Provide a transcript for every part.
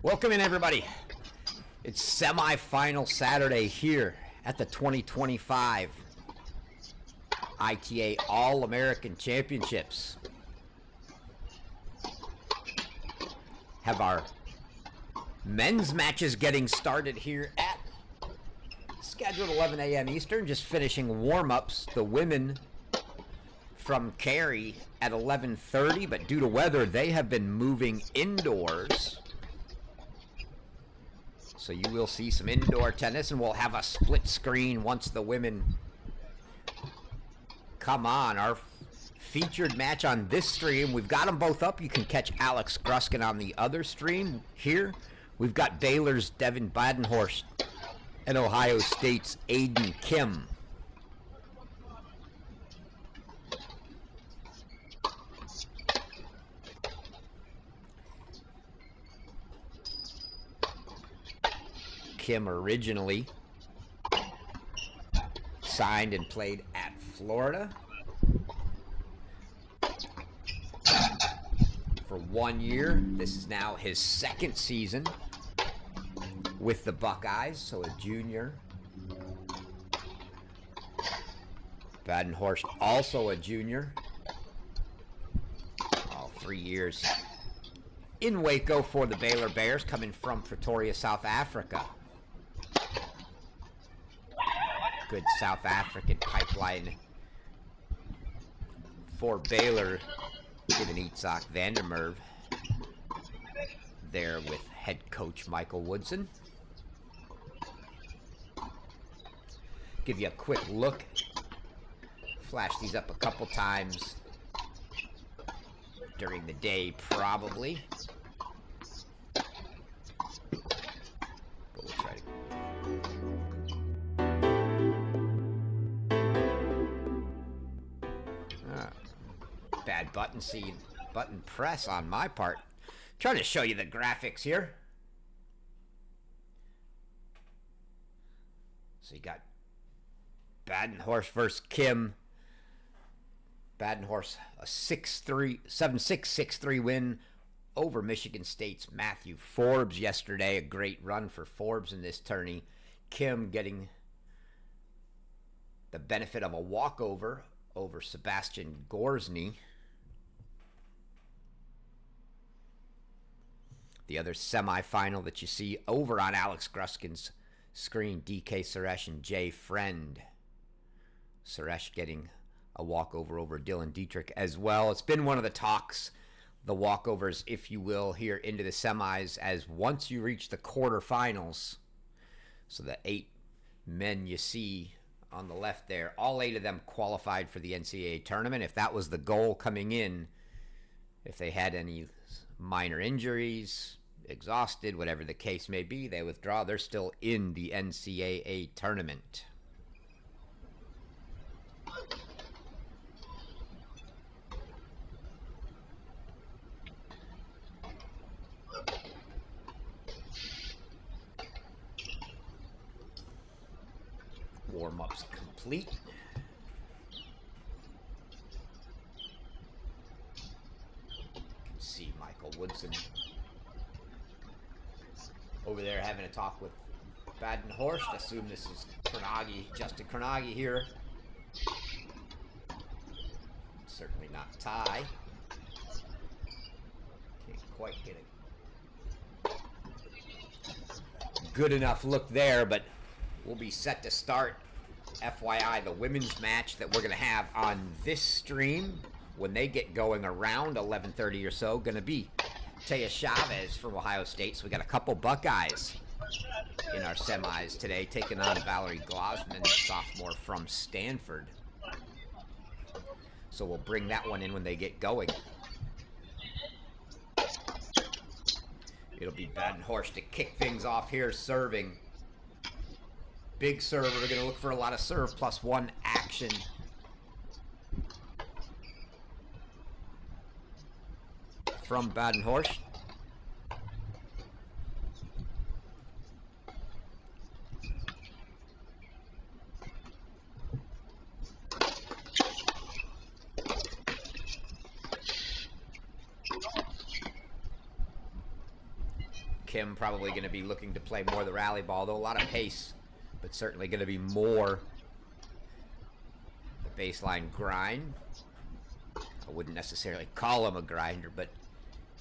Welcome in, everybody. It's semifinal Saturday here at the 2025 ITA All-American Championships. Have our men's matches getting started here at scheduled 11 a.m. Eastern, just finishing warm-ups. The women from Cary at 11:30, but due to weather, they have been moving indoors. So you will see some indoor tennis, and we'll have a split screen once the women come on. Our featured match on this stream, we've got them both up. You can catch Alex Gruskin on the other stream here. We've got Baylor's Devin Badenhorst and Ohio State's Aiden Kim. Kim originally signed and played at Florida for 1 year. This is now his second season with the Buckeyes, so a junior. Badenhorst also a junior. All 3 years in Waco for the Baylor Bears, coming from Pretoria, South Africa. Good South African pipeline for Baylor, given Itzhak Vandermerve there with head coach Michael Woodson. Give you a quick look. Flash these up a couple times during the day, probably. But we'll try to. Bad button press on my part. Trying to show you the graphics here. So you got Badenhorst versus Kim. Badenhorst a 7-6, 6-3 win over Michigan State's Matthew Forbes yesterday. A great run for Forbes in this tourney. Kim getting the benefit of a walkover over Sebastian Gorsny. The other semifinal that you see over on Alex Gruskin's screen, DK Suresh and Jay Friend. Suresh getting a walkover over Dylan Dietrich as well. It's been one of the talks, the walkovers, if you will, here into the semis, as once you reach the quarterfinals, so the 8 men you see on the left there, all 8 of them qualified for the NCAA tournament. If that was the goal coming in, if they had any minor injuries, exhausted, whatever the case may be, they withdraw. They're still in the NCAA tournament. Warm-ups complete. You can see Michael Woodson over there having a talk with Badenhorst. Assume this is Justin Carnegie here. Certainly not Ty. Can't quite get a good enough look there, but we'll be set to start. FYI, the women's match that we're going to have on this stream when they get going around 11:30 or so, going to be Taya Chavez from Ohio State. So we got a couple Buckeyes in our semis today, taking on Valerie Glausman, sophomore from Stanford. So we'll bring that one in when they get going. It'll be Badenhorst to kick things off here, serving. Big server. We're going to look for a lot of serve +1 action. From Badenhorst. Kim probably going to be looking to play more of the rally ball, though a lot of pace, but certainly going to be more the baseline grind. I wouldn't necessarily call him a grinder, but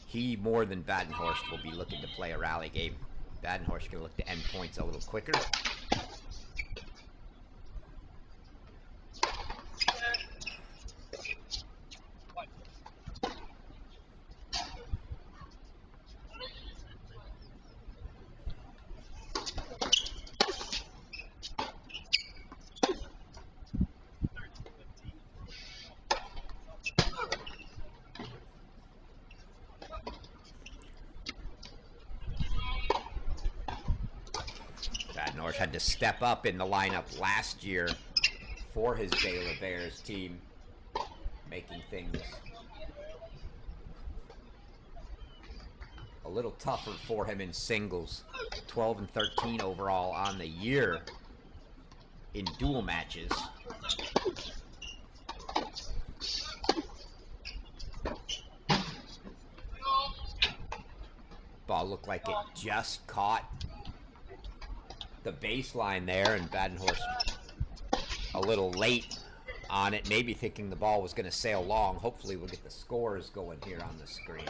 he, more than Badenhorst, will be looking to play a rally game. Badenhorst can look to end points a little quicker. Badenhorst had to step up in the lineup last year for his Baylor Bears team, making things a little tougher for him in singles. 12 and 13 overall on the year in dual matches. Ball looked like it just caught the baseline there, and Badenhorst a little late on it, maybe thinking the ball was going to sail long. Hopefully we'll get the scores going here on the screen.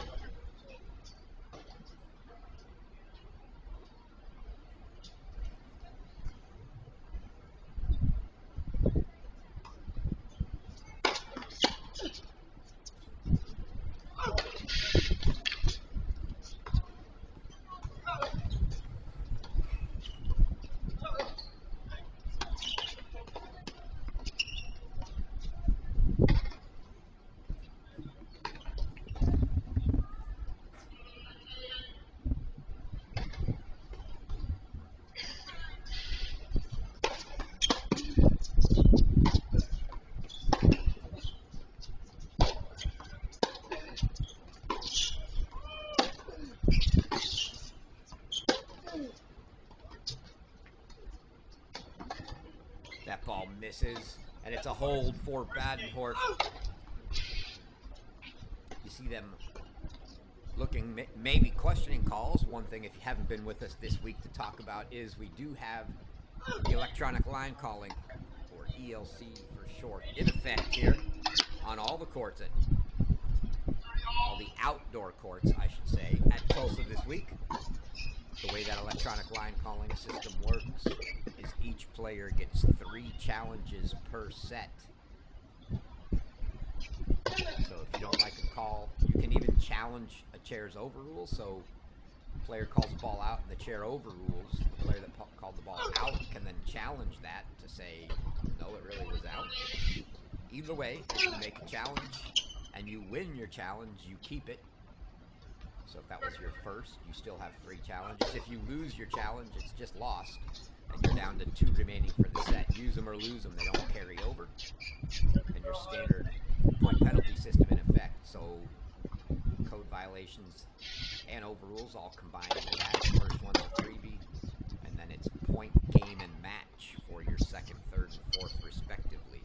That ball misses, and it's a hold for Badenhorst. You see them looking, maybe questioning calls. One thing, if you haven't been with us this week to talk about, is we do have the electronic line calling, or ELC for short, in effect here on all the courts, all the outdoor courts, I should say, at Tulsa this week. The way that electronic line calling system works is each player gets 3 challenges per set. So if you don't like a call, you can even challenge a chair's overrule. So the player calls the ball out and the chair overrules. The player that called the ball out can then challenge that to say, no, it really was out. Either way, if you make a challenge and you win your challenge, you keep it. So if that was your first, you still have 3 challenges. If you lose your challenge, it's just lost, and you're down to 2 remaining for the set. Use them or lose them, they don't carry over. And your standard point penalty system in effect. So code violations and overrules all combined into that. The first one's a freebie, and then it's point, game, and match for your second, third, and fourth, respectively.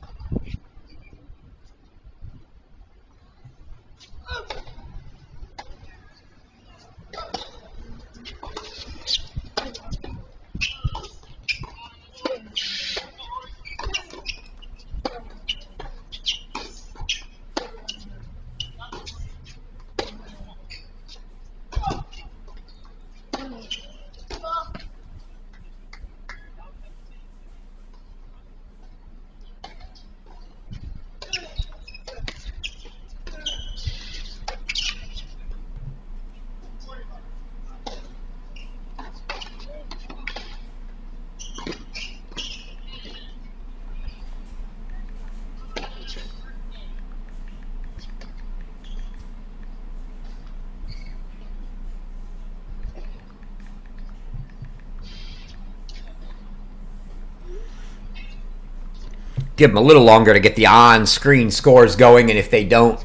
Give them a little longer to get the on-screen scores going, and if they don't,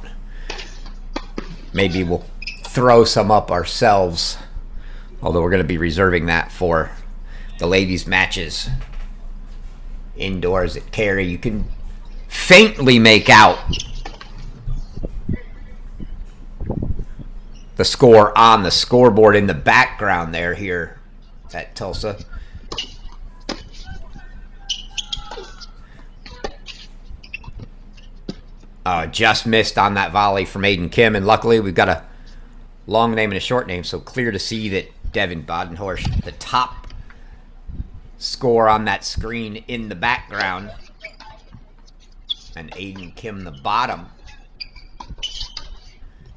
maybe we'll throw some up ourselves, although we're going to be reserving that for the ladies' matches indoors at Cary. You can faintly make out the score on the scoreboard in the background there here at Tulsa. Just missed on that volley from Aiden Kim, and luckily we've got a long name and a short name, so clear to see that Devin Badenhorst, the top score on that screen in the background, and Aiden Kim the bottom.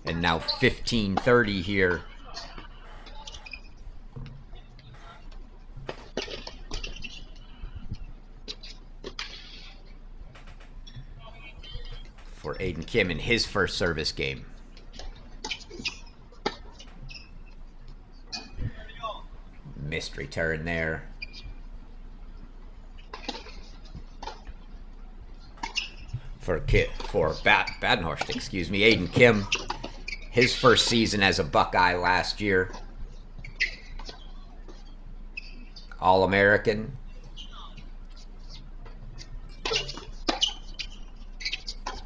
And now 15:30 here. For Aiden Kim in his first service game. Missed return there. For Badenhorst, excuse me, Aiden Kim, his first season as a Buckeye last year. All-American.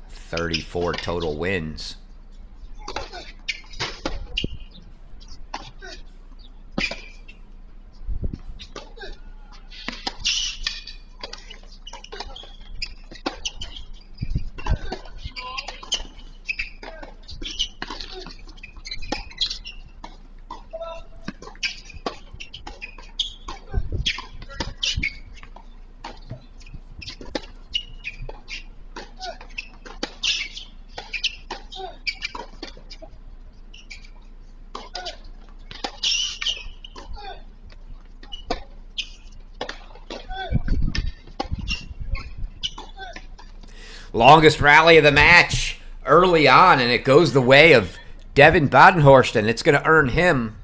34 total wins. Longest rally of the match early on, and it goes the way of Devin Badenhorst, and it's going to earn him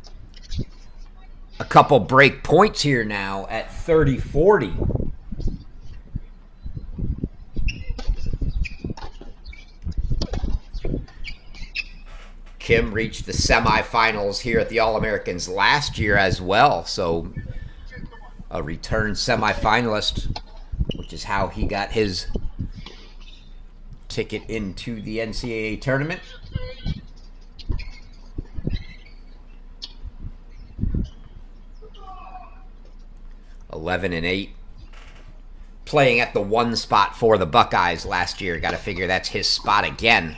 a couple break points here now at 30-40. Kim reached the semifinals here at the All-Americans last year as well, so a return semifinalist, which is how he got his ticket into the NCAA tournament. (11-8), playing at the one spot for the Buckeyes last year. Got to figure that's his spot again.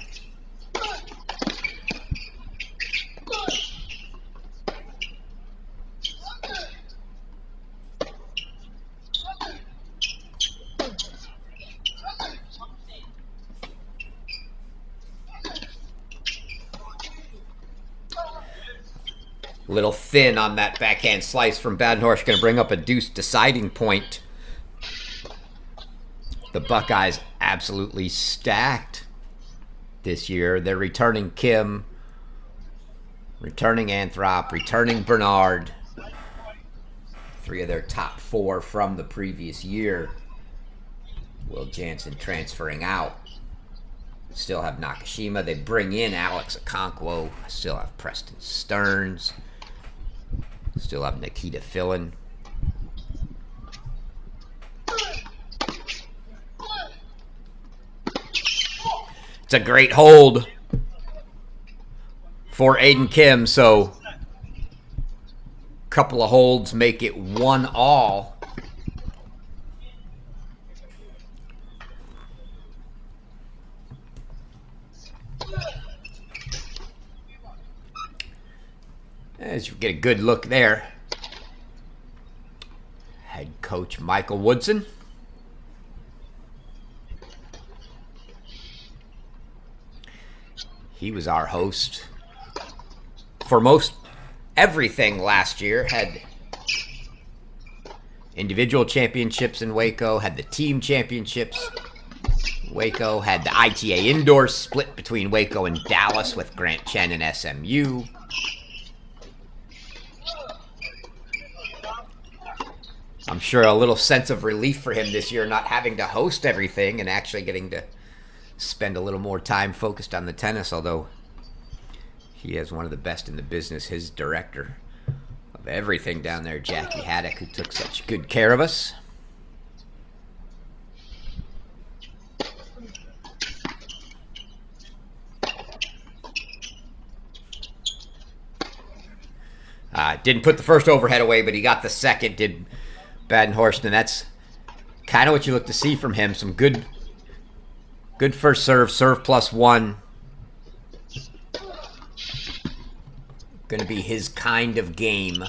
Little thin on that backhand slice from Badenhorst, going to bring up a deuce deciding point. The Buckeyes absolutely stacked this year. They're returning Kim, returning Anthrop, returning Bernard. 3 of their top 4 from the previous year. Will Jansen transferring out. Still have Nakashima. They bring in Alex Okonkwo. Still have Preston Stearns. Still have Nikita Fillin. It's a great hold for Aiden Kim, so a couple of holds make it 1-all. As you get a good look there. Head coach Michael Woodson. He was our host for most everything last year. Had individual championships in Waco, had the team championships in Waco, had the ITA Indoor split between Waco and Dallas with Grant Chen and SMU. I'm sure a little sense of relief for him this year, not having to host everything and actually getting to spend a little more time focused on the tennis, although he has one of the best in the business, his director of everything down there, Jackie Haddock, who took such good care of us. didn't put the first overhead away, but he got the second, did Badenhorst, and that's kind of what you look to see from him. Some good first serve +1. Going to be his kind of game.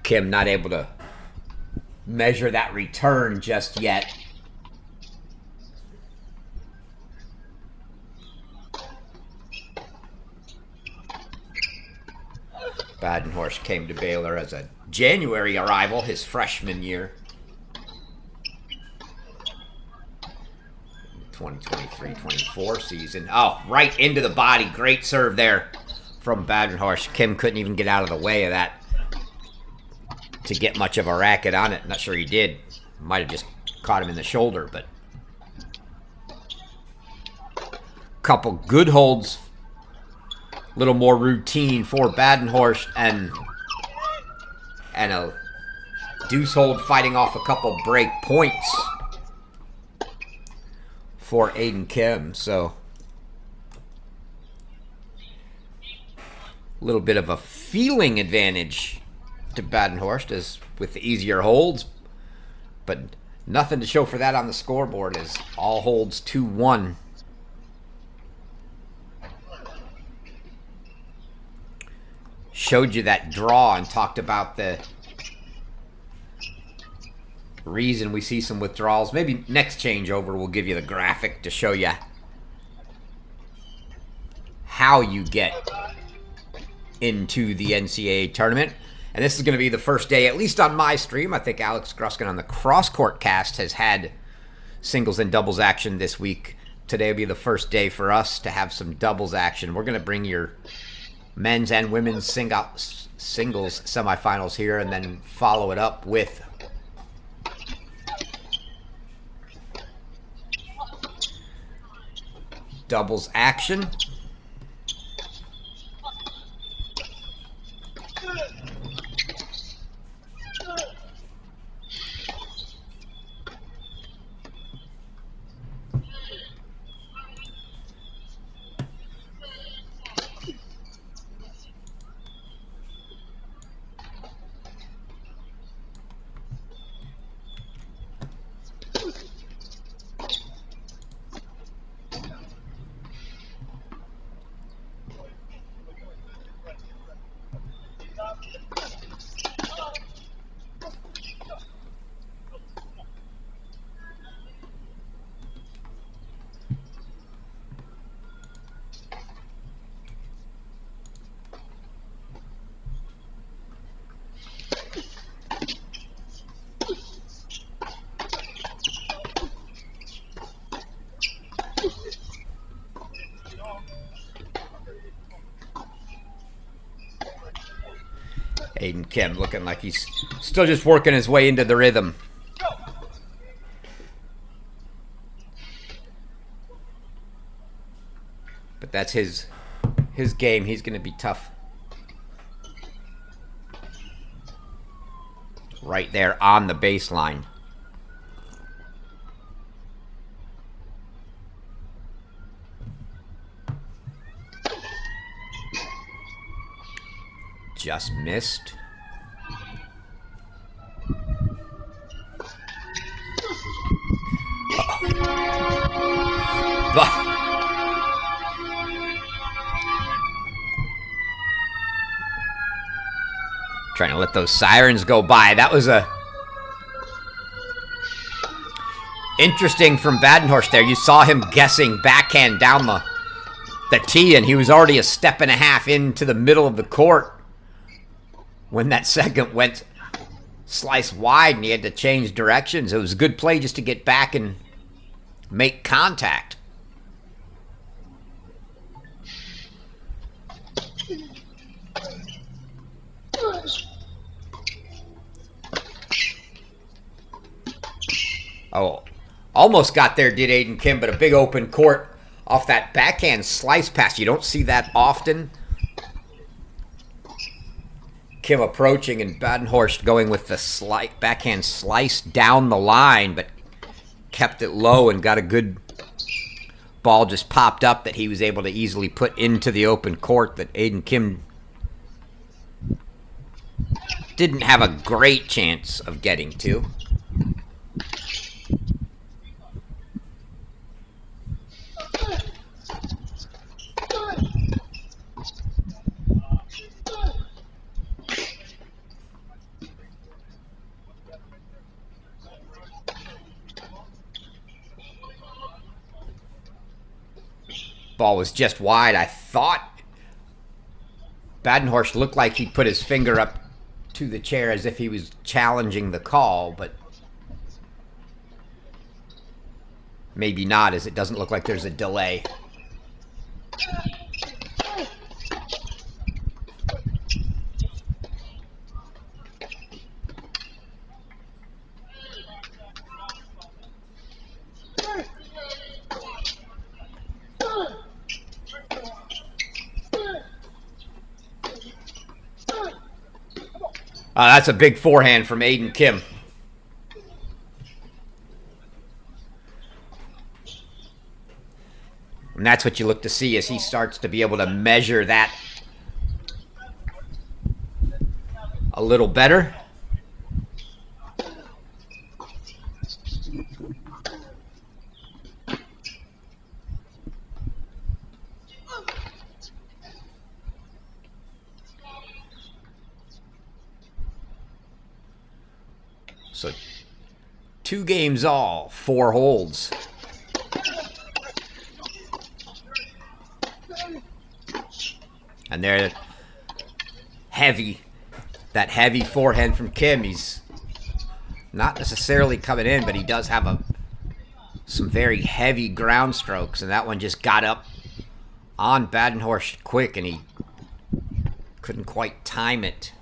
Kim not able to measure that return just yet. Badenhorst came to Baylor as a January arrival, his freshman year. 2023-24 season. Oh, right into the body. Great serve there from Badenhorst. Kim couldn't even get out of the way of that to get much of a racket on it. Not sure he did. Might have just caught him in the shoulder, but couple good holds. A little more routine for Badenhorst, and a deuce hold fighting off a couple break points for Aiden Kim. So a little bit of a feeling advantage to Badenhorst as with the easier holds, but nothing to show for that on the scoreboard as all holds 2-1. Showed you that draw and talked about the reason we see some withdrawals. Maybe next changeover we'll give you the graphic to show you how you get into the NCAA tournament. And this is going to be the first day, at least on my stream. I think Alex Gruskin on the Cross Court Cast has had singles and doubles action this week. Today will be the first day for us to have some doubles action. We're going to bring your men's and women's singles semifinals here and then follow it up with doubles action. Aiden Kim looking like he's still just working his way into the rhythm. But that's his game. He's going to be tough. Right there on the baseline. Just missed. Trying to let those sirens go by. That was interesting from Badenhorst there. You saw him guessing backhand down the tee, and he was already a step and a half into the middle of the court when that second went slice wide and he had to change directions. It was a good play just to get back and make contact. Oh, Almost got there, did Aiden Kim, but a big open court off that backhand slice pass. You don't see that often. Kim approaching and Badenhorst going with the backhand slice down the line, but kept it low and got a good ball just popped up that he was able to easily put into the open court that Aiden Kim didn't have a great chance of getting to. Ball was just wide. I thought Badenhorst looked like he put his finger up to the chair as if he was challenging the call, but maybe not, as it doesn't look like there's a delay. That's a big forehand from Aiden Kim. And that's what you look to see as he starts to be able to measure that a little better. So 2 games all, 4 holds. And they're heavy. That heavy forehand from Kim. He's not necessarily coming in, but he does have some very heavy ground strokes. And that one just got up on Badenhorst quick, and he couldn't quite time it.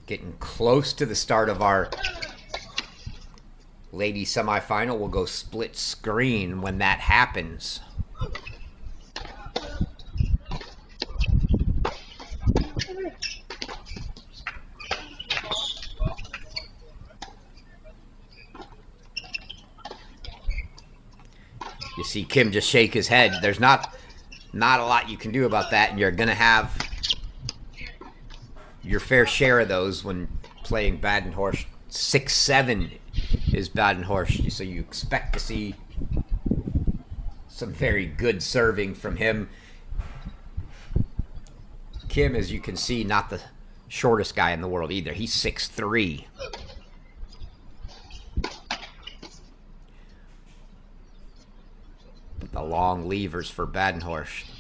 Getting close to the start of our ladies semifinal. We'll go split screen when that happens. You see Kim just shake his head. There's not a lot you can do about that, and you're going to have your fair share of those when playing Badenhorst. 6'7" is Badenhorst, so you expect to see some very good serving from him. Kim, as you can see, not the shortest guy in the world either. He's 6'3". The long levers for Badenhorst.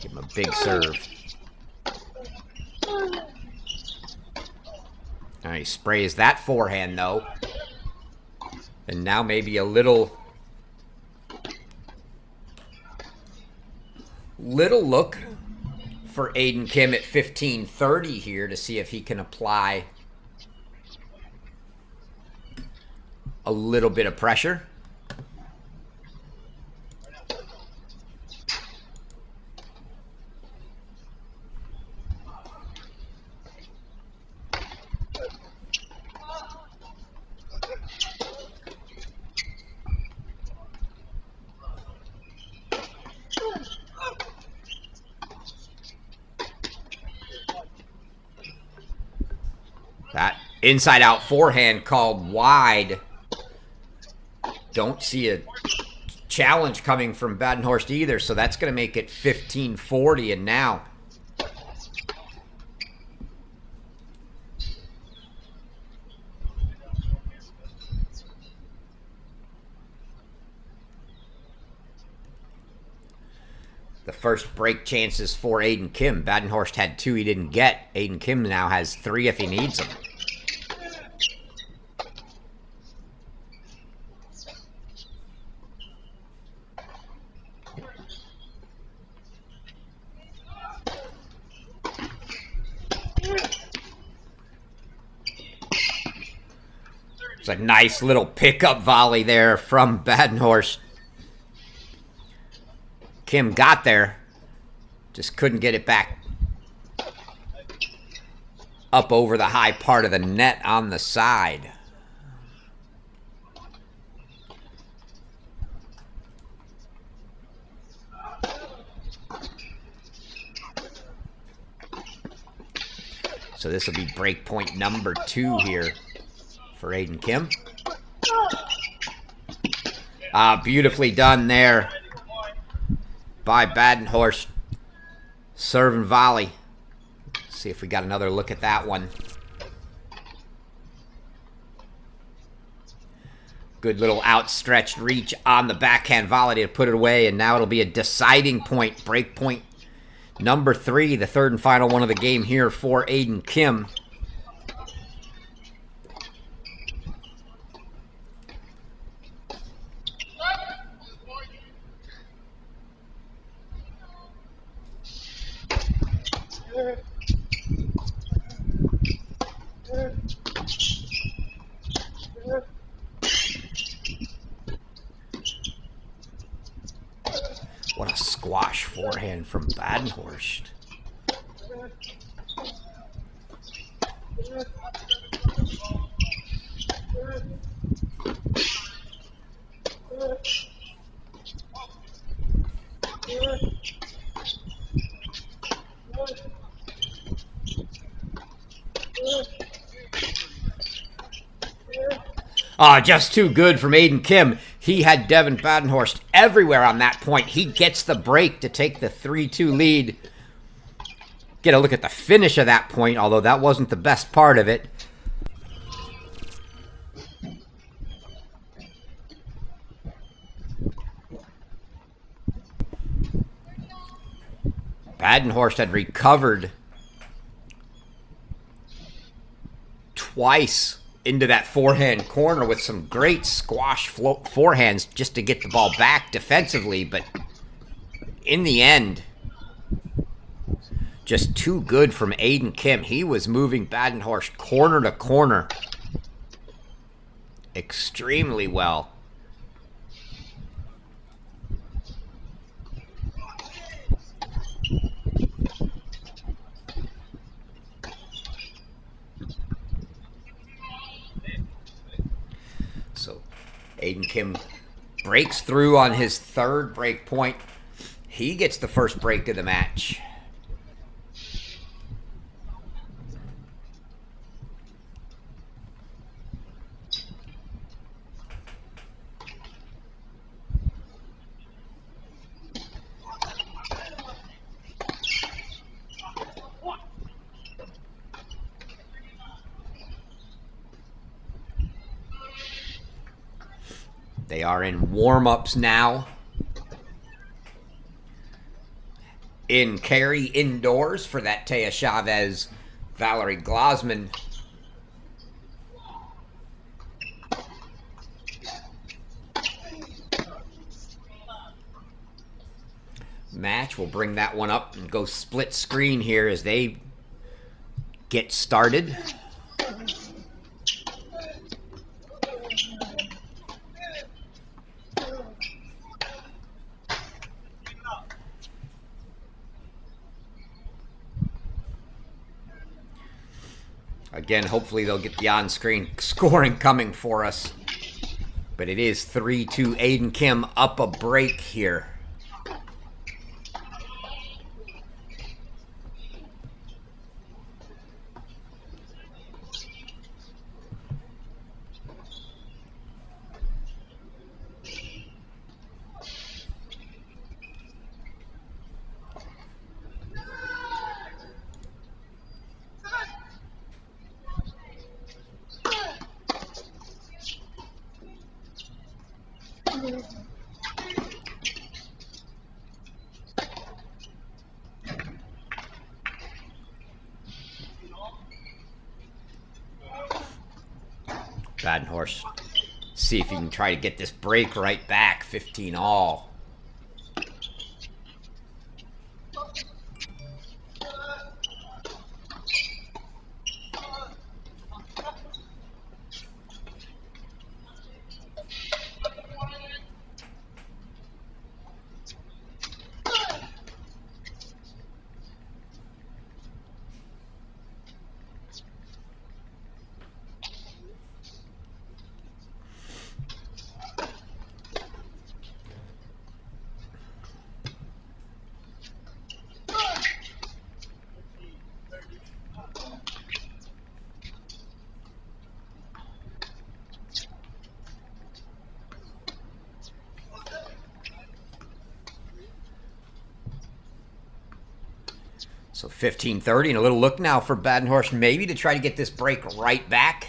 Give him a big serve. All right, he sprays that forehand, though. And now maybe a little look for Aiden Kim at 15:30 here to see if he can apply a little bit of pressure. That inside-out forehand called wide. Don't see a challenge coming from Badenhorst either, so that's going to make it 15:40, and now the first break chances for Aiden Kim. Badenhorst had 2 he didn't get. Aiden Kim now has 3 if he needs them. It's a nice little pickup volley there from Badenhorst. Kim got there, just couldn't get it back up over the high part of the net on the side. So this will be break point number 2 here for Aiden Kim. Beautifully done there by Badenhorst. Serve and volley. See if we got another look at that one. Good little outstretched reach on the backhand volley to put it away, and now it'll be a deciding point, break point number 3, the third and final one of the game here for Aiden Kim. What a squash forehand from Badenhorst. Just too good from Aiden Kim. He had Devin Badenhorst everywhere on that point. He gets the break to take the 3-2 lead. Get a look at the finish of that point, although that wasn't the best part of it. Badenhorst had recovered twice into that forehand corner with some great squash forehands just to get the ball back defensively, but in the end, just too good from Aiden Kim. He was moving Badenhorst corner to corner extremely well. Aiden Kim breaks through on his third break point. He gets the first break of the match. They are in warm-ups now. In Cary indoors for that Taya Chavez, Valerie Glosman. Match will bring that one up and go split screen here as they get started. Again, hopefully they'll get the on-screen scoring coming for us. But it is 3-2 Aiden Kim up a break here. Badenhorst, see if he can try to get this break right back. 15 all. So 15:30 and a little look now for Badenhorst maybe to try to get this break right back.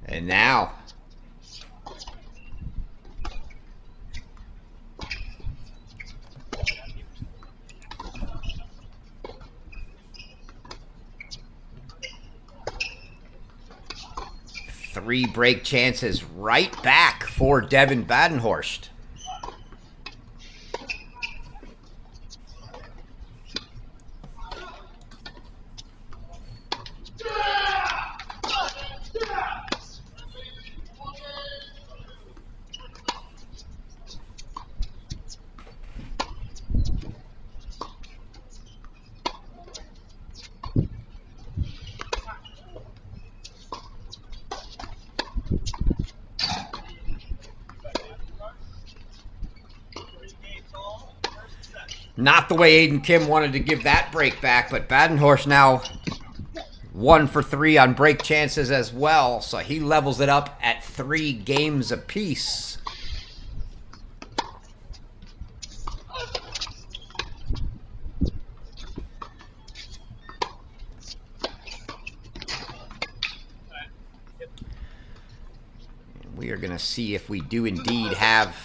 And now, three break chances right back for Devin Badenhorst. Not the way Aiden Kim wanted to give that break back, but Badenhorst now 1 for 3 on break chances as well, so he levels it up at 3 games apiece. We are going to see if we do indeed have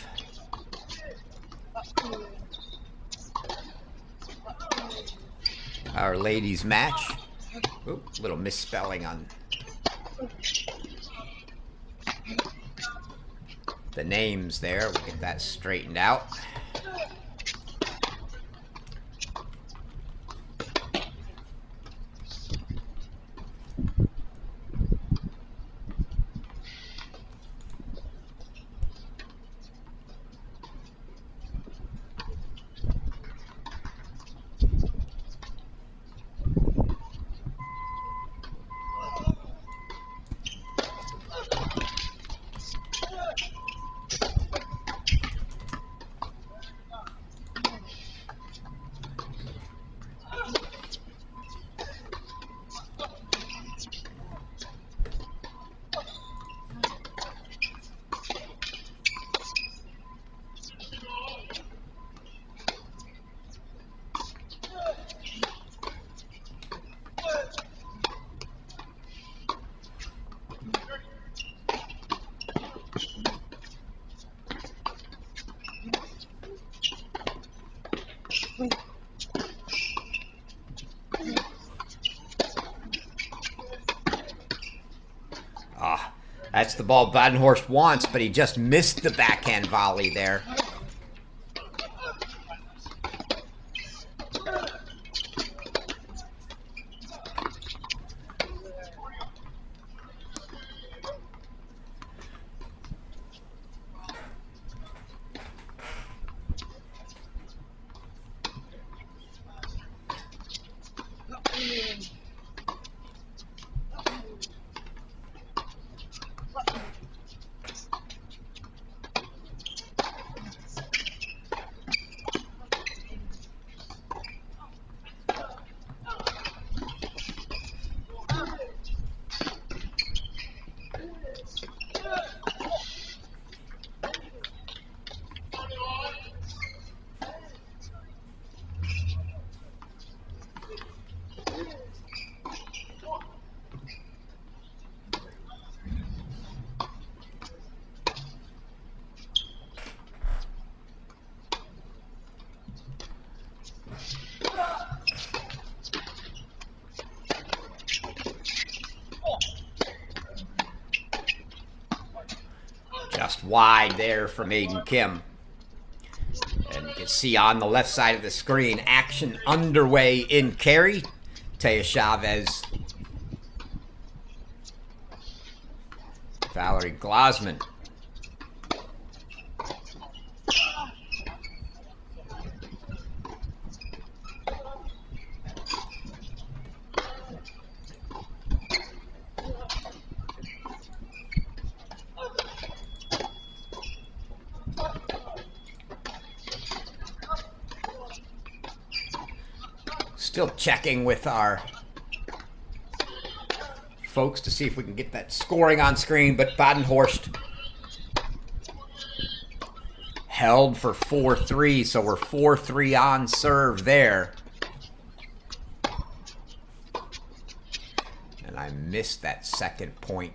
our ladies match. Oop, little misspelling on the names there. We'll get that straightened out. That's the ball Badenhorst wants, but he just missed the backhand volley there. Just wide there from Aiden Kim. And you can see on the left side of the screen, action underway in carry. Taya Chavez. Valerie Glosman. Still checking with our folks to see if we can get that scoring on screen, but Badenhorst held for 4-3, so we're 4-3 on serve there. And I missed that second point.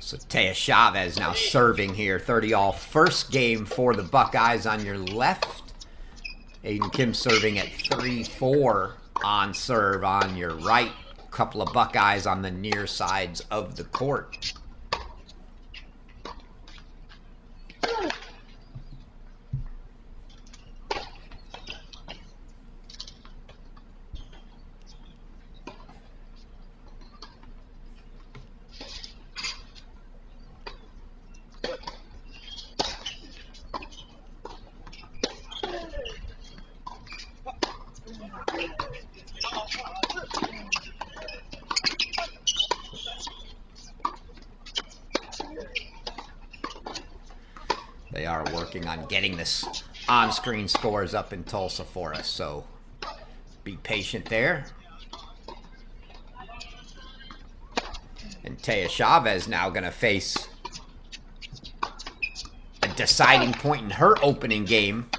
So Taya Chavez now serving here, 30-all. First game for the Buckeyes on your left. Aiden Kim serving at 3-4 on serve on your right. Couple of Buckeyes on the near sides of the court. They are working on getting this on-screen scores up in Tulsa for us, so be patient there. And Taya Chavez now going to face a deciding point in her opening game.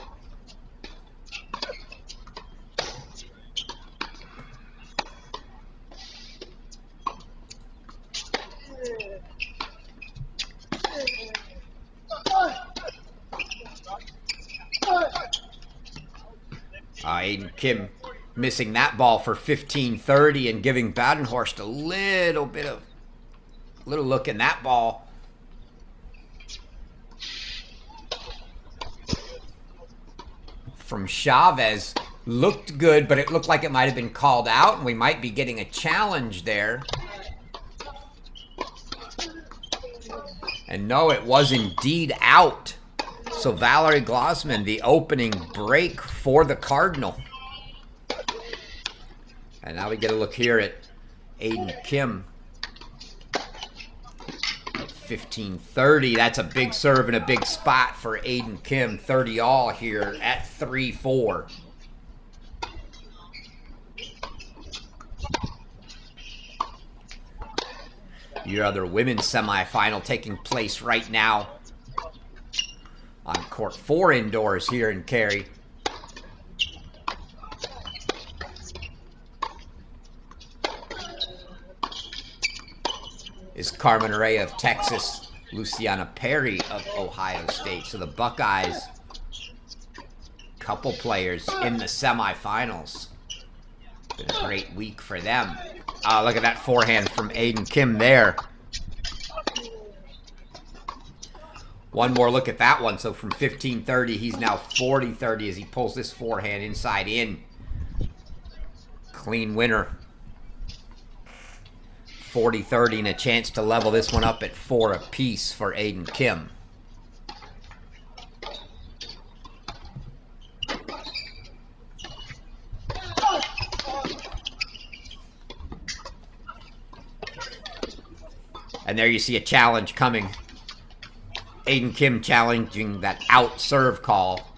Aiden Kim missing that ball for 15-30 and giving Badenhorst a little look in that ball. From Chavez, looked good, but it looked like it might have been called out, and we might be getting a challenge there. And no, it was indeed out. So Valerie Glossman, the opening break for the Cardinal. And now we get a look here at Aiden Kim. 15-30. That's a big serve and a big spot for Aiden Kim. 30-all here at 3-4. Your other women's semifinal taking place right now on court 4 indoors here in Cary. Is Carmen Ray of Texas, Luciana Perry of Ohio State. So the Buckeyes, couple players in the semifinals. Been a great week for them. Look at that forehand from Aiden Kim there. One more look at that one. So from 15-30, he's now 40-30 as he pulls this forehand inside in. Clean winner. 40-30 and a chance to level this one up at 4 apiece for Aiden Kim. And there you see a challenge coming. Aiden Kim challenging that out serve call.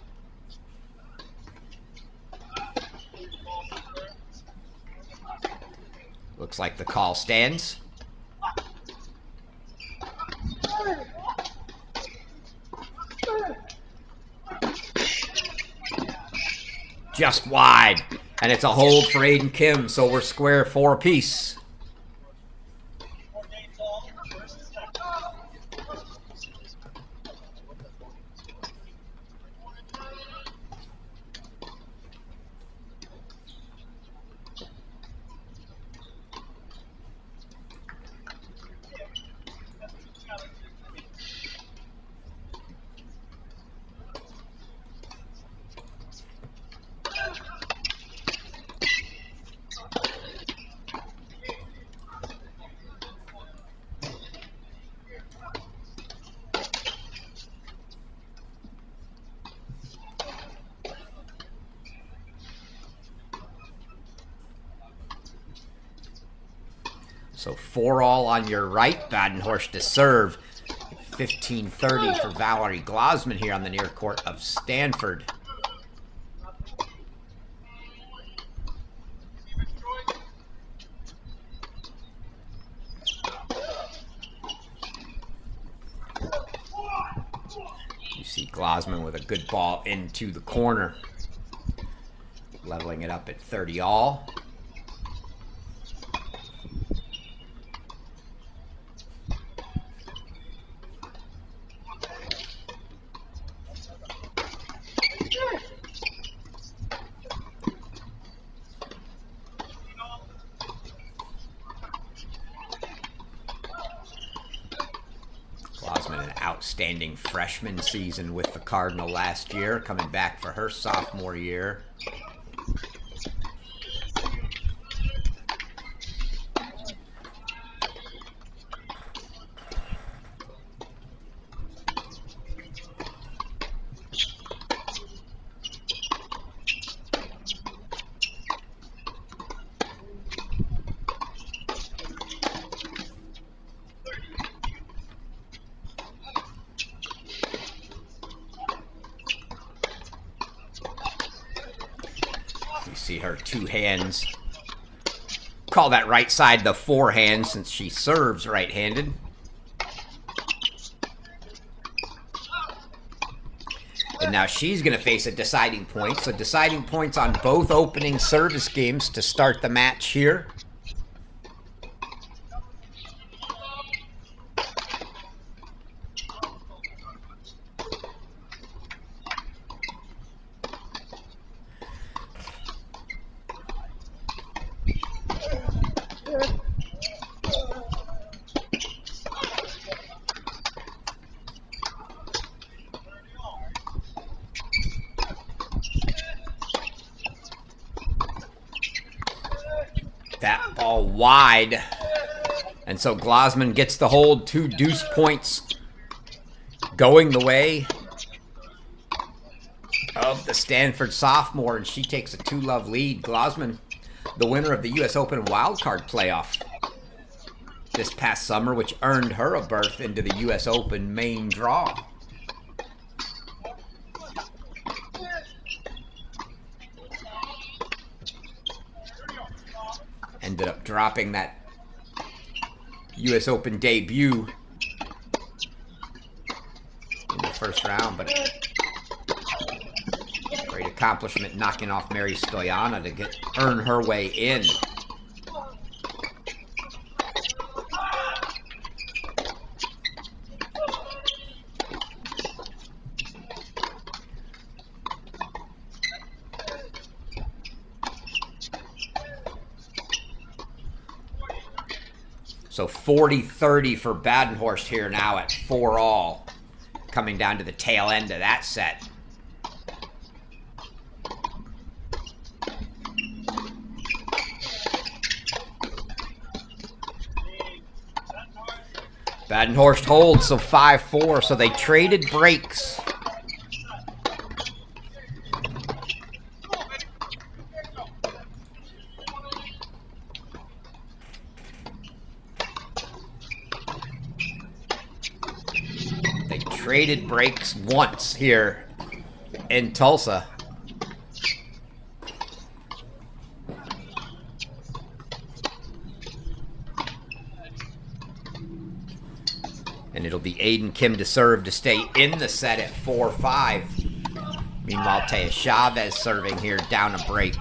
Looks like the call stands. Just wide. And it's a hold for Aiden Kim, so we're square 4 apiece. So 4-all on your right. Badenhorst to serve. 15-30 for Valerie Glasman here on the near court of Stanford. You see Glasman with a good ball into the corner. Leveling it up at 30-all. Glasman, an outstanding freshman season with the Cardinal last year, coming back for her sophomore year. See her two hands. Call that right side the forehand since she serves right-handed. And now she's going to face a deciding point. So deciding points on both opening service games to start the match here. That ball wide. And so Glasman gets the hold. 2 deuce points going the way of the Stanford sophomore. And she takes a 2-love lead. Glasman, the winner of the U.S. Open wildcard playoff this past summer, which earned her a berth into the U.S. Open main draw. Ended up dropping that U.S. Open debut in the first round, but great accomplishment knocking off Mary Stoyana to earn her way in. So 40-30 for Badenhorst here now at 4-all, coming down to the tail end of that set. Badenhorst holds, so 5-4, so they traded breaks. Traded breaks once here in Tulsa. And it'll be Aiden Kim to serve to stay in the set at 4-5. Meanwhile, Taya Chavez serving here down a break.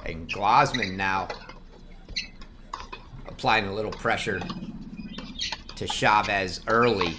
And Glasman now applying a little pressure to Chavez early.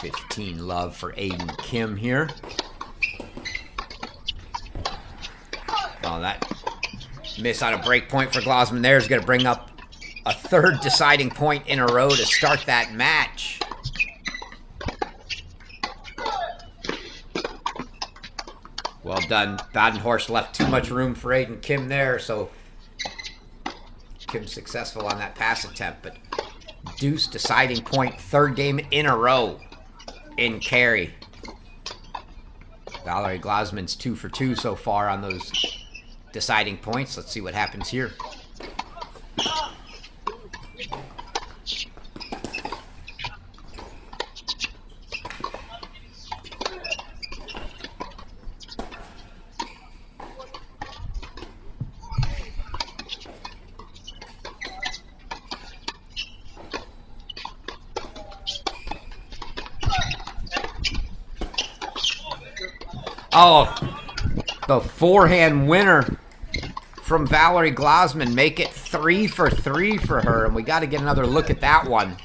15 love for Aiden Kim here. Oh, that miss on a break point for Glausman there is going to bring up a third deciding point in a row to start that match. Well done. Badenhorst left too much room for Aiden Kim there, so Kim successful on that pass attempt, but deuce deciding point, third game in a row in carry. Valerie Glausman's 2 for 2 so far on those deciding points. Let's see what happens here. Oh, the forehand winner from Valerie Glausman. Make it 3 for 3 for her, and we got to get another look at that one.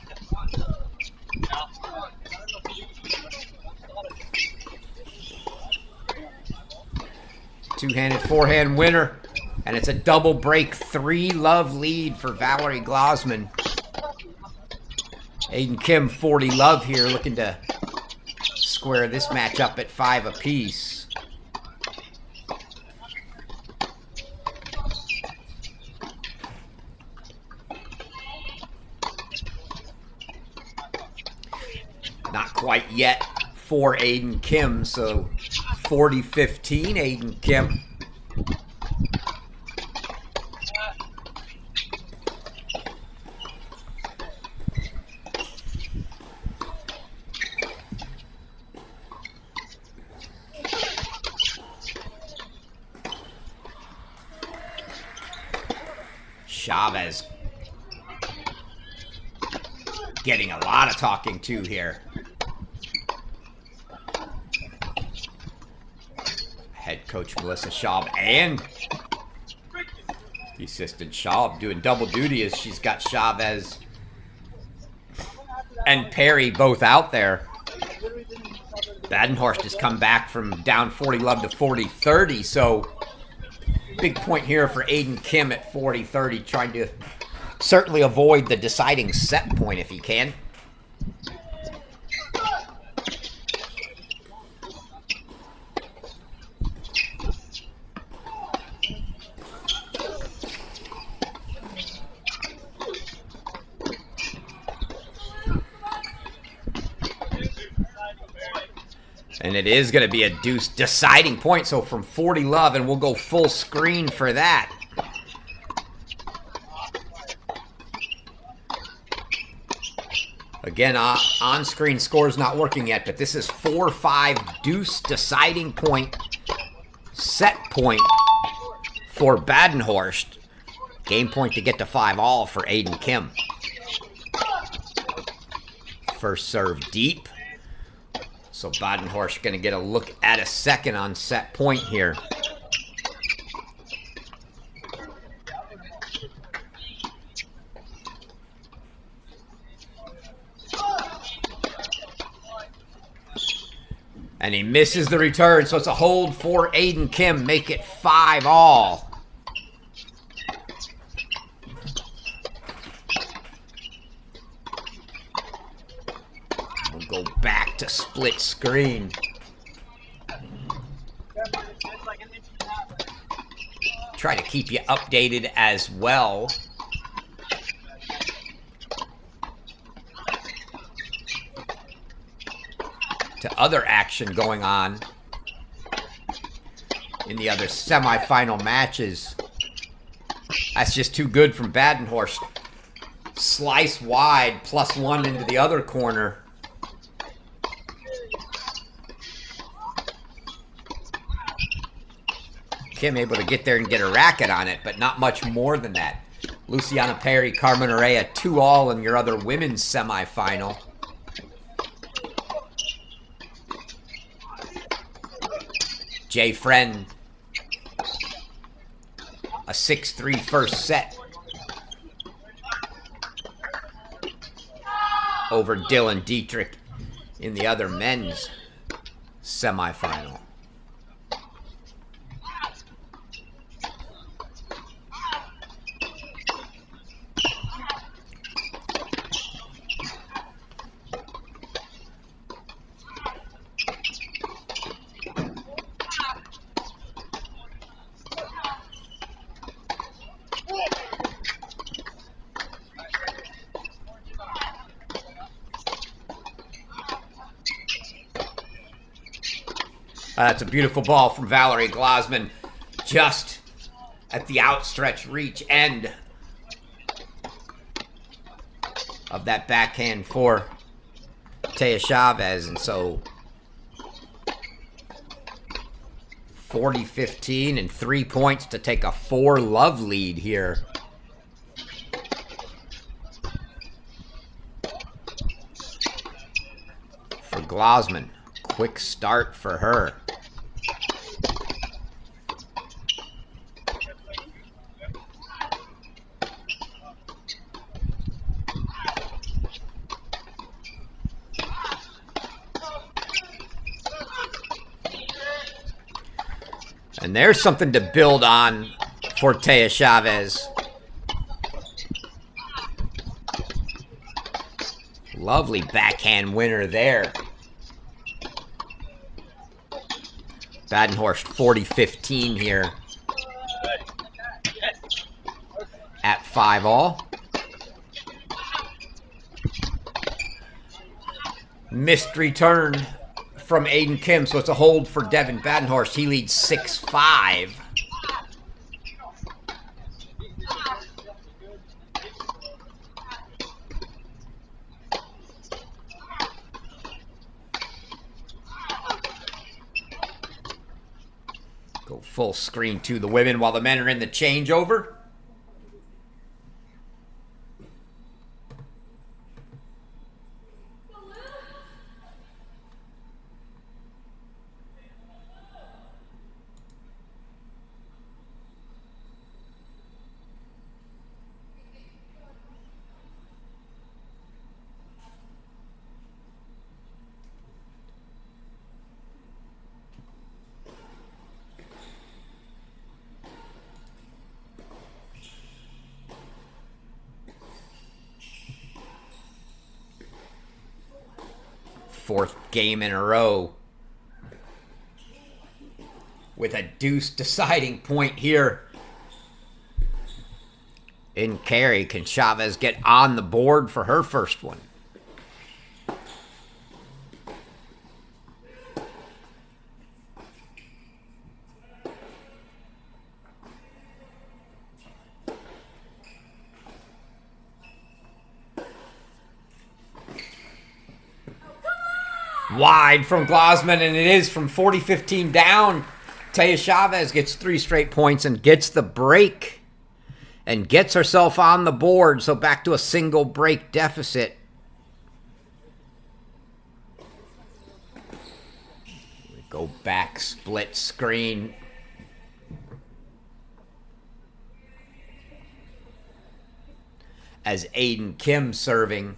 Two-handed forehand winner, and it's a double break 3-love lead for Valerie Glausman. Aiden Kim 40 love here, looking to square this match up at 5 apiece. Not quite yet for Aiden Kim, so 40-15 Aiden Kim. Chavez getting a lot of talking to here. Head coach Melissa Schaub and the assistant Schaub doing double duty as she's got Chavez and Perry both out there. Badenhorst has come back from down 40 love to 40-30, so big point here for Aiden Kim at 40-30, trying to certainly avoid the deciding set point if he can. And it is going to be a deuce deciding point, so from 40 love, and we'll go full screen for that. Again, on-screen score is not working yet, but this is 4-5 deuce deciding point, set point for Badenhorst. Game point to get to 5-all for Aiden Kim. First serve deep. So Badenhorst going to get a look at a second on set point here. And he misses the return, so it's a hold for Aiden Kim. Make it 5-all. We'll go back to split screen. Try to keep you updated as well. To other action going on in the other semifinal matches. That's just too good from Badenhorst. Slice wide, +1 into the other corner. Kim able to get there and get a racket on it, but not much more than that. Luciana Perry, Carmen Araya, 2-all in your other women's semifinal. Jay Friend, a 6-3 first set over Dylan Dietrich in the other men's semifinal. That's a beautiful ball from Valerie Glasman, just at the outstretched reach end of that backhand for Taya Chavez. And so 40-15 and 3 points to take a 4-love lead here. For Glasman, quick start for her. And there's something to build on for Taya Chavez. Lovely backhand winner there. Badenhorst 40-15 here at 5-all. Missed return from Aiden Kim, so it's a hold for Devin Badenhorst. He leads 6-5. Go full screen to the women while the men are in the changeover. Fourth game in a row with a deuce deciding point here in Cary. Can Chavez get on the board for her first one? Wide from Glasman, and it is from 40-15 down. Taya Chavez gets 3 straight points and gets the break and gets herself on the board. So back to a single break deficit. We go back, split screen. As Aiden Kim serving.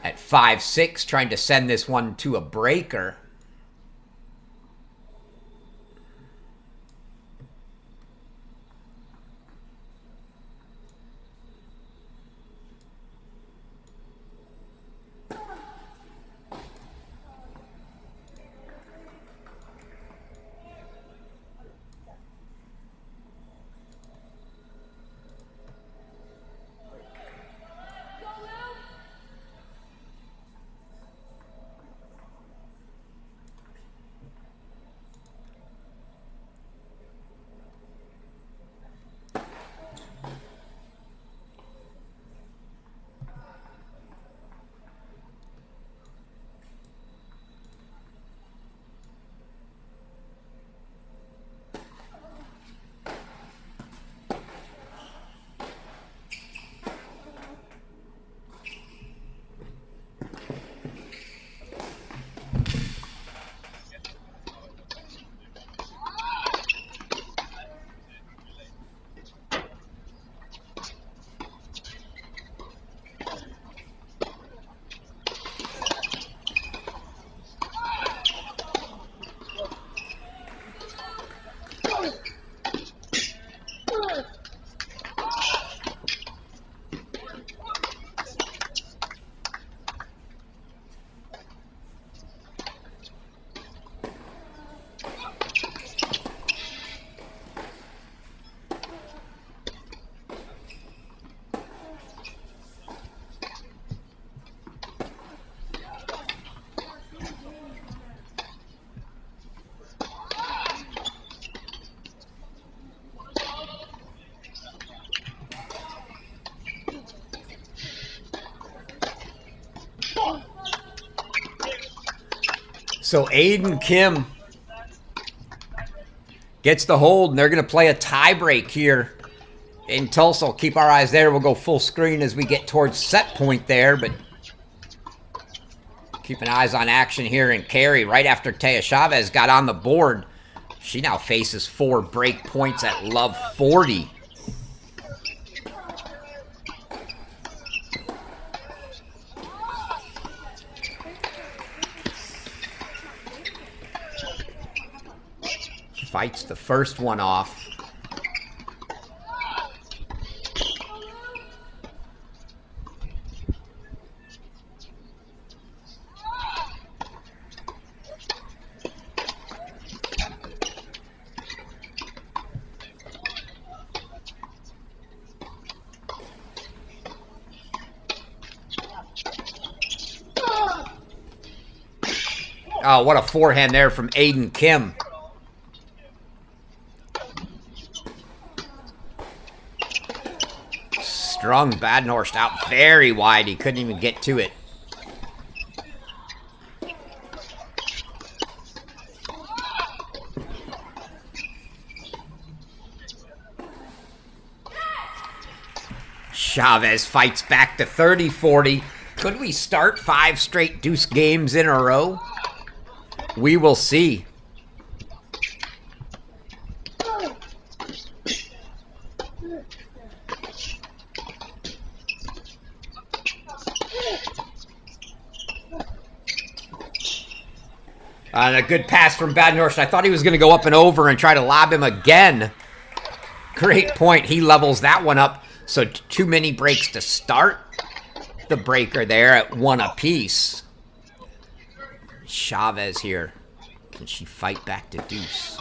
At 5-6, trying to send this one to a breaker. So Aiden Kim gets the hold, and they're going to play a tie break here in Tulsa. We'll keep our eyes there. We'll go full screen as we get towards set point there, but keeping eyes on action here in Cary right after Taya Chavez got on the board. She now faces 4 break points at love 40. Fights the first one off. Oh, what a forehand there from Aiden Kim. Strung Badenhorst out very wide. He couldn't even get to it. Chavez fights back to 30-40. Could we start 5 straight deuce games in a row? We will see. And a good pass from Badenhorst. I thought he was going to go up and over and try to lob him again. Great point. He levels that one up. So too many breaks to start the breaker there at 1 apiece. Chavez here. Can she fight back to deuce?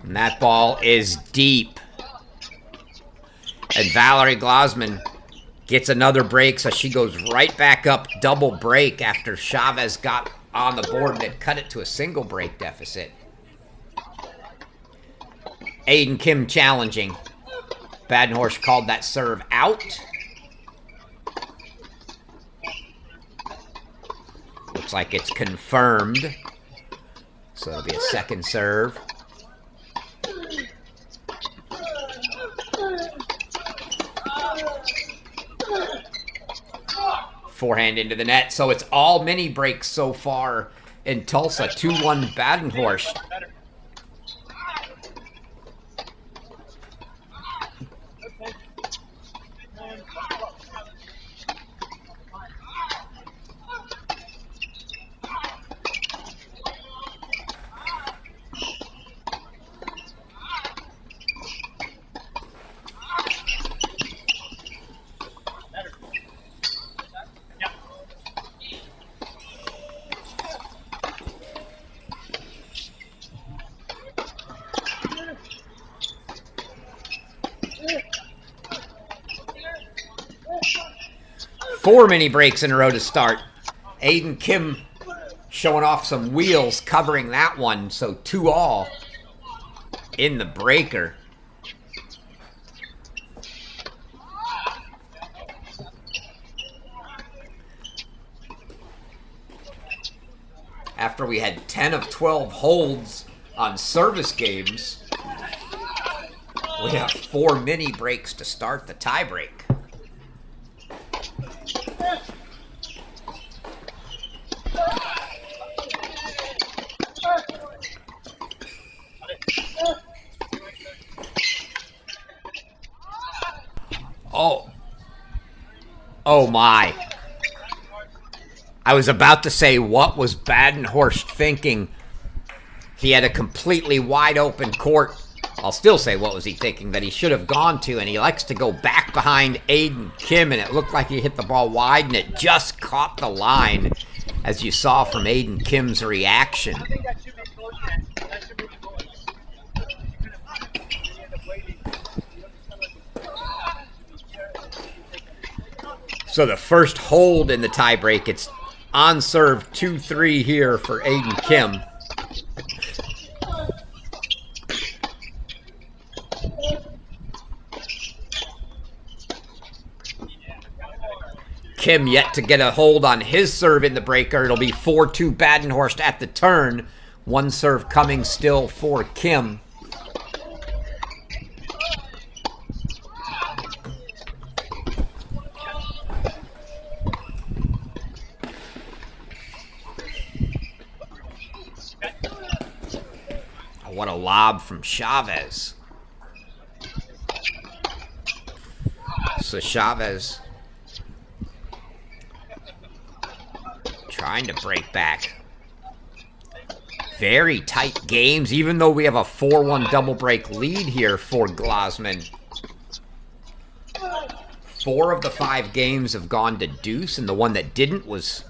And that ball is deep. And Valerie Glosman gets another break, so she goes right back up, double break after Chavez got on the board and had cut it to a single break deficit. Aiden Kim challenging. Badenhorst called that serve out. Looks like it's confirmed. So it'll be a second serve. Forehand into the net. So it's all mini breaks so far in Tulsa. 2-1 Badenhorst. Four mini breaks in a row to start. Aiden Kim showing off some wheels, covering that one. So 2-all in the breaker. After we had 10 of 12 holds on service games, we have 4 mini breaks to start the tiebreak. Oh my. I was about to say, what was Badenhorst thinking? He had a completely wide open court. I'll still say, what was he thinking that he should have gone to? And he likes to go back behind Aiden Kim, and it looked like he hit the ball wide, and it just caught the line, as you saw from Aiden Kim's reaction. So the first hold in the tiebreak, it's on serve 2-3 here for Aiden Kim. Kim yet to get a hold on his serve in the breaker. It'll be 4-2 Badenhorst at the turn. One serve coming still for Kim. Oh, what a lob from Chavez. So Chavez trying to break back. Very tight games, even though we have a 4-1 double break lead here for Glasman. 4 of the 5 games have gone to deuce, and the one that didn't was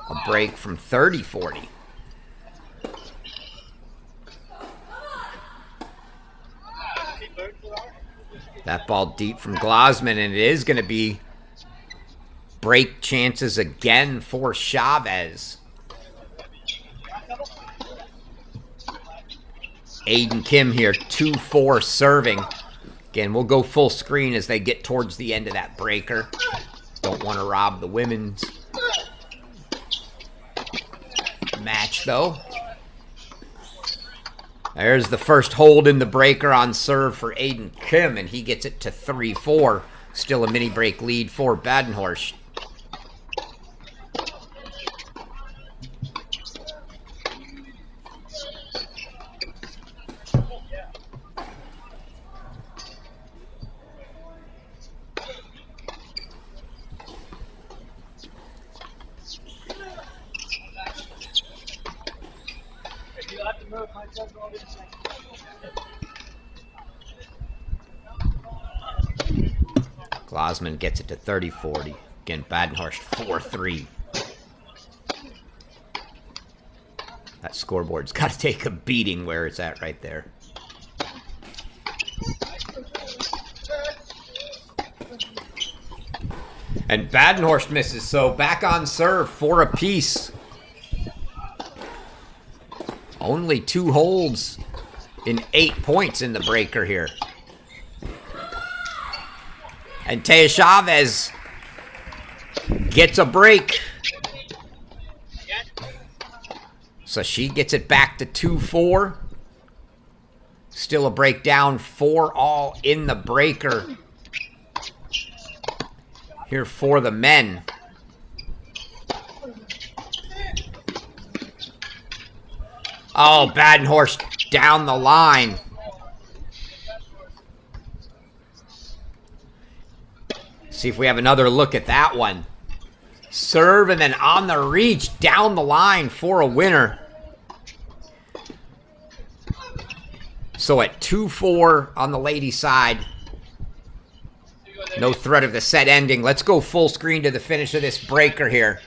a break from 30-40. That ball deep from Glasman, and it is going to be break chances again for Chavez. Aiden Kim here, 2-4 serving. Again, we'll go full screen as they get towards the end of that breaker. Don't want to rob the women's match, though. There's the first hold in the breaker on serve for Aiden Kim, and he gets it to 3-4. Still a mini break lead for Badenhorst. Glasman gets it to 30-40. Again, Badenhorst 4-3. That scoreboard's got to take a beating where it's at right there. And Badenhorst misses, so back on serve, 4 apiece. Only 2 holds in 8 points in the breaker here. And Taya Chavez gets a break. So she gets it back to 2-4. Still a breakdown, 4-all in the breaker here for the men. Oh, Badenhorst down the line. See if we have another look at that one. Serve and then on the reach, down the line for a winner. So at 2-4 on the ladies' side. No threat of the set ending. Let's go full screen to the finish of this breaker here.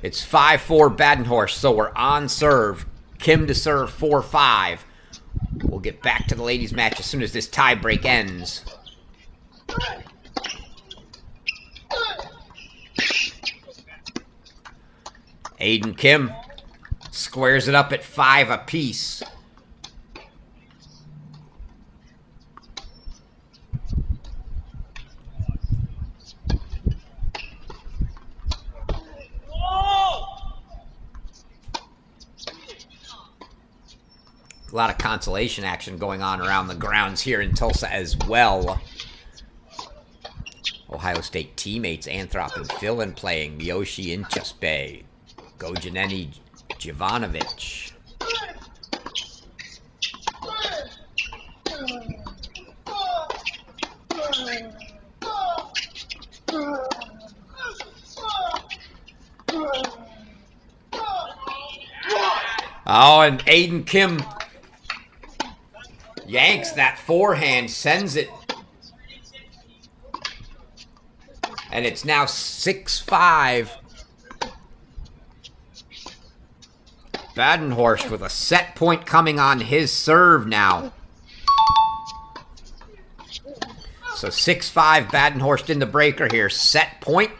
It's 5-4 Badenhorst, so we're on serve. Kim to serve 4-5. We'll get back to the ladies' match as soon as this tie break ends. Aiden Kim squares it up at 5 apiece. A lot of consolation action going on around the grounds here in Tulsa as well. Ohio State teammates Anthrop and Fillin playing. Miyoshi Inchespe. Gojaneni Jovanovic. Oh, and Aiden Kim yanks that forehand, sends it. And it's now 6-5. Badenhorst with a set point coming on his serve now. So 6-5 Badenhorst in the breaker here. Set point.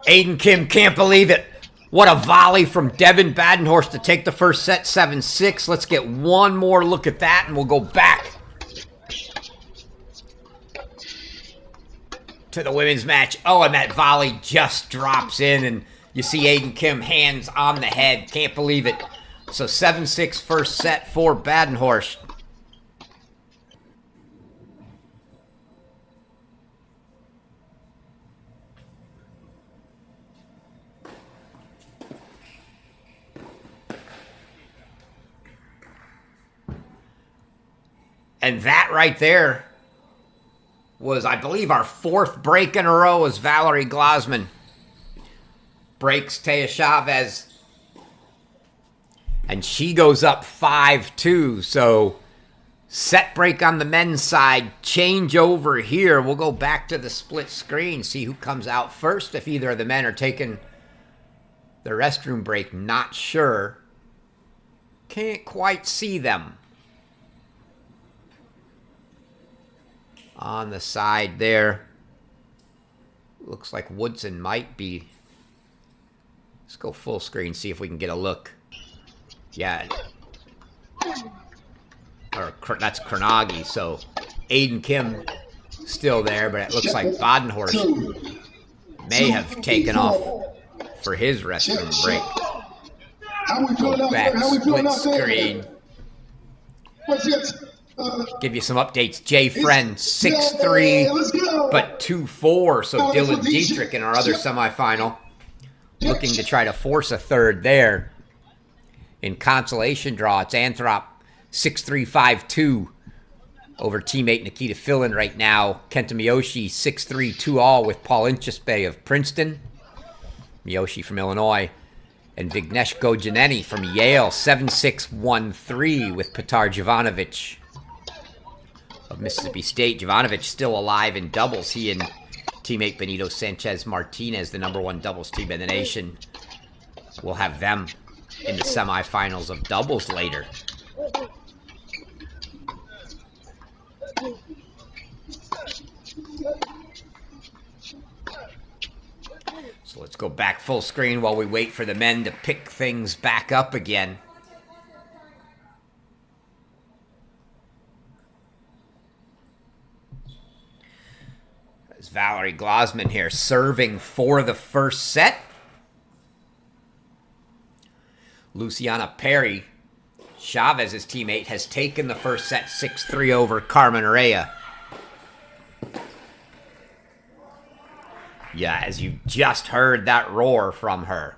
Aiden Kim can't believe it. What a volley from Devin Badenhorst to take the first set 7-6. Let's get one more look at that and we'll go back to the women's match. Oh, and that volley just drops in and you see Aiden Kim hands on the head. Can't believe it. So 7-6 first set for Badenhorst. And that right there was, I believe, our fourth break in a row as Valerie Glasman breaks Taya Chavez. And she goes up 5-2. So set break on the men's side. Change over here. We'll go back to the split screen. See who comes out first. If either of the men are taking the restroom break. Not sure. Can't quite see them. On the side there. Looks like Woodson might be. Let's go full screen. See if we can get a look. Yeah. Or that's Kranagi. So Aiden Kim still there, but it looks like Badenhorst may have taken off for his restroom break. Go back, split screen. Give you some updates. Jay Friend, 6-3, but 2-4. So Dylan Dietrich in our other semifinal looking to try to force a third there. In consolation draw, it's Anthrop 6-3-5-2 over teammate Nikita Fillin right now. Kenta Miyoshi 6-3 2-all with Paul Inchispe of Princeton. Miyoshi from Illinois. And Vignesh Gojaneni from Yale 7-6-1-3 with Petar Jovanovic of Mississippi State. Jovanovic still alive in doubles. He and teammate Benito Sanchez Martinez, the #1 doubles team in the nation, will have them in the semifinals of doubles later. So let's go back full screen while we wait for the men to pick things back up again. There's Valerie Glasman here serving for the first set. Luciana Perry, Chavez's teammate, has taken the first set 6-3 over Carmen Rea. Yeah, as you just heard that roar from her.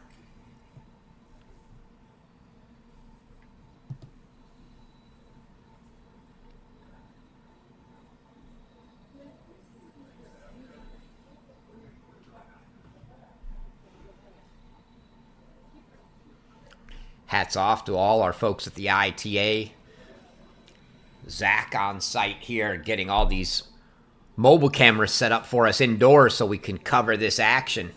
Hats off to all our folks at the ITA. Zach on site here getting all these mobile cameras set up for us indoors so we can cover this action.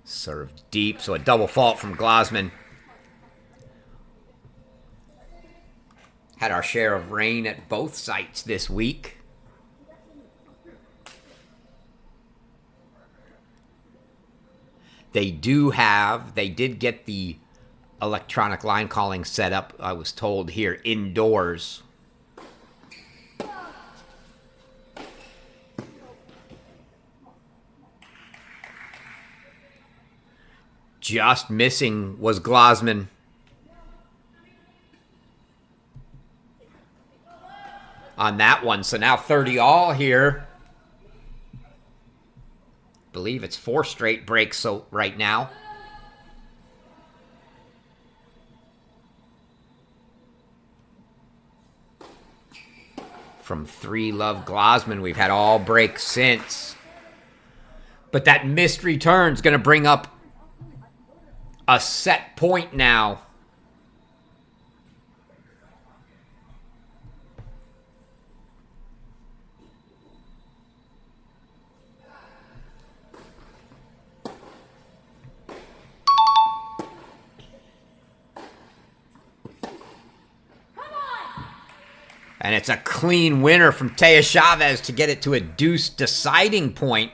Served deep, so a double fault from Glasman. Had our share of rain at both sites this week. They did get the electronic line calling set up, I was told, here indoors. Just missing was Glasman. On that one, so now 30-all here. Believe it's 4 straight breaks so right now. From 3 Love Glasman, we've had all breaks since. But that missed return's going to bring up a set point now. And it's a clean winner from Taya Chavez to get it to a deuce deciding point.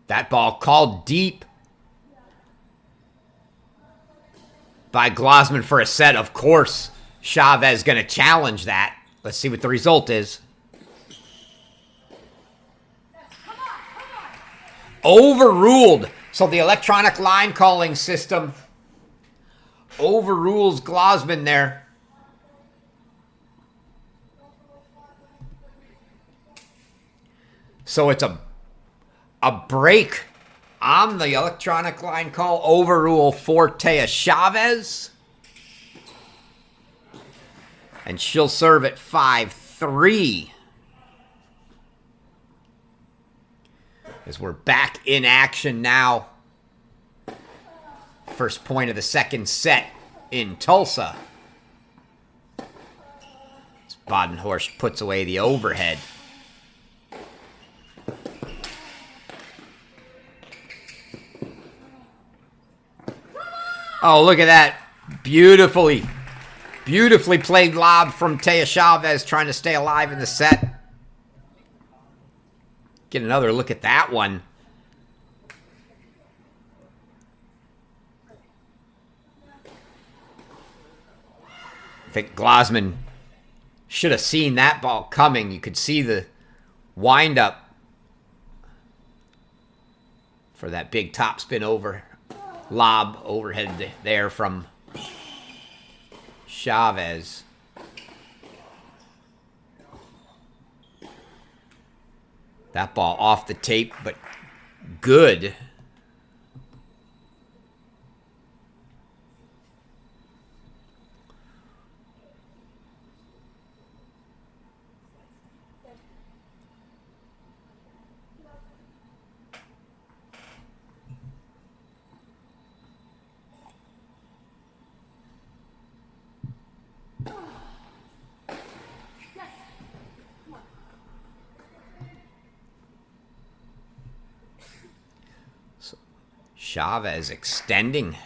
That ball called deep by Glosman for a set. Of course, Chavez going to challenge that. Let's see what the result is. Overruled. So the electronic line calling system overrules Glosman there. So it's a break on the electronic line call. Overrule for Taya Chavez. And she'll serve at 5-3. As we're back in action now. First point of the second set in Tulsa. As Badenhorst puts away the overhead. Oh, look at that. Beautifully played lob from Taya Chavez, trying to stay alive in the set. Get another look at that one. I think Glosman should have seen that ball coming. You could see the windup for that big topspin over. Lob overhead there from Chavez. That ball off the tape, but good. Chavez extending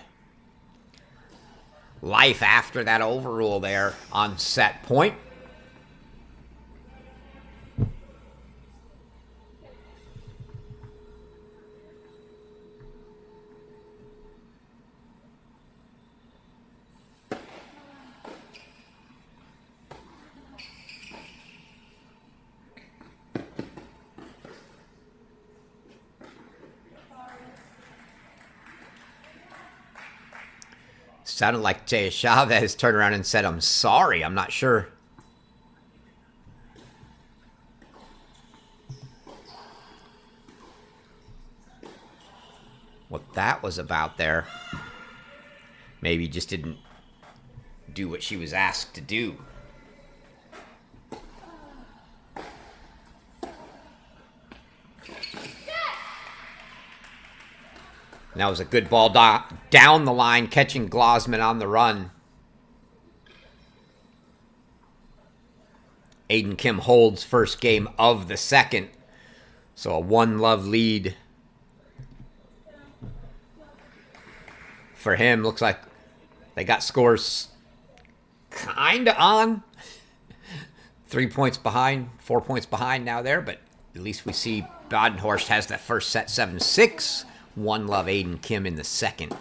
life after that overrule there on set point. Sounded like Taya Chavez turned around and said, "I'm sorry." I'm not sure what that was about there. Maybe just didn't do what she was asked to do. And that was a good ball down the line, catching Glosman on the run. Aiden Kim holds first game of the second. So a 1-love lead for him. Looks like they got scores kind of on. 3 points behind, 4 points behind now there. But at least we see Badenhorst has that first set 7-6. 1-love Aiden Kim in the second.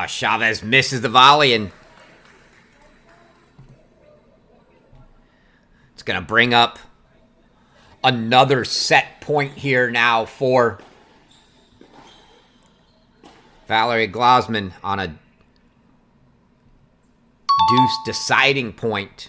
Chavez misses the volley, and it's going to bring up another set point here now for Valerie Glosman on a deuce deciding point.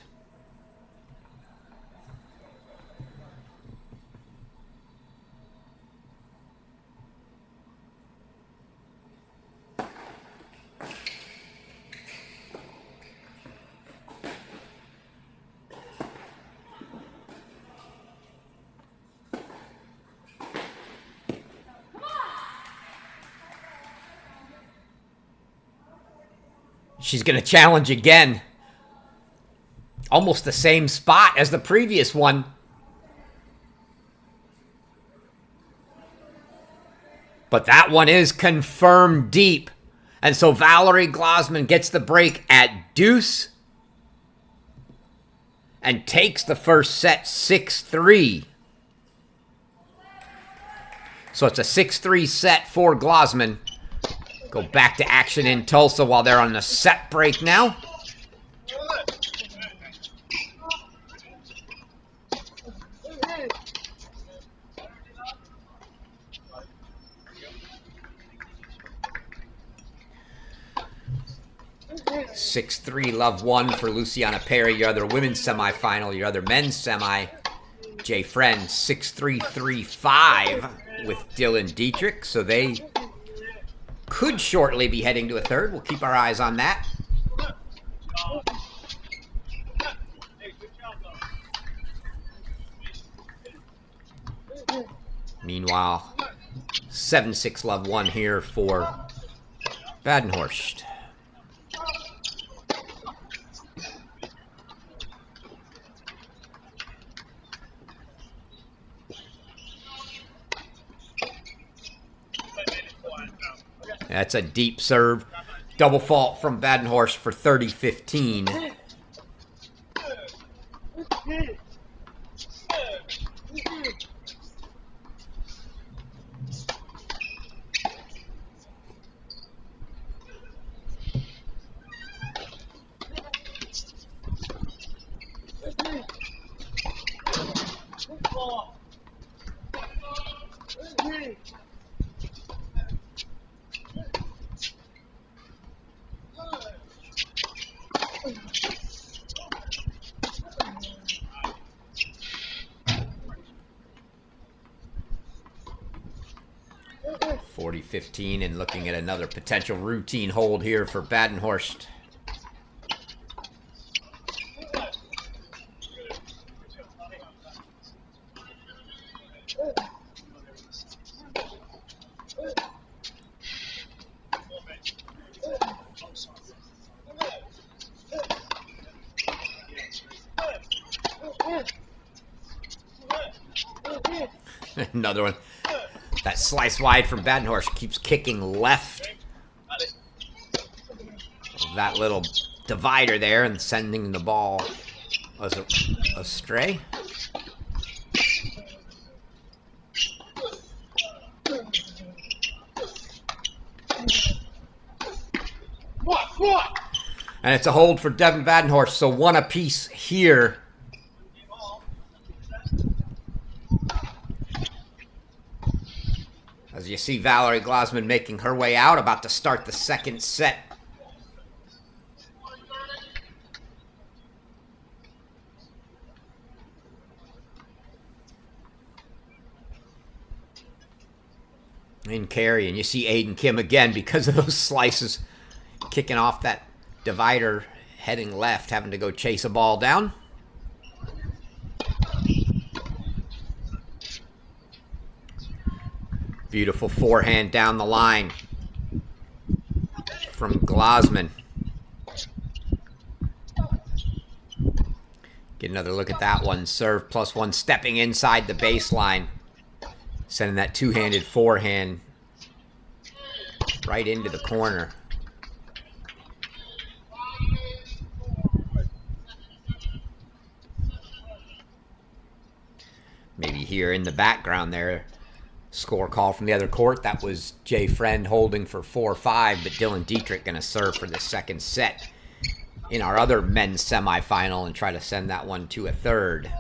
She's going to challenge again. Almost the same spot as the previous one. But that one is confirmed deep. And so Valerie Glasman gets the break at deuce and takes the first set 6-3. So it's a 6-3 set for Glasman. Go back to action in Tulsa while they're on the set break now. Six, 3, love 1 for Luciana Perry. Your other women's semifinal, your other men's semi. Jay Friend, 6-3, 3-5 with Dylan Dietrich. So they could shortly be heading to a third. We'll keep our eyes on that. Meanwhile, 7-6, love 1 here for Badenhorst. That's a deep serve. Double fault from Badenhorst for 30-15. And looking at another potential routine hold here for Badenhorst. Another one. That slice wide from Badenhorst keeps kicking left of that little divider there and sending the ball astray. And it's a hold for Devin Badenhorst, so 1 apiece here. As you see Valerie Glasman making her way out, about to start the second set. In carry, and you see Aiden Kim again because of those slices kicking off that divider, heading left, having to go chase a ball down. Beautiful forehand down the line from Glasman. Get another look at that one. Serve +1, stepping inside the baseline. Sending that two-handed forehand right into the corner. Maybe here in the background there. Score call from the other court. That was Jay Friend holding for 4-5, but Dylan Dietrich going to serve for the second set in our other men's semifinal and try to send that one to a third.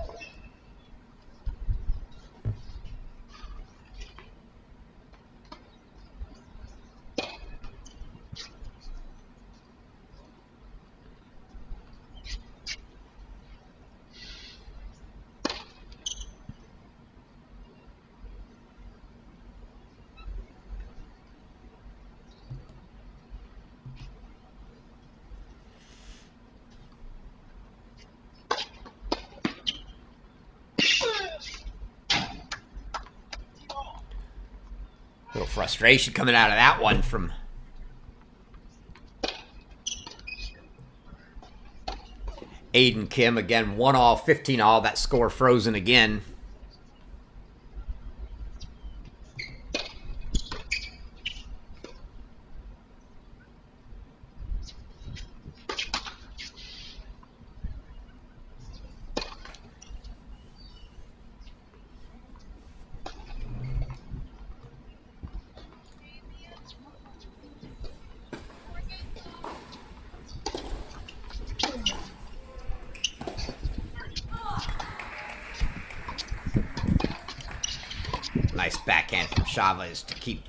Little frustration coming out of that one from Aiden Kim again, 1-all, 15-all. That score frozen again. Nice backhand from Chavez to keep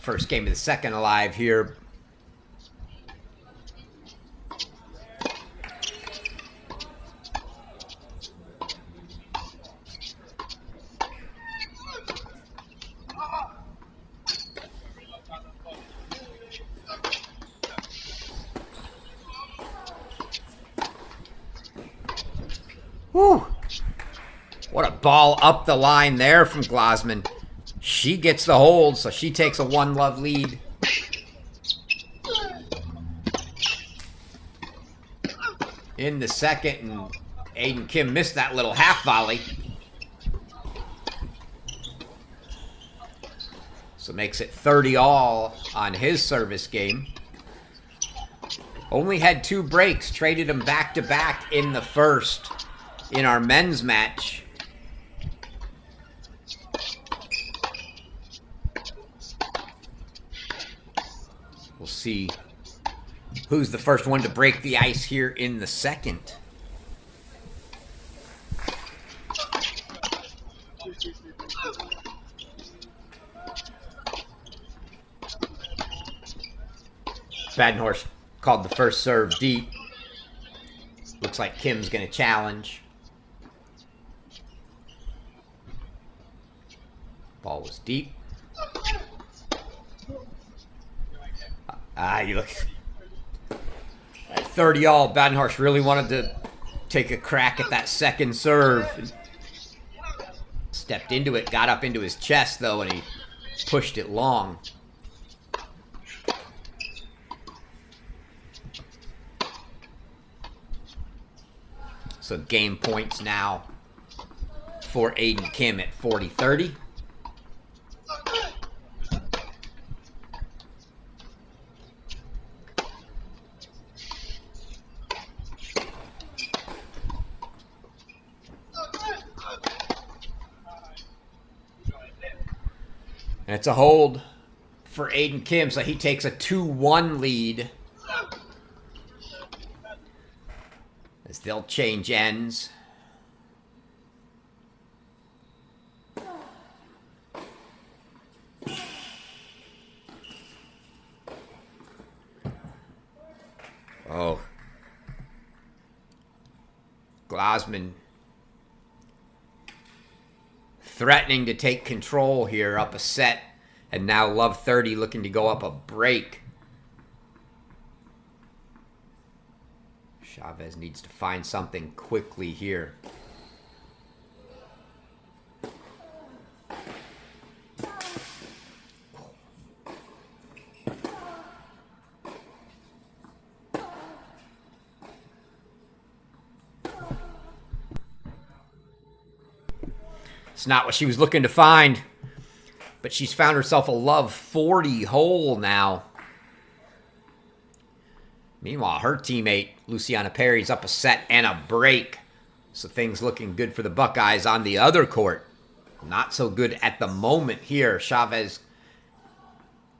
first game of the second alive here. Whew. What a ball up the line there from Glasman. She gets the hold, so she takes a 1-love lead. In the second, and Aiden Kim missed that little half volley. So makes it 30-all on his service game. Only had 2 breaks, traded them back-to-back in the first in our men's match. We'll see who's the first one to break the ice here in the second. Badenhorst called the first serve deep. Looks like Kim's going to challenge. Ball was deep. You look at 30-all. Badenhorst really wanted to take a crack at that second serve. Stepped into it, got up into his chest though, and he pushed it long. So game points now for Aiden Kim at 40-30. And it's a hold for Aiden Kim, so he takes a 2-1 lead. As they'll change ends. Oh. Glasman threatening to take control here, up a set. And now Love 30 looking to go up a break. Chavez needs to find something quickly here. It's not what she was looking to find, but she's found herself a Love 40 hole now. Meanwhile, her teammate, Luciana Perry's up a set and a break. So things looking good for the Buckeyes on the other court. Not so good at the moment here. Chavez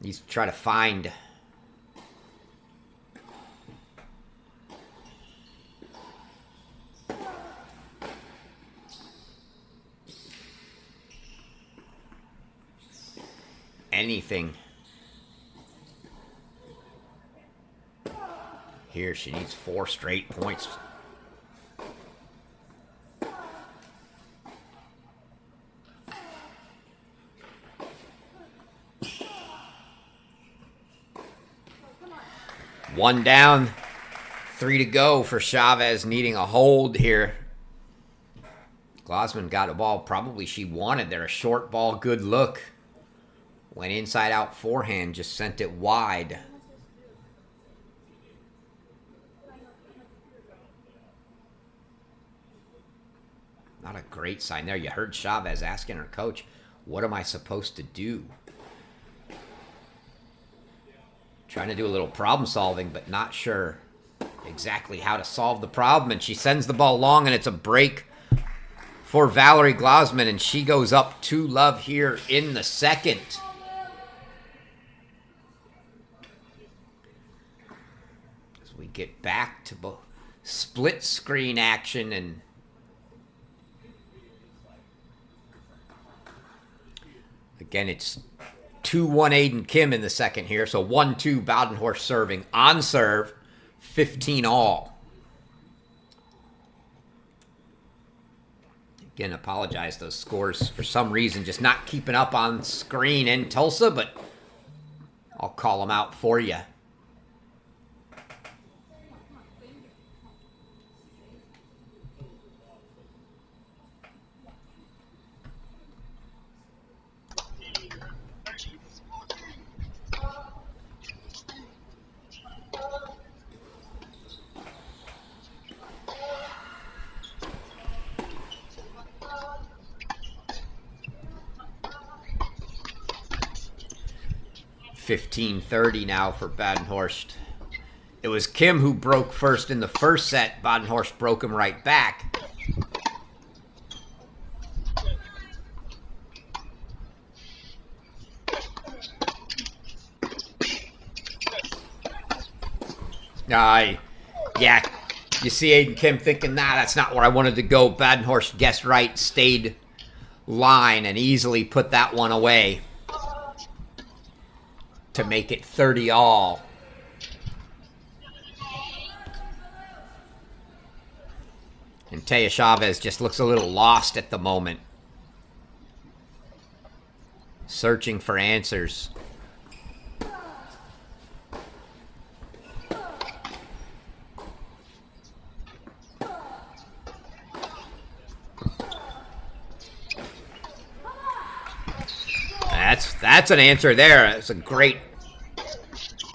needs to try to find anything. Here, she needs 4 straight points. One down, 3 to go for Chavez, needing a hold here. Glasman got a ball probably she wanted there. A short ball, good look. Went inside out forehand, just sent it wide. Not a great sign there. You heard Chavez asking her coach, what am I supposed to do? Trying to do a little problem solving, but not sure exactly how to solve the problem. And she sends the ball long, and it's a break for Valerie Glasman, and she goes up 2-love here in the second. As we get back to split screen action, and again, it's 2-1 Aiden Kim in the second here. So 1-2 Badenhorst serving. On serve, 15-all. Again, apologize, those scores for some reason just not keeping up on screen in Tulsa, but I'll call them out for you. $15-30 now for Badenhorst. It was Kim who broke first in the first set. Badenhorst broke him right back. Yeah, you see Aiden Kim thinking, nah, that's not where I wanted to go. Badenhorst guessed right, stayed line, and easily put that one away to make it 30-all. And Taya Chavez just looks a little lost at the moment, searching for answers. That's an answer there. It's a great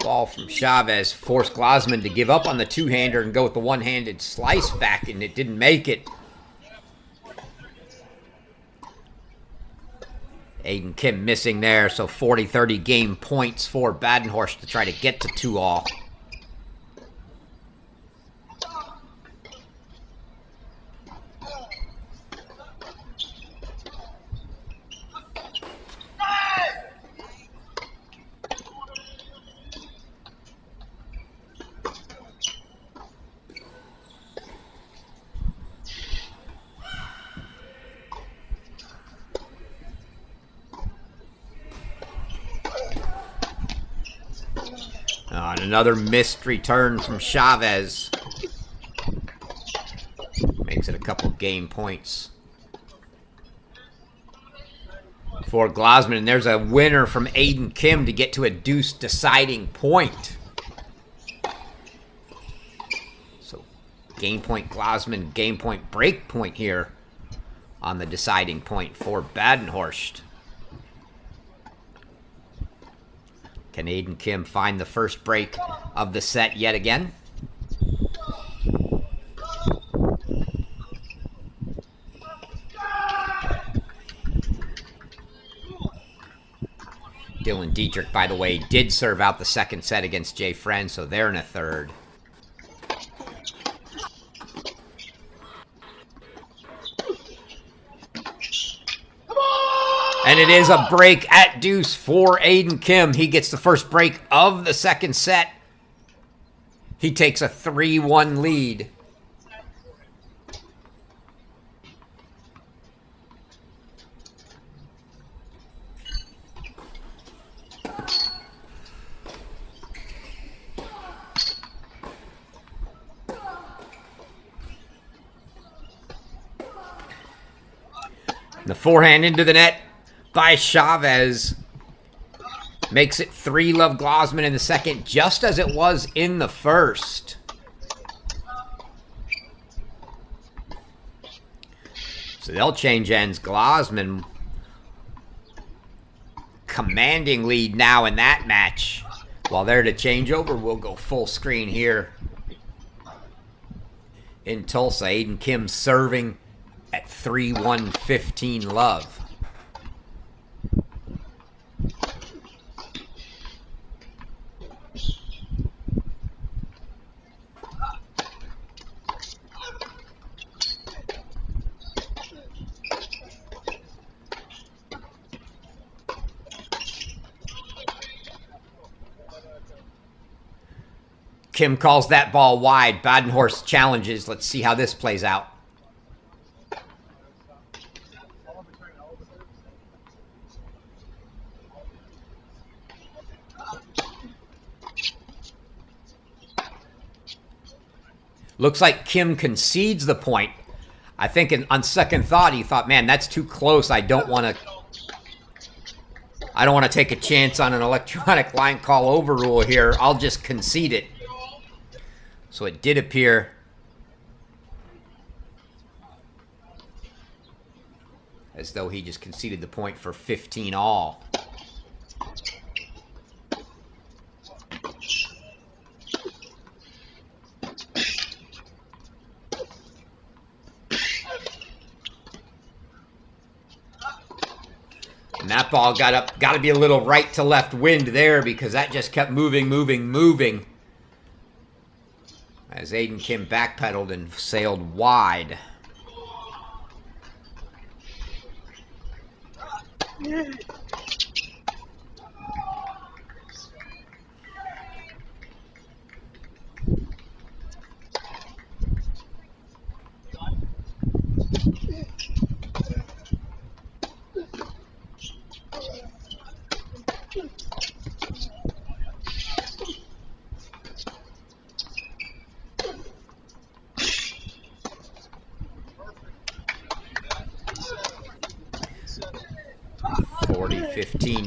ball from Chavez. Forced Glasman to give up on the two-hander and go with the one-handed slice back, and it didn't make it. Aiden Kim missing there, so 40-30 game points for Badenhorst to try to get to 2-all. And another missed return from Chavez. Makes it a couple game points for Glasman. And there's a winner from Aiden Kim to get to a deuce deciding point. So game point Glasman, game point break point here on the deciding point for Badenhorst. Can Aiden Kim find the first break of the set yet again? Dylan Dietrich, by the way, did serve out the second set against Jay Friend, so they're in a third. And it is a break at deuce for Aiden Kim. He gets the first break of the second set. He takes a 3-1 lead. The forehand into the net by Chavez makes it 3-love Glasman in the second, just as it was in the first. So they'll change ends. Glasman commanding lead now in that match. While they're to change over, we'll go full screen here in Tulsa. Aiden Kim serving at 3-1-15 love. Kim calls that ball wide. Badenhorst challenges. Let's see how this plays out. Looks like Kim concedes the point. I think on second thought, he thought, man, that's too close. I don't want to take a chance on an electronic line call overrule here. I'll just concede it. So it did appear as though he just conceded the point for 15 all. And that ball got to be a little right to left wind there because that just kept moving. As Aiden Kim backpedaled and sailed wide.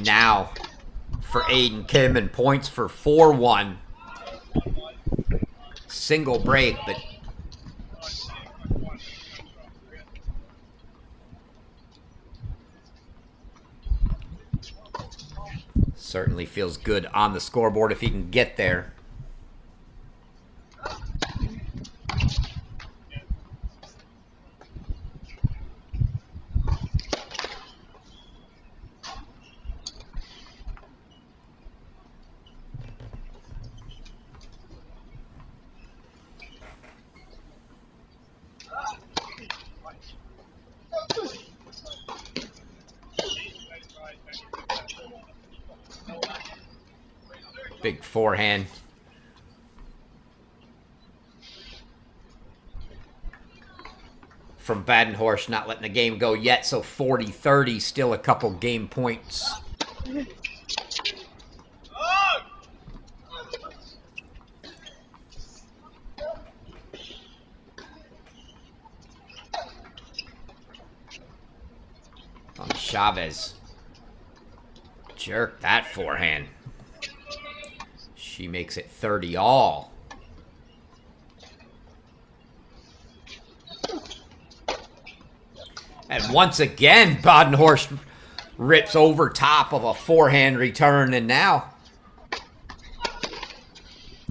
Now for Aiden Kim and points for 4-1. Single break, but certainly feels good on the scoreboard if he can get there. Big forehand. From Badenhorst, not letting the game go yet, so 40-30, still a couple game points. On Chavez. Jerk that forehand. She makes it 30 all. And once again, Badenhorst rips over top of a forehand return. And now,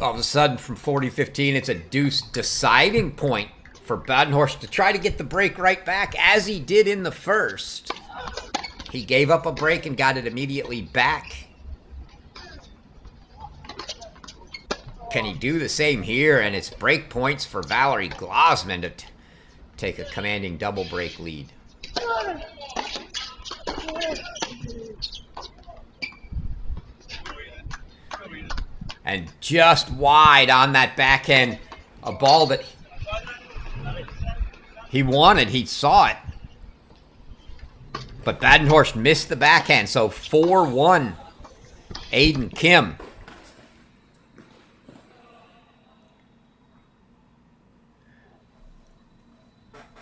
all of a sudden, from 40-15, it's a deuce deciding point for Badenhorst to try to get the break right back, as he did in the first. He gave up a break and got it immediately back. Can he do the same here? And it's break points for Valerie Glosman to take a commanding double break lead. And just wide on that backhand, a ball that he wanted. He saw it. But Badenhorst missed the backhand, so 4-1, Aiden Kim.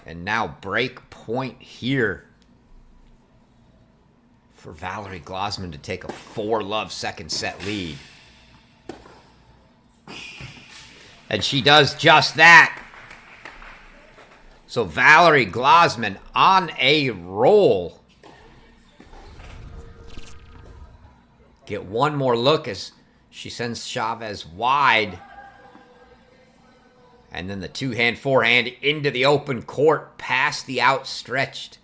And now break point here for Valerie Glosman to take a 4-love second set lead. And she does just that. So Valerie Glosman on a roll. Get one more look as she sends Chavez wide. And then the two-hand forehand into the open court past the outstretched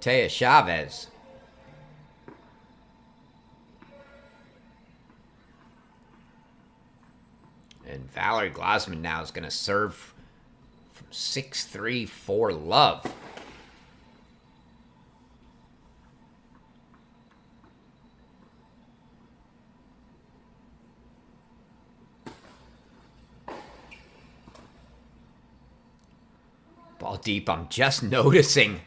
Taya Chavez. And Valerie Glasman now is going to serve from 6-3 for love. Ball deep. I'm just noticing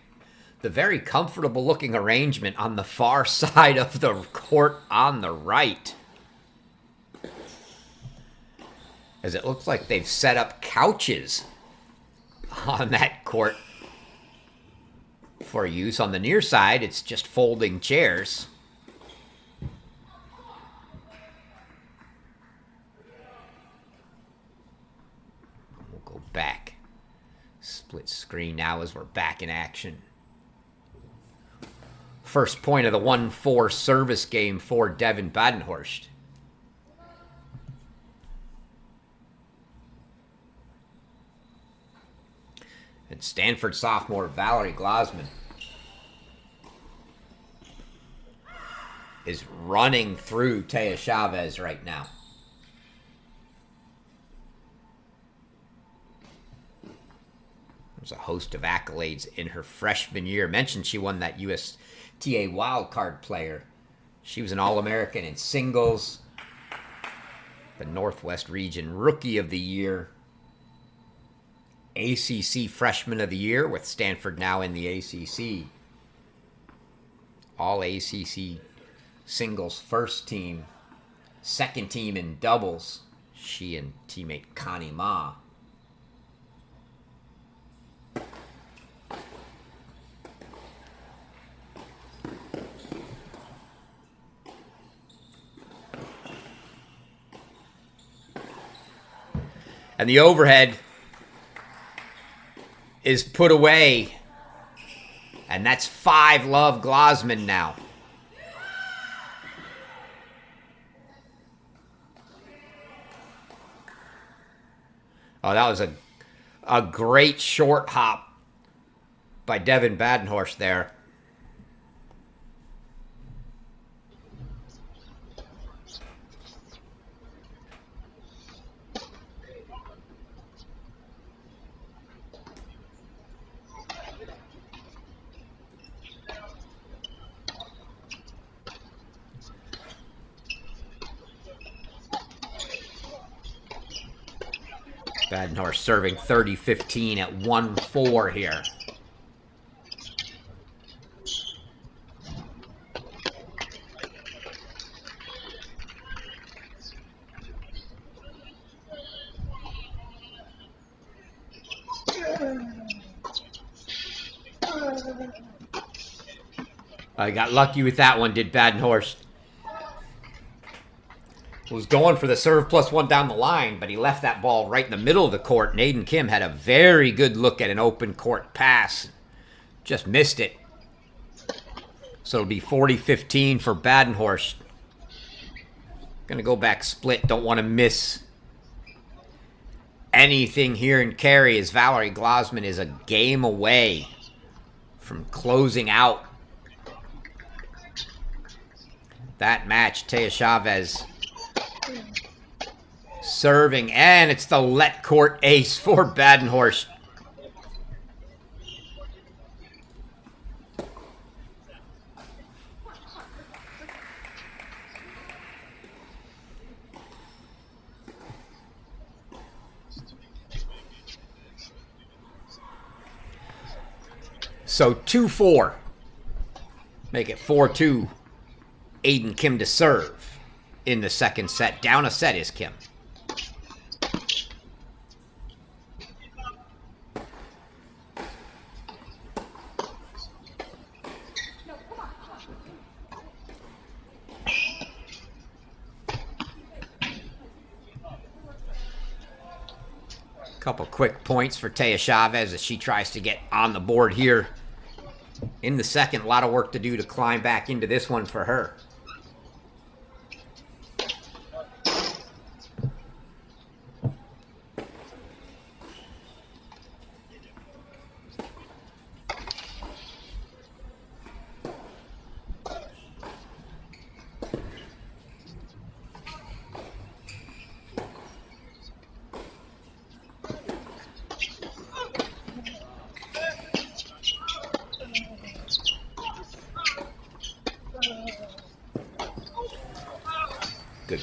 the very comfortable looking arrangement on the far side of the court on the right. As it looks like they've set up couches on that court for use. On the near side, it's just folding chairs. We'll go back. Split screen now as we're back in action. First point of the 1-4 service game for Devin Badenhorst. And Stanford sophomore Valerie Glasman is running through Taya Chavez right now. There's a host of accolades in her freshman year. I mentioned she won that USTA wildcard player. She was an All-American in singles, the Northwest Region Rookie of the Year, ACC Freshman of the Year with Stanford now in the ACC. All ACC singles first team, second team in doubles. She and teammate Connie Ma. And the overhead is put away. And that's 5-love Glasman now. Oh, that was a great short hop by Devin Badenhorst there. Badenhorst serving 30-15 at 1-4 here. I got lucky with that one, did Badenhorst. Was going for the serve plus one down the line, but he left that ball right in the middle of the court. And Aiden Kim had a very good look at an open court pass. Just missed it. So it'll be 40-15 for Badenhorst. Going to go back split. Don't want to miss anything here in carry as Valerie Glasman is a game away from closing out that match. Taya Chavez serving, and it's the let court ace for Badenhorst. So 2-4. Make it 4-2. Aiden Kim to serve in the second set. Down a set is Kim. Couple quick points for Taya Chavez as she tries to get on the board here in the second. A lot of work to do to climb back into this one for her.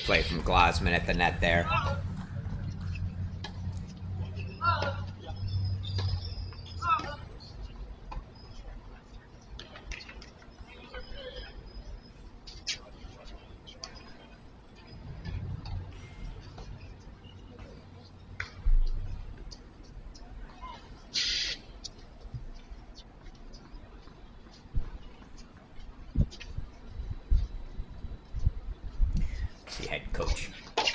play from Glosman at the net there. See head coach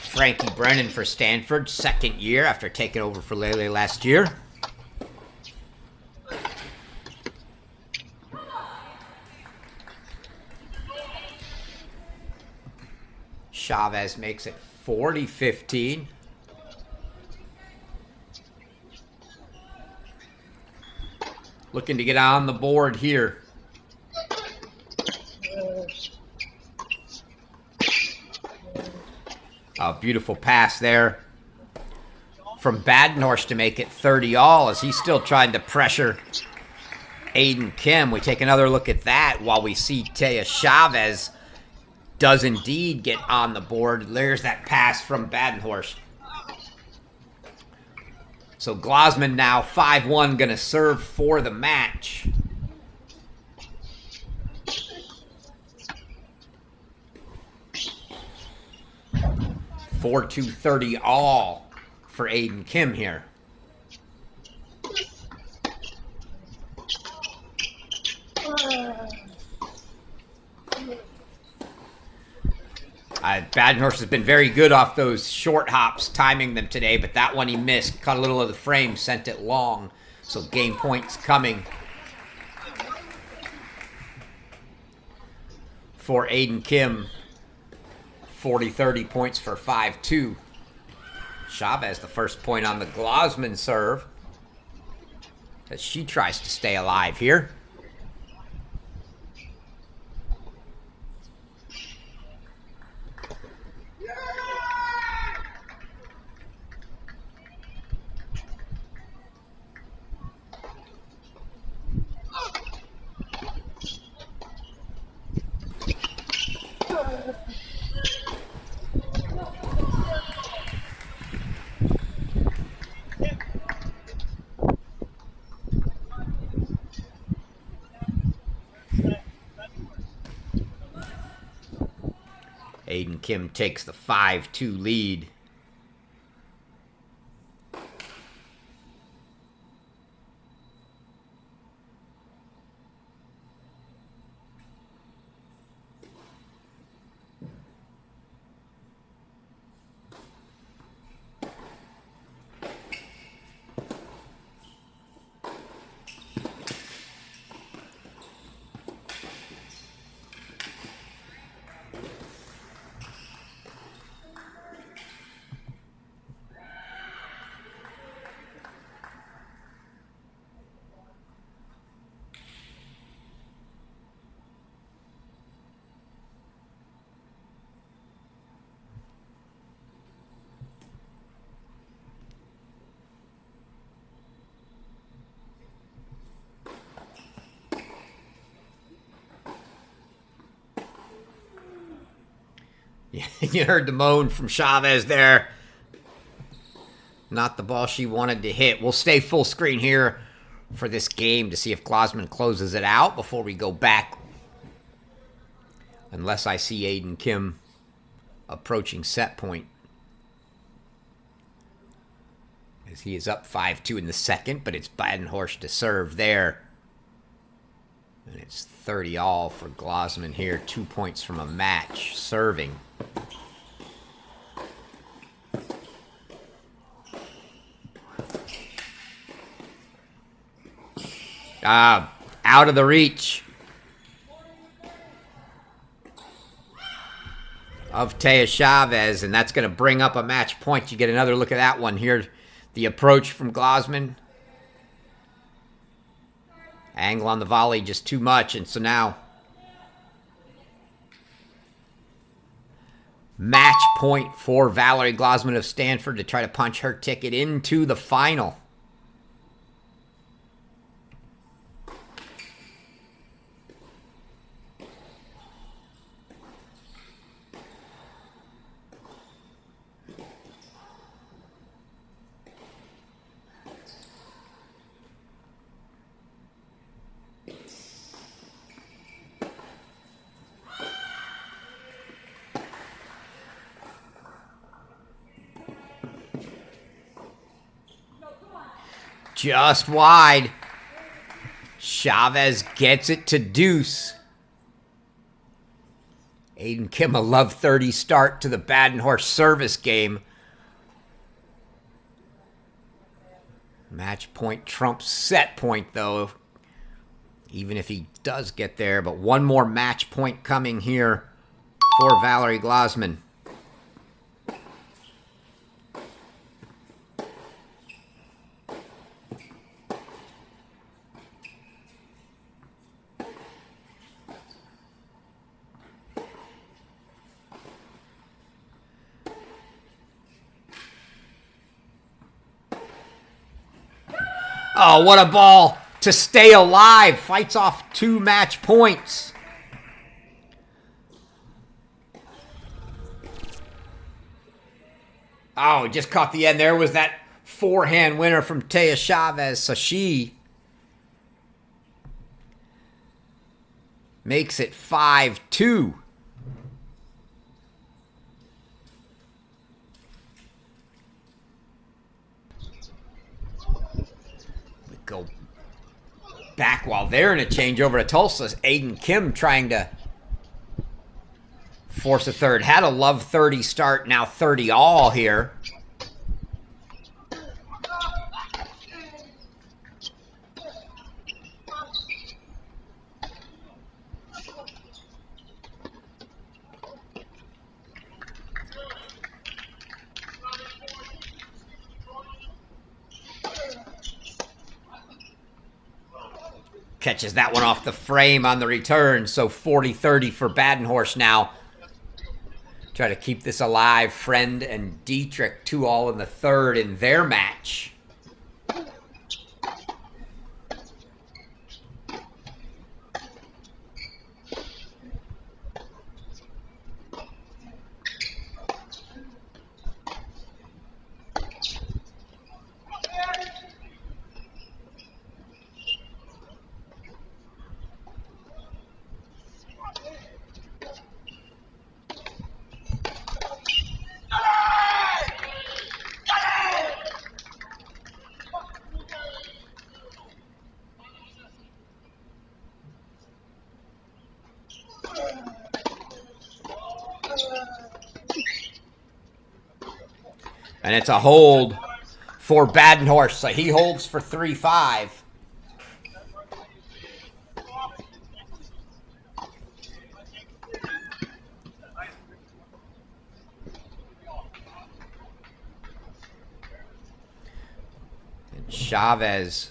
Frankie Brennan for Stanford, second year after taking over for Lele last year. Chavez makes it 40-15. Looking to get on the board here. A beautiful pass there from Badenhorst to make it 30-all as he's still trying to pressure Aiden Kim. We take another look at that while we see Taya Chavez does indeed get on the board. There's that pass from Badenhorst. So Glosman now 5-1, going to serve for the match. $4-2-30 all for Aiden Kim here. Badenhorst has been very good off those short hops, timing them today, but that one he missed. Caught a little of the frame, sent it long. So game points coming for Aiden Kim. 40-30 points for 5-2. Chavez the first point on the Glosman serve as she tries to stay alive here. Aiden Kim takes the 5-2 lead. You heard the moan from Chavez there. Not the ball she wanted to hit. We'll stay full screen here for this game to see if Glosman closes it out before we go back. Unless I see Aiden Kim approaching set point. As he is up 5-2 in the second, but it's Badenhorst to serve there. And it's 30-all for Glosman here. 2 points from a match serving. Out of the reach of Taya Chavez, and that's going to bring up a match point. You get another look at that one here. The approach from Glosman. Angle on the volley just too much, and so now match point for Valerie Glosman of Stanford to try to punch her ticket into the final. Just wide. Chavez gets it to deuce. Aiden Kim, a love 30 start to the Badenhorst service game. Match point trumps set point, though. Even if he does get there. But one more match point coming here for Valerie Glasman. Oh, what a ball to stay alive. Fights off 2 match points. Oh, just caught the end. There was that forehand winner from Taya Chavez. So she makes it 5-2. Go back while they're in a changeover to Tulsa. Aiden Kim trying to force a third. Had a love 30 start, now 30 all here. Catches that one off the frame on the return. So 40-30 for Badenhorst now. Try to keep this alive. Friend and Dietrich 2-all in the third in their match. And it's a hold for Badenhorst. So he holds for 3-5. And Chavez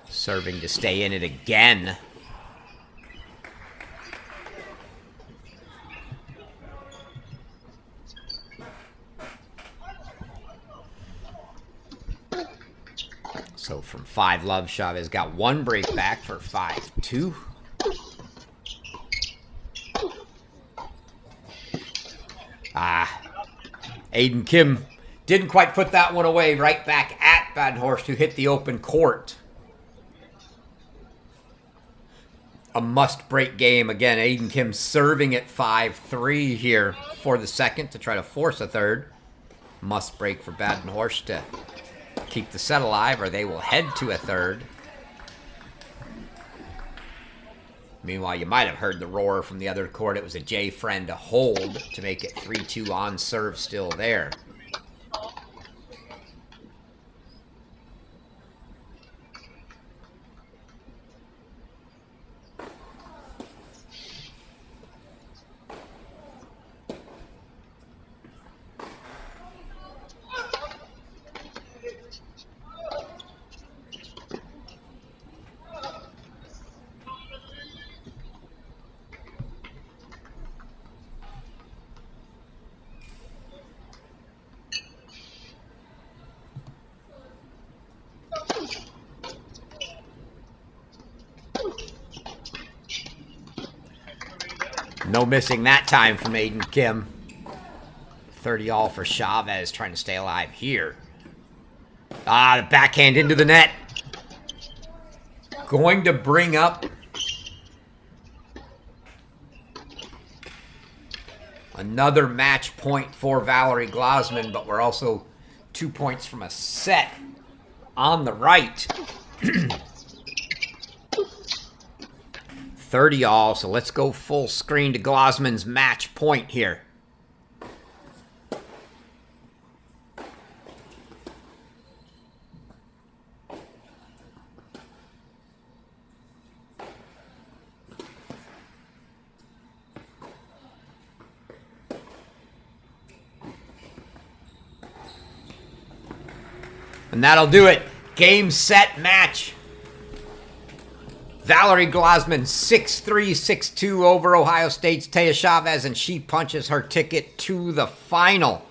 serving to stay in it again. So from 5-love, Chavez got one break back for 5-2. Aiden Kim didn't quite put that one away. Right back at Badenhorst, who hit the open court. A must-break game. Again, Aiden Kim serving at 5-3 here for the second to try to force a third. Must break for Badenhorst to keep the set alive, or they will head to a third. Meanwhile, you might have heard the roar from the other court. It was a J Friend to hold to make it 3-2 on serve still there. No missing that time from Aiden Kim. 30-all for Chavez trying to stay alive here. The backhand into the net. Going to bring up Another match point for Valerie Glasman, but we're also 2 points from a set on the right. 30 all, so let's go full screen to Glasman's match point here. And that'll do it. Game, set, match. Valerie Glasman, 6'3", 6'2", over Ohio State's Taya Chavez, and she punches her ticket to the final.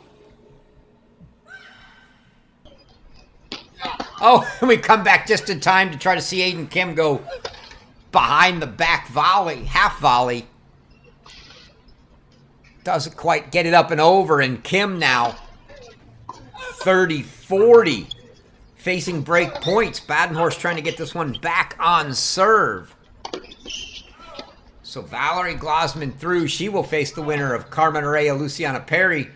Oh, and we come back just in time to try to see Aiden Kim go behind the back volley, half volley. Doesn't quite get it up and over, and Kim now 30-40. Facing break points. Badenhorst trying to get this one back on serve. So Valerie Glasman through. She will face the winner of Carmen Araya, Luciana Perry.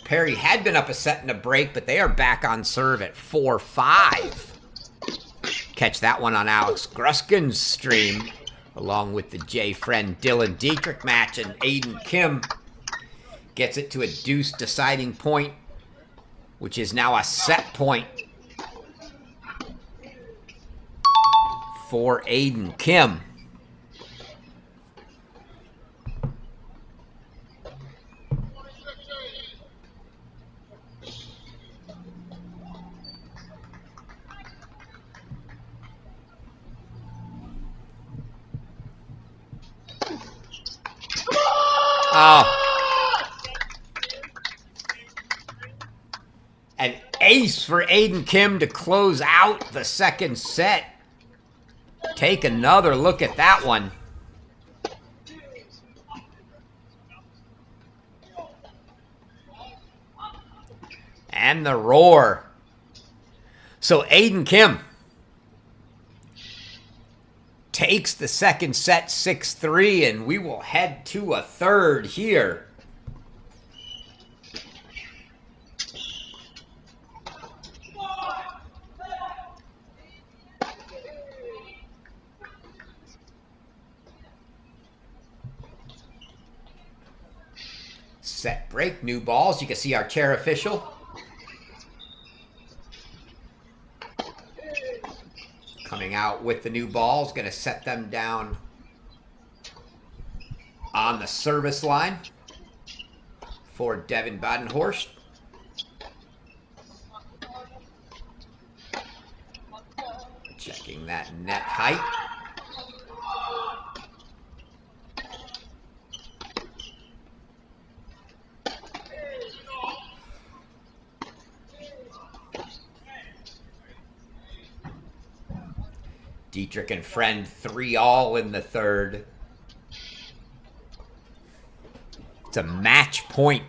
Perry had been up a set in a break, but they are back on serve at 4-5. Catch that one on Alex Gruskin's stream, along with the Jay Friend Dylan Dietrich match, and Aiden Kim gets it to a deuce deciding point, which is now a set point for Aiden Kim. Oh. An ace for Aiden Kim to close out the second set. Take another look at that one. And the roar. So Aiden Kim takes the second set 6-3, and we will head to a third here. Set break, new balls. You can see our chair official. Coming out with the new balls, going to set them down on the service line for Devin Badenhorst. Checking that net height. Dietrich and Friend 3-all in the third. It's a match point.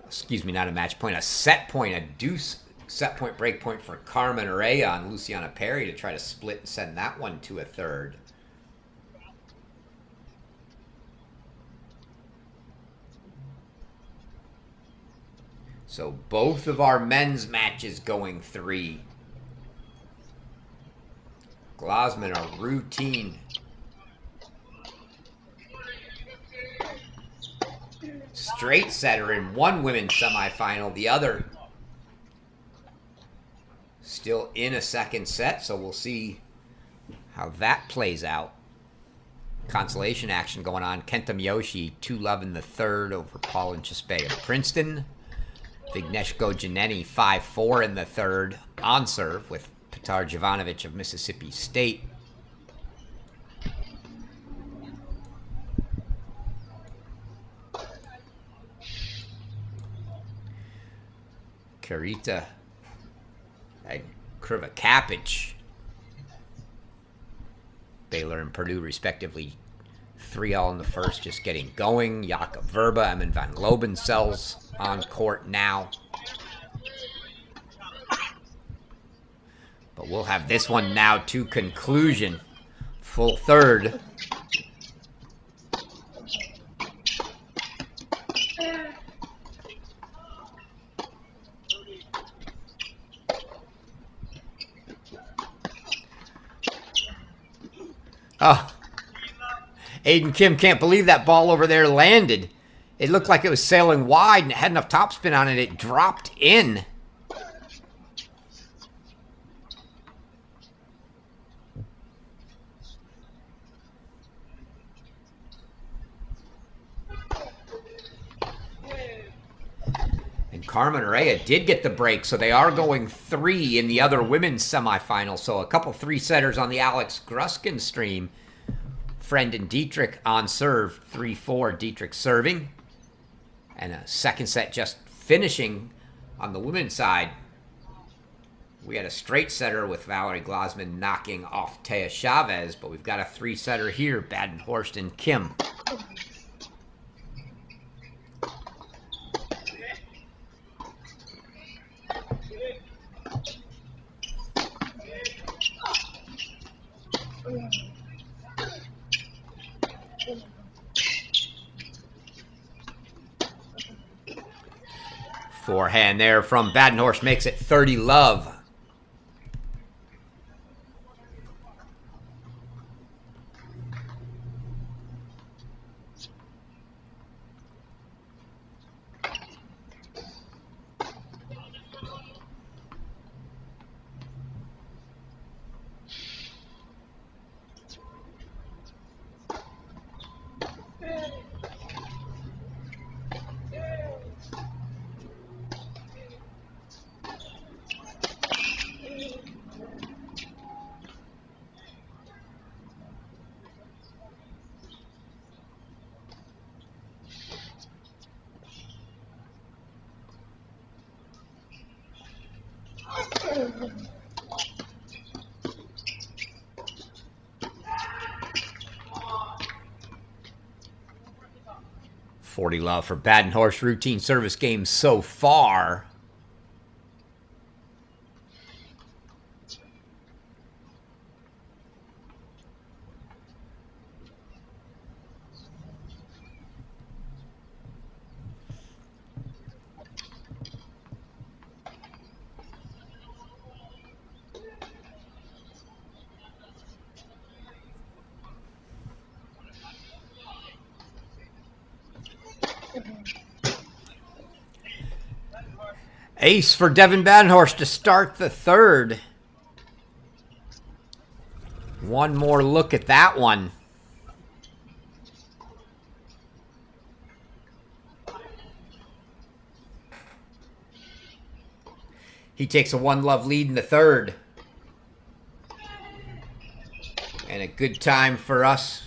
Excuse me, not a match point, a set point, a deuce set point break point for Carmen Araya on Luciana Perry to try to split and send that one to a third. So both of our men's matches going 3. Glasman, a routine. Straight setter in one women's semifinal. The other still in a second set, so we'll see how that plays out. Consolation action going on. Kenta Miyoshi, 2-love in the third over Paul and Chispe of Princeton. Vigneshko Janeni, 5-4 in the third on serve with Petar Jovanovic of Mississippi State. Karita and Krivakapic, Baylor and Purdue respectively, 3-all in the first, just getting going. Jakob Verba, Emin van Lobensel's on court now. But we'll have this one now to conclusion. Full third. Oh, Aiden Kim can't believe that ball over there landed. It looked like it was sailing wide and it had enough topspin on it. It dropped in. And Carmen Araya did get the break, so they are going 3 in the other women's semifinal. So a couple 3-setters on the Alex Gruskin stream. Friend and Dietrich on serve, 3-4. Dietrich serving. And a second set just finishing on the women's side. We had a straight setter with Valerie Glasman knocking off Taya Chavez, but we've got a 3-setter here, Badenhorst and Kim. Forehand there from Badenhorst makes it 30-love. $40 for Badenhorst routine service game so far. Ace for Devin Badenhorst to start the third. One more look at that one. He takes a 1-love lead in the third. And a good time for us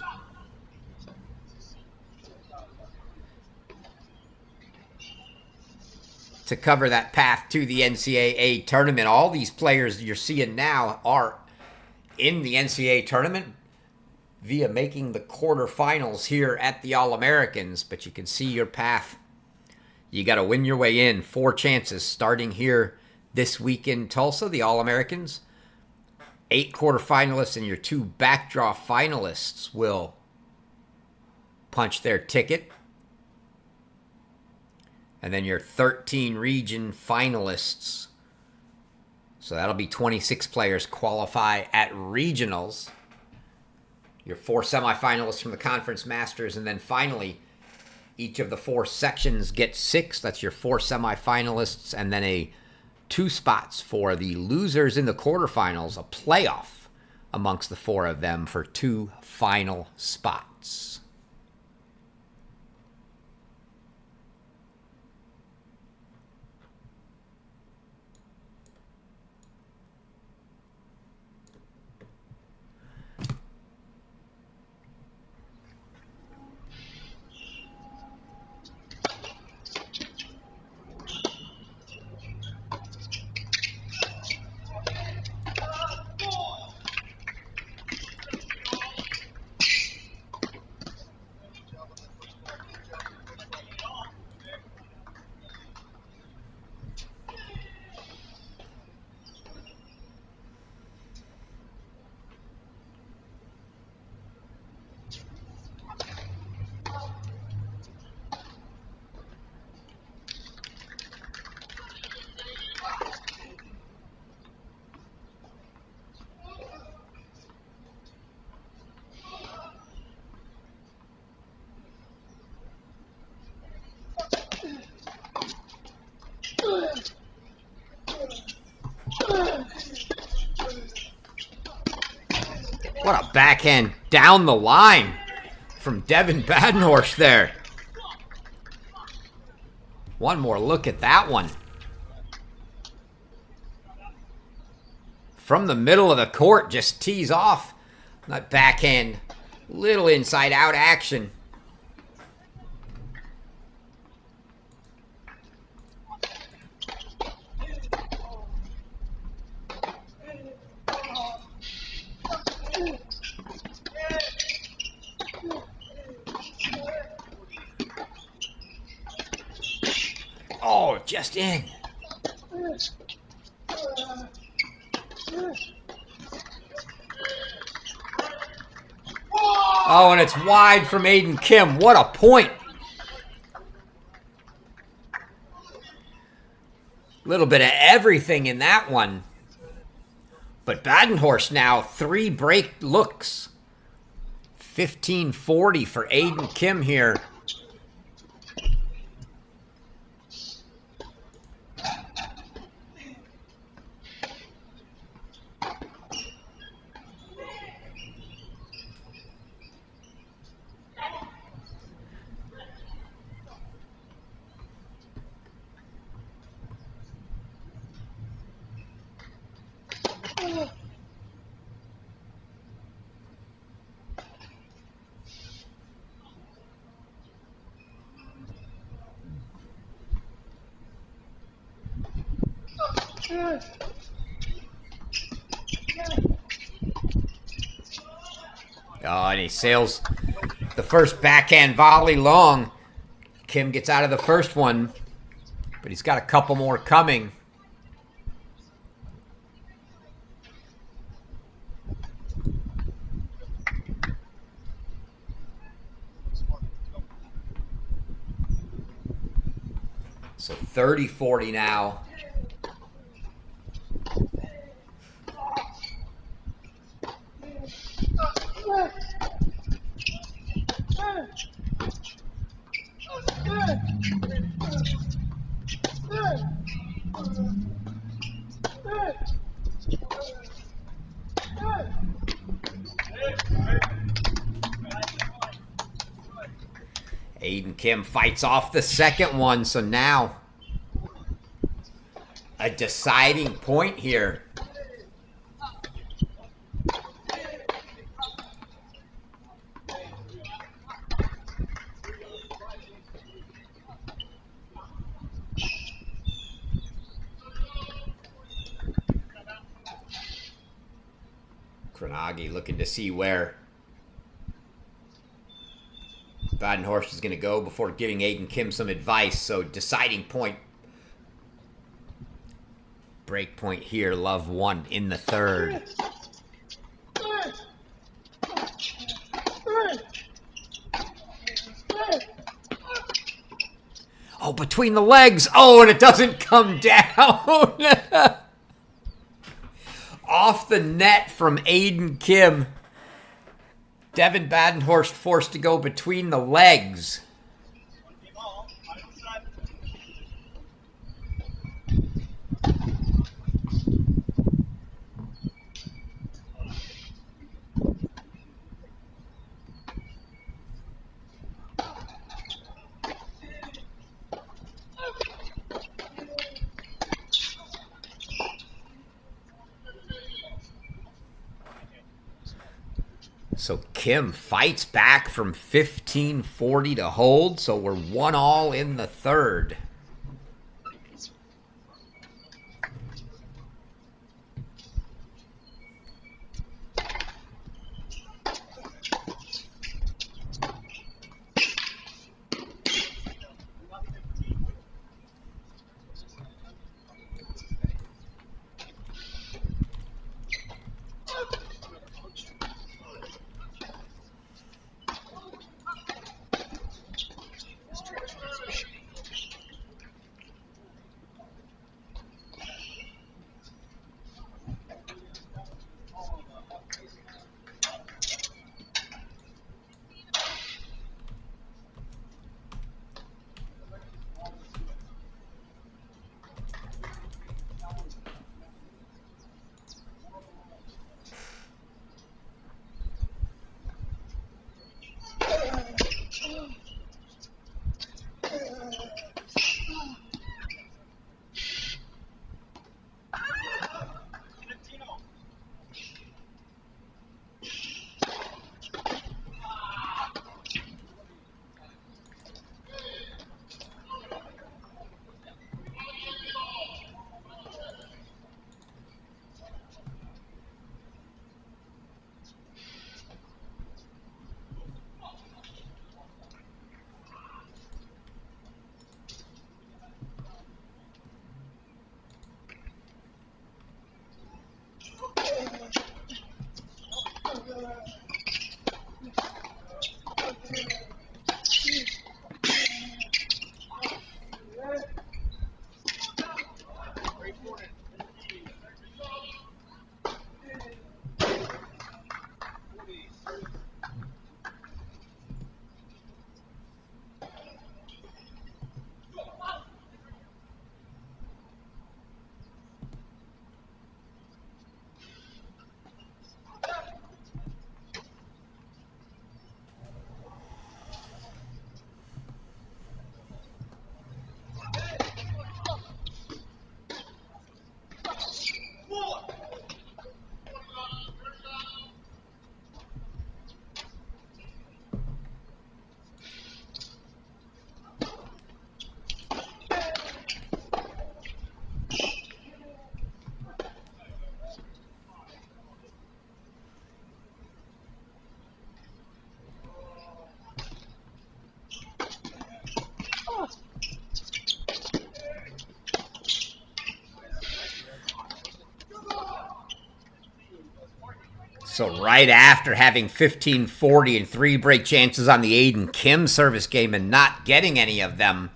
to cover that path to the NCAA tournament. All these players you're seeing now are in the NCAA tournament via making the quarterfinals here at the All-Americans, but you can see your path. You got to win your way in. 4 chances starting here this week in Tulsa. The All-Americans, 8 quarterfinalists, and your 2 backdraw finalists will punch their ticket. And then your 13 region finalists. So that'll be 26 players qualify at regionals. Your 4 semifinalists from the Conference Masters. And then finally, each of the 4 sections get 6. That's your 4 semifinalists. And then 2 spots for the losers in the quarterfinals. A playoff amongst the 4 of them for 2 final spots. backhand down the line from Devin Badenhorst there. One more look at that one. From the middle of the court, just tees off. That backhand, little inside-out action. Oh, just in. Oh, and it's wide from Aiden Kim. What a point. Little bit of everything in that one. But Badenhorst now 3 break looks. 15-40 for Aiden Kim here. Oh, and he sails the first backhand volley long. Kim gets out of the first one, but he's got a couple more coming. So 30-40 now. Aiden Kim fights off the second one, so now a deciding point here. Kranagi looking to see where Badenhorst is going to go before giving Aiden Kim some advice. So deciding point. Break point here. Love won in the third. Oh, between the legs. Oh, and it doesn't come down. Off the net from Aiden Kim. Devin Badenhorst forced to go between the legs. So Kim fights back from 15-40 to hold. So we're 1-all in the third. So right after having 15-40 and 3 break chances on the Aiden Kim service game and not getting any of them,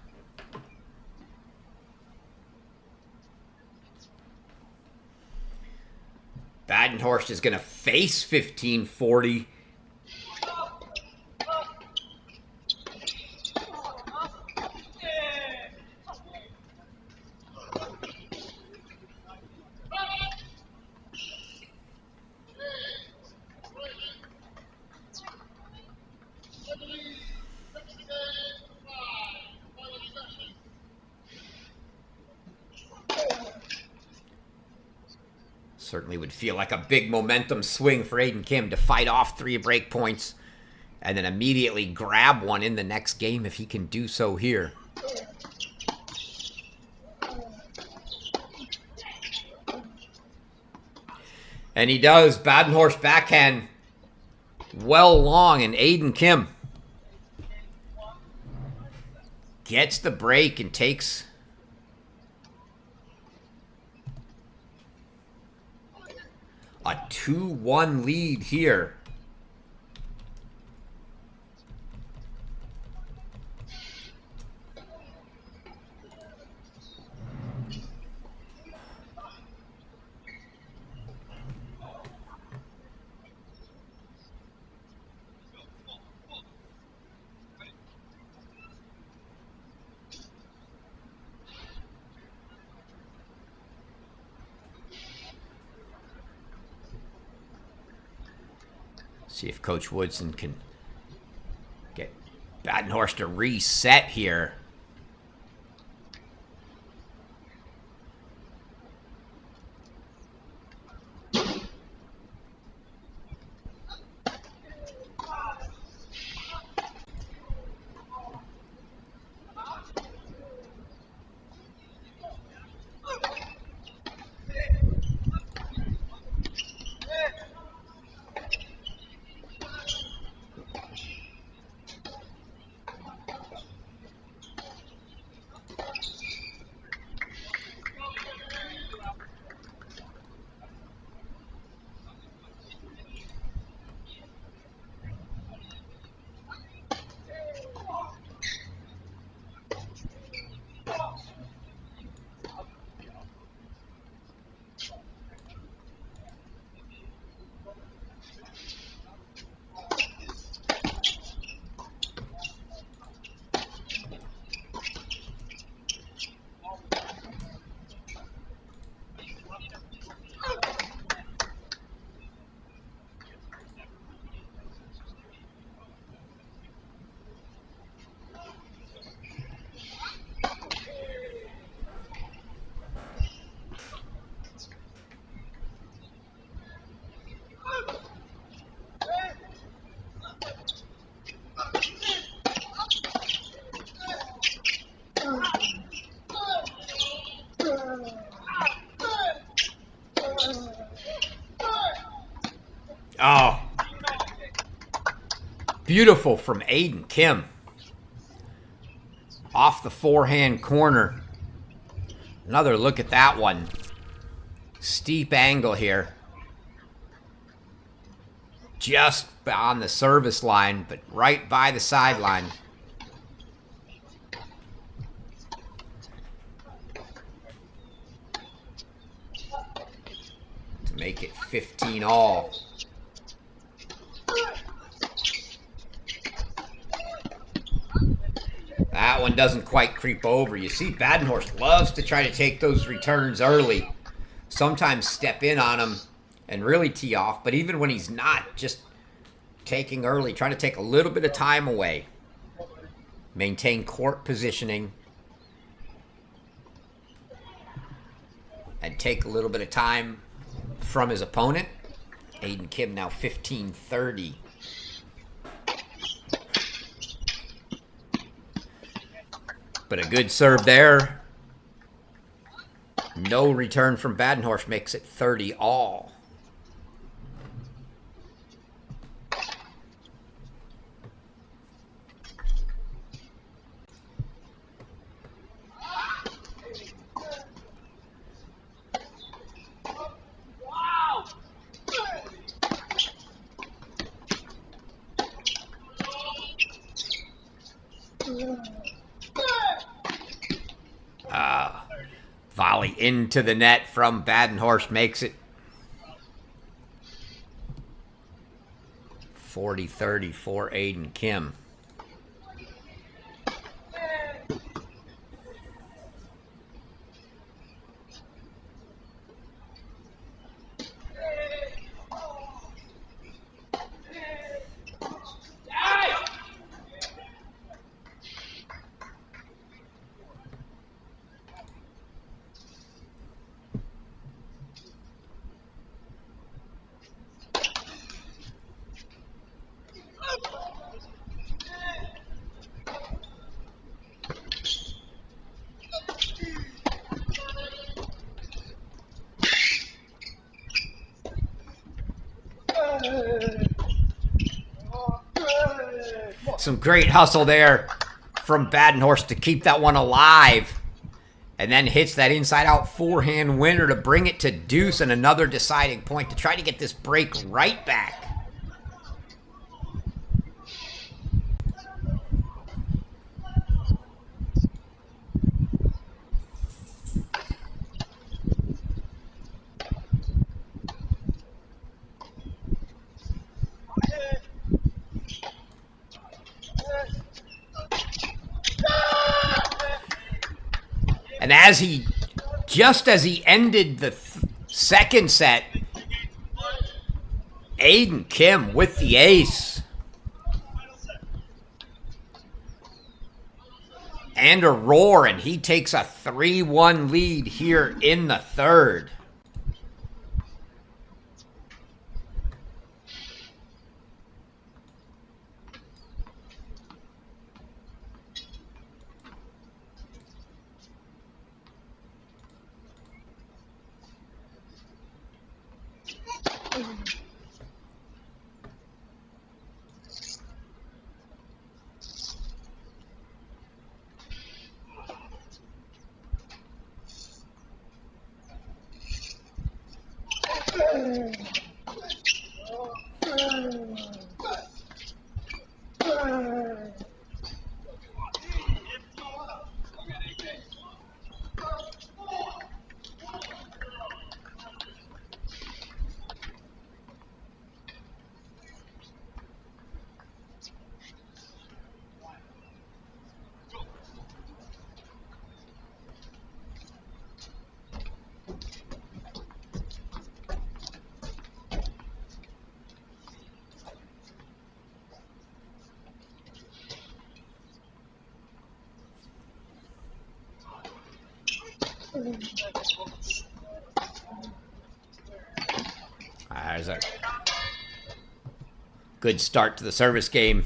Badenhorst is going to face 15-40. Certainly would feel like a big momentum swing for Aiden Kim to fight off 3 break points and then immediately grab one in the next game if he can do so here. And he does. Badenhorst backhand well long, and Aiden Kim gets the break and takes a 2-1 lead here. See if Coach Woodson can get Badenhorst to reset here. Oh, beautiful from Aiden Kim. Off the forehand corner. Another look at that one. Steep angle here. Just on the service line, but right by the sideline. To make it 15-all. That one doesn't quite creep over. You see, Badenhorst loves to try to take those returns early. Sometimes step in on them and really tee off. But even when he's not, just taking early, trying to take a little bit of time away. Maintain court positioning. And take a little bit of time from his opponent. Aiden Kim now 15-30. But a good serve there. No return from Badenhorst makes it 30-all. Volley into the net from Badenhorst makes it 40-30 for Aiden Kim. Some great hustle there from Badenhorst to keep that one alive. And then hits that inside-out forehand winner to bring it to deuce and another deciding point to try to get this break right back. And just as he ended the second set, Aiden Kim with the ace. And a roar, and he takes a 3-1 lead here in the third. There's a good start to the service game.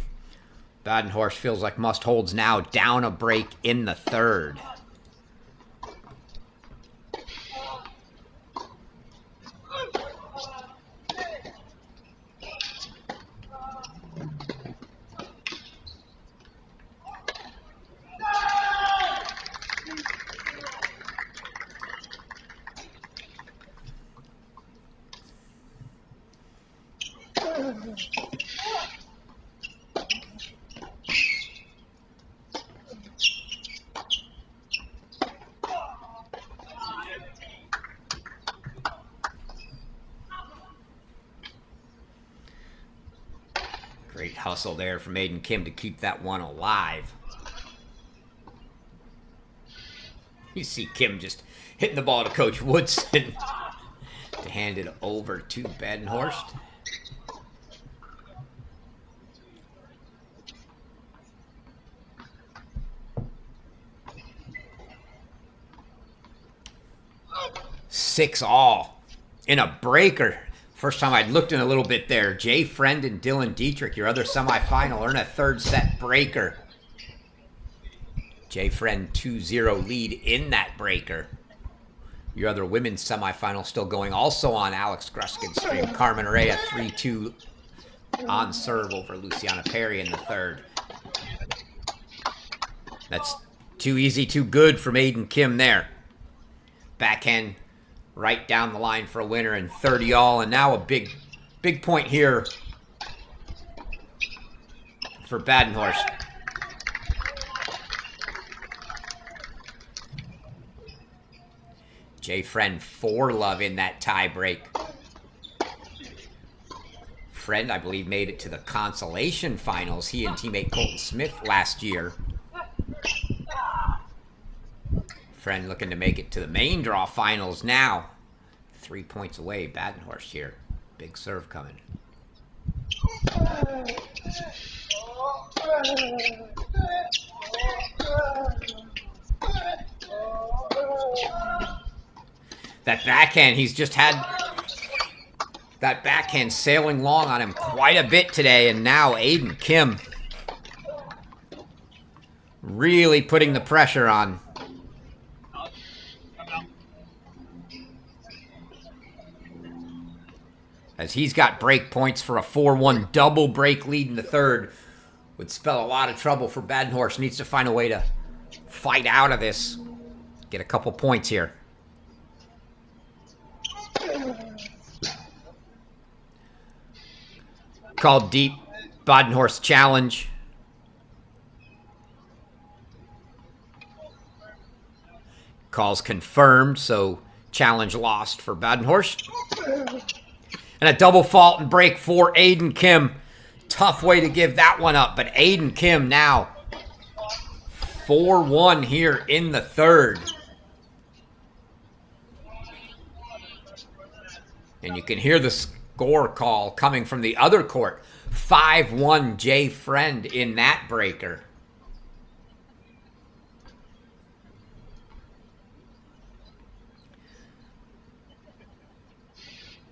Badenhorst feels like must holds now, down a break in the third. Great hustle there from Aiden Kim to keep that one alive. You see Kim just hitting the ball to Coach Woodson to hand it over to Badenhorst. Six all in a breaker. First time I'd looked in a little bit there. Jay Friend and Dylan Dietrich, your other semifinal, earn a third set breaker. Jay Friend 2-0 lead in that breaker. Your other women's semifinal still going, also on Alex Gruskin's stream. Carmen Araya 3-2 on serve over Luciana Perry in the third. That's too easy, too good from Aiden Kim there. Backhand right down the line for a winner and 30 all. And now a big point here for Badenhorst. Jay Friend 4-love in that tie break. Friend, I believe, made it to the consolation finals. He and teammate Colton Smith last year. Friend looking to make it to the main draw finals now. 3 points away. Badenhorst here. Big serve coming. That backhand, he's just had that backhand sailing long on him quite a bit today. And now Aiden Kim really putting the pressure on. As he's got break points for a 4-1 double break lead in the third. Would spell a lot of trouble for Badenhorst. Needs to find a way to fight out of this. Get a couple points here. Called deep. Badenhorst challenge. Call's confirmed, so challenge lost for Badenhorst. And a double fault and break for Aiden Kim. Tough way to give that one up, but Aiden Kim now 4-1 here in the third. And you can hear the score call coming from the other court. 5-1 Jay Friend in that breaker.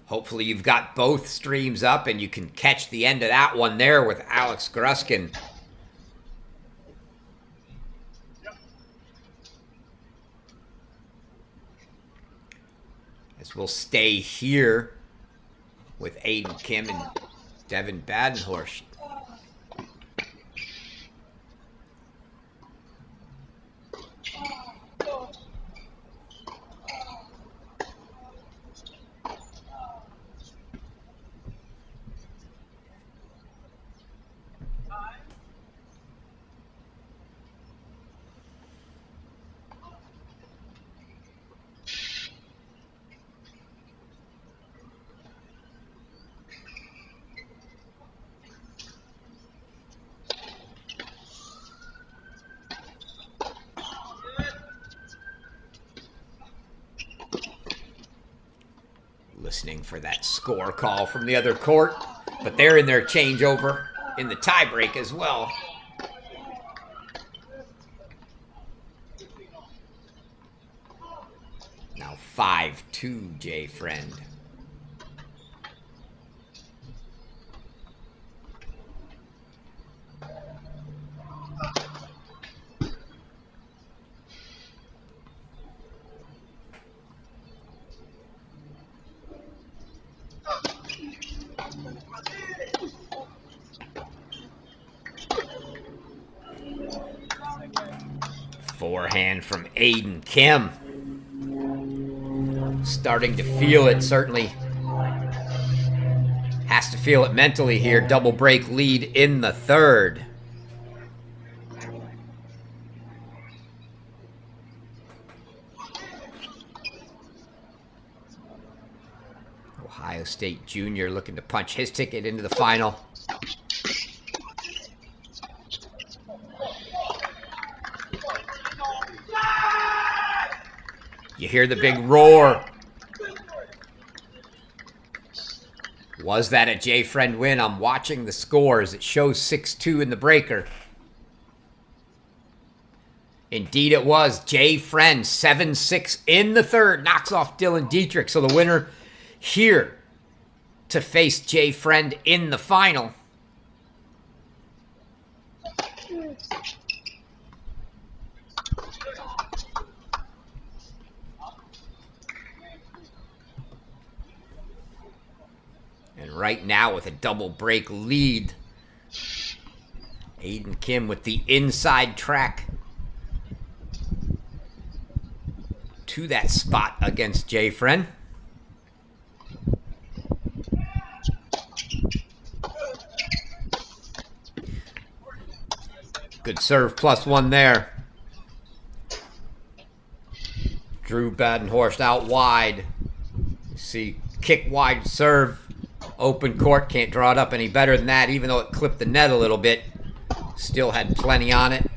Hopefully you've got both streams up and you can catch the end of that one there with Alex Gruskin. As we'll stay here with Aiden Kim and Devin Badenhorst. Listening for that score call from the other court, but they're in their changeover in the tiebreak as well. Now 5-2 Jay Friend. Forehand from Aiden Kim. Starting to feel it, certainly. Has to feel it mentally here. Double break lead in the third. Ohio State junior looking to punch his ticket into the final. You hear the big roar. Was that a Jay Friend win? I'm watching the scores. It shows 6-2 in the breaker. Indeed it was. Jay Friend 7-6 in the third. Knocks off Dylan Dietrich. So the winner here to face Jay Friend in the final. And right now with a double break lead, Aiden Kim with the inside track to that spot against Jay Friend. Good serve, +1 there. Drew Badenhorst out wide. See, kick wide serve. Open court, can't draw it up any better than that, even though it clipped the net a little bit. Still had plenty on it.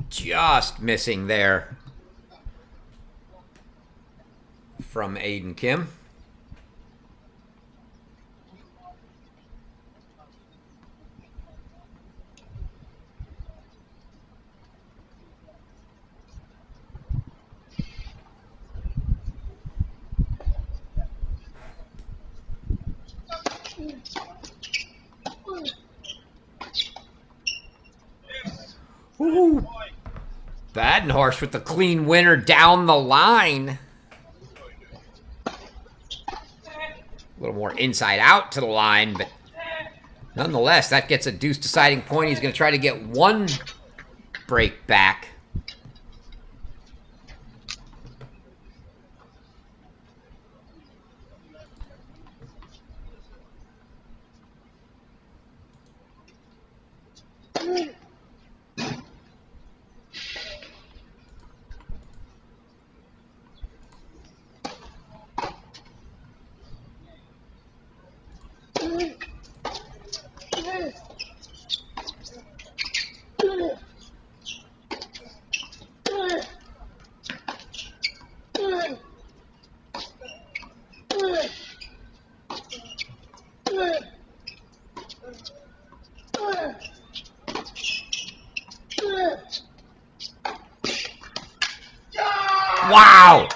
Just missing there from Aiden Kim. Ooh. Badenhorst with the clean winner down the line. A little more inside out to the line, but nonetheless, that gets a deuce deciding point. He's going to try to get one break back. Wow!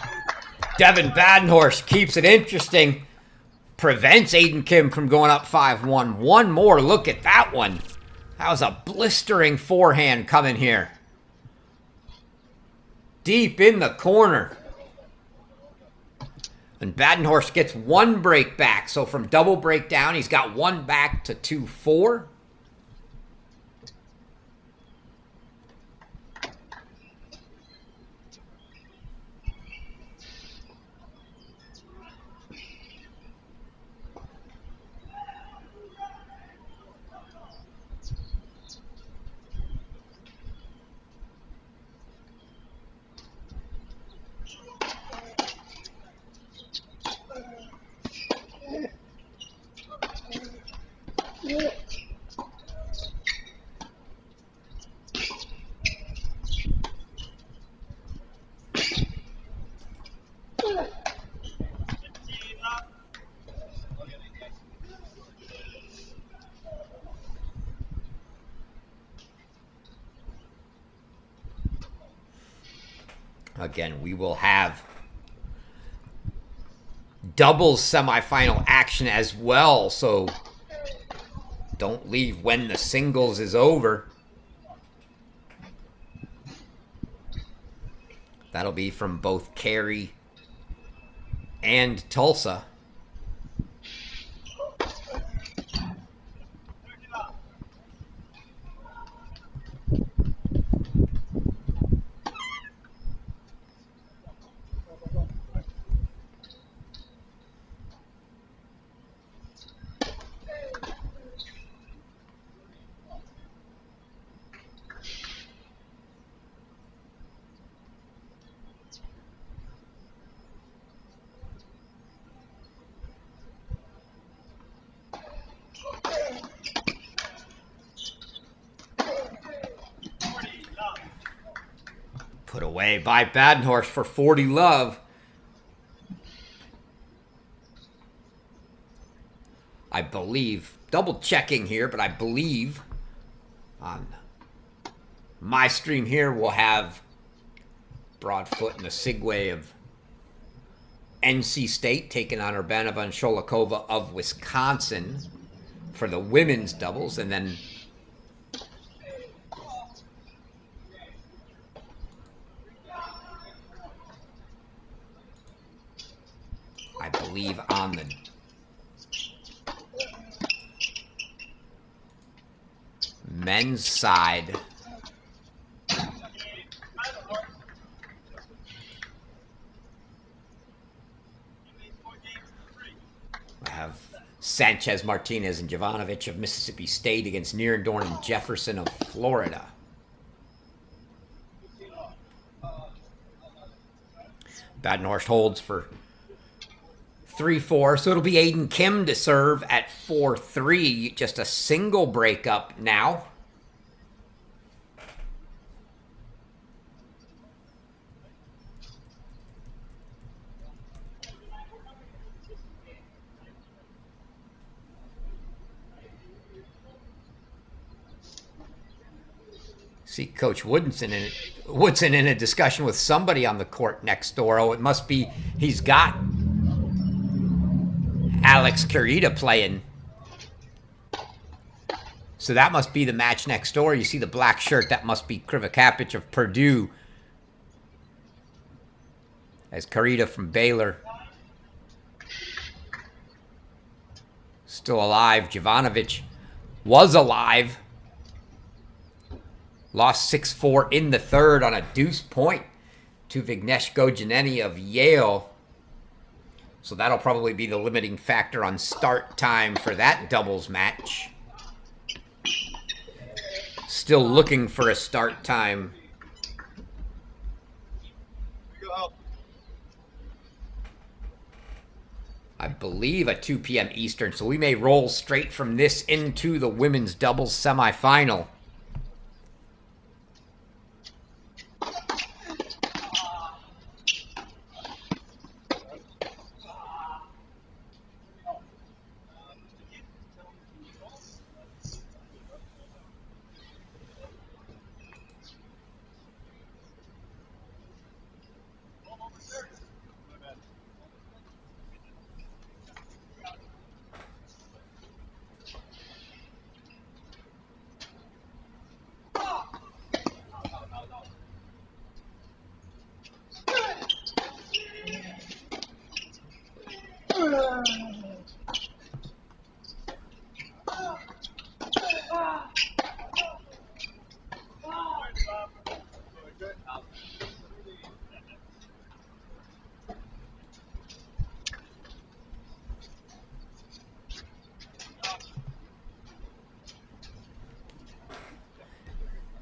Devin Badenhorst keeps it interesting. Prevents Aiden Kim from going up 5-1. One more look at that one. That was a blistering forehand coming here. Deep in the corner. And Badenhorst gets one break back. So from double breakdown, he's got one back to 2-4. Again, we will have doubles semifinal action as well, so don't leave when the singles is over. That'll be from both Cary and Tulsa. Put away by Badenhorst for 40 love. I believe, double checking here, but I believe on my stream here we'll have Broadfoot and the Sigway of NC State taking on Urbana von Sholikova of Wisconsin for the women's doubles, and then believe, on the men's side. I have Sanchez, Martinez, and Jovanovic of Mississippi State against Nierendorn and Jefferson of Florida. Badenhorst holds for 3-4, so it'll be Aiden Kim to serve at 4-3. Just a single breakup now. See Coach Woodson in a discussion with somebody on the court next door. Oh, it must be he's got Alex Carita playing. So that must be the match next door. You see the black shirt. That must be Krivakapich of Purdue. As Carita from Baylor. Still alive. Jovanovic was alive. Lost 6-4 in the third on a deuce point to Vignesh Gojaneni of Yale. So that'll probably be the limiting factor on start time for that doubles match. Still looking for a start time. I believe a 2 p.m. Eastern, so we may roll straight from this into the women's doubles semifinal.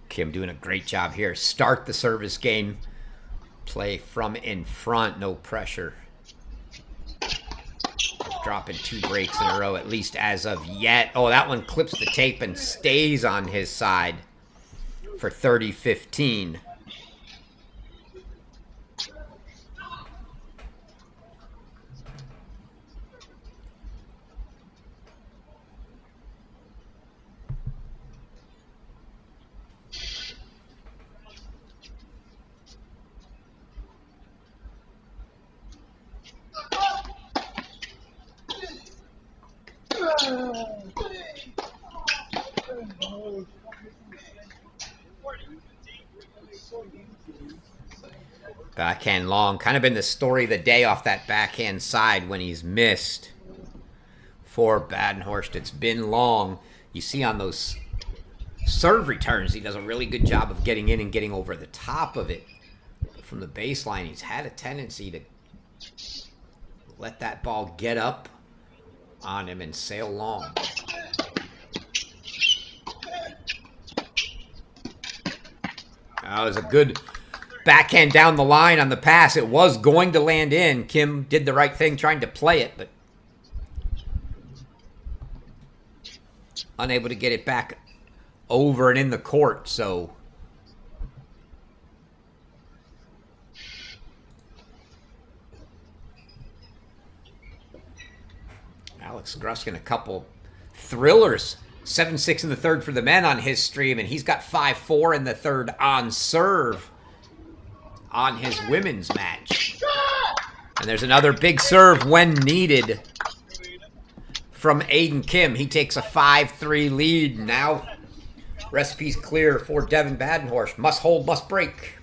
Kim doing a great job here. Start the service game. Play from in front. No pressure. Dropping 2 breaks in a row, at least as of yet. Oh, that one clips the tape and stays on his side for 30-15. Backhand long. Kind of been the story of the day off that backhand side when he's missed. For Badenhorst, it's been long. You see on those serve returns, he does a really good job of getting in and getting over the top of it. From the baseline, he's had a tendency to let that ball get up on him and sail long. That was a good backhand down the line on the pass. It was going to land in. Kim did the right thing trying to play it, but unable to get it back over and in the court. So Alex Gruskin, a couple thrillers. 7-6 in the third for the men on his stream, and he's got 5-4 in the third on serve on his women's match. And there's another big serve when needed from Aiden Kim. He takes a 5-3 lead. Now recipe's clear for Devin Badenhorst. Must hold, must break.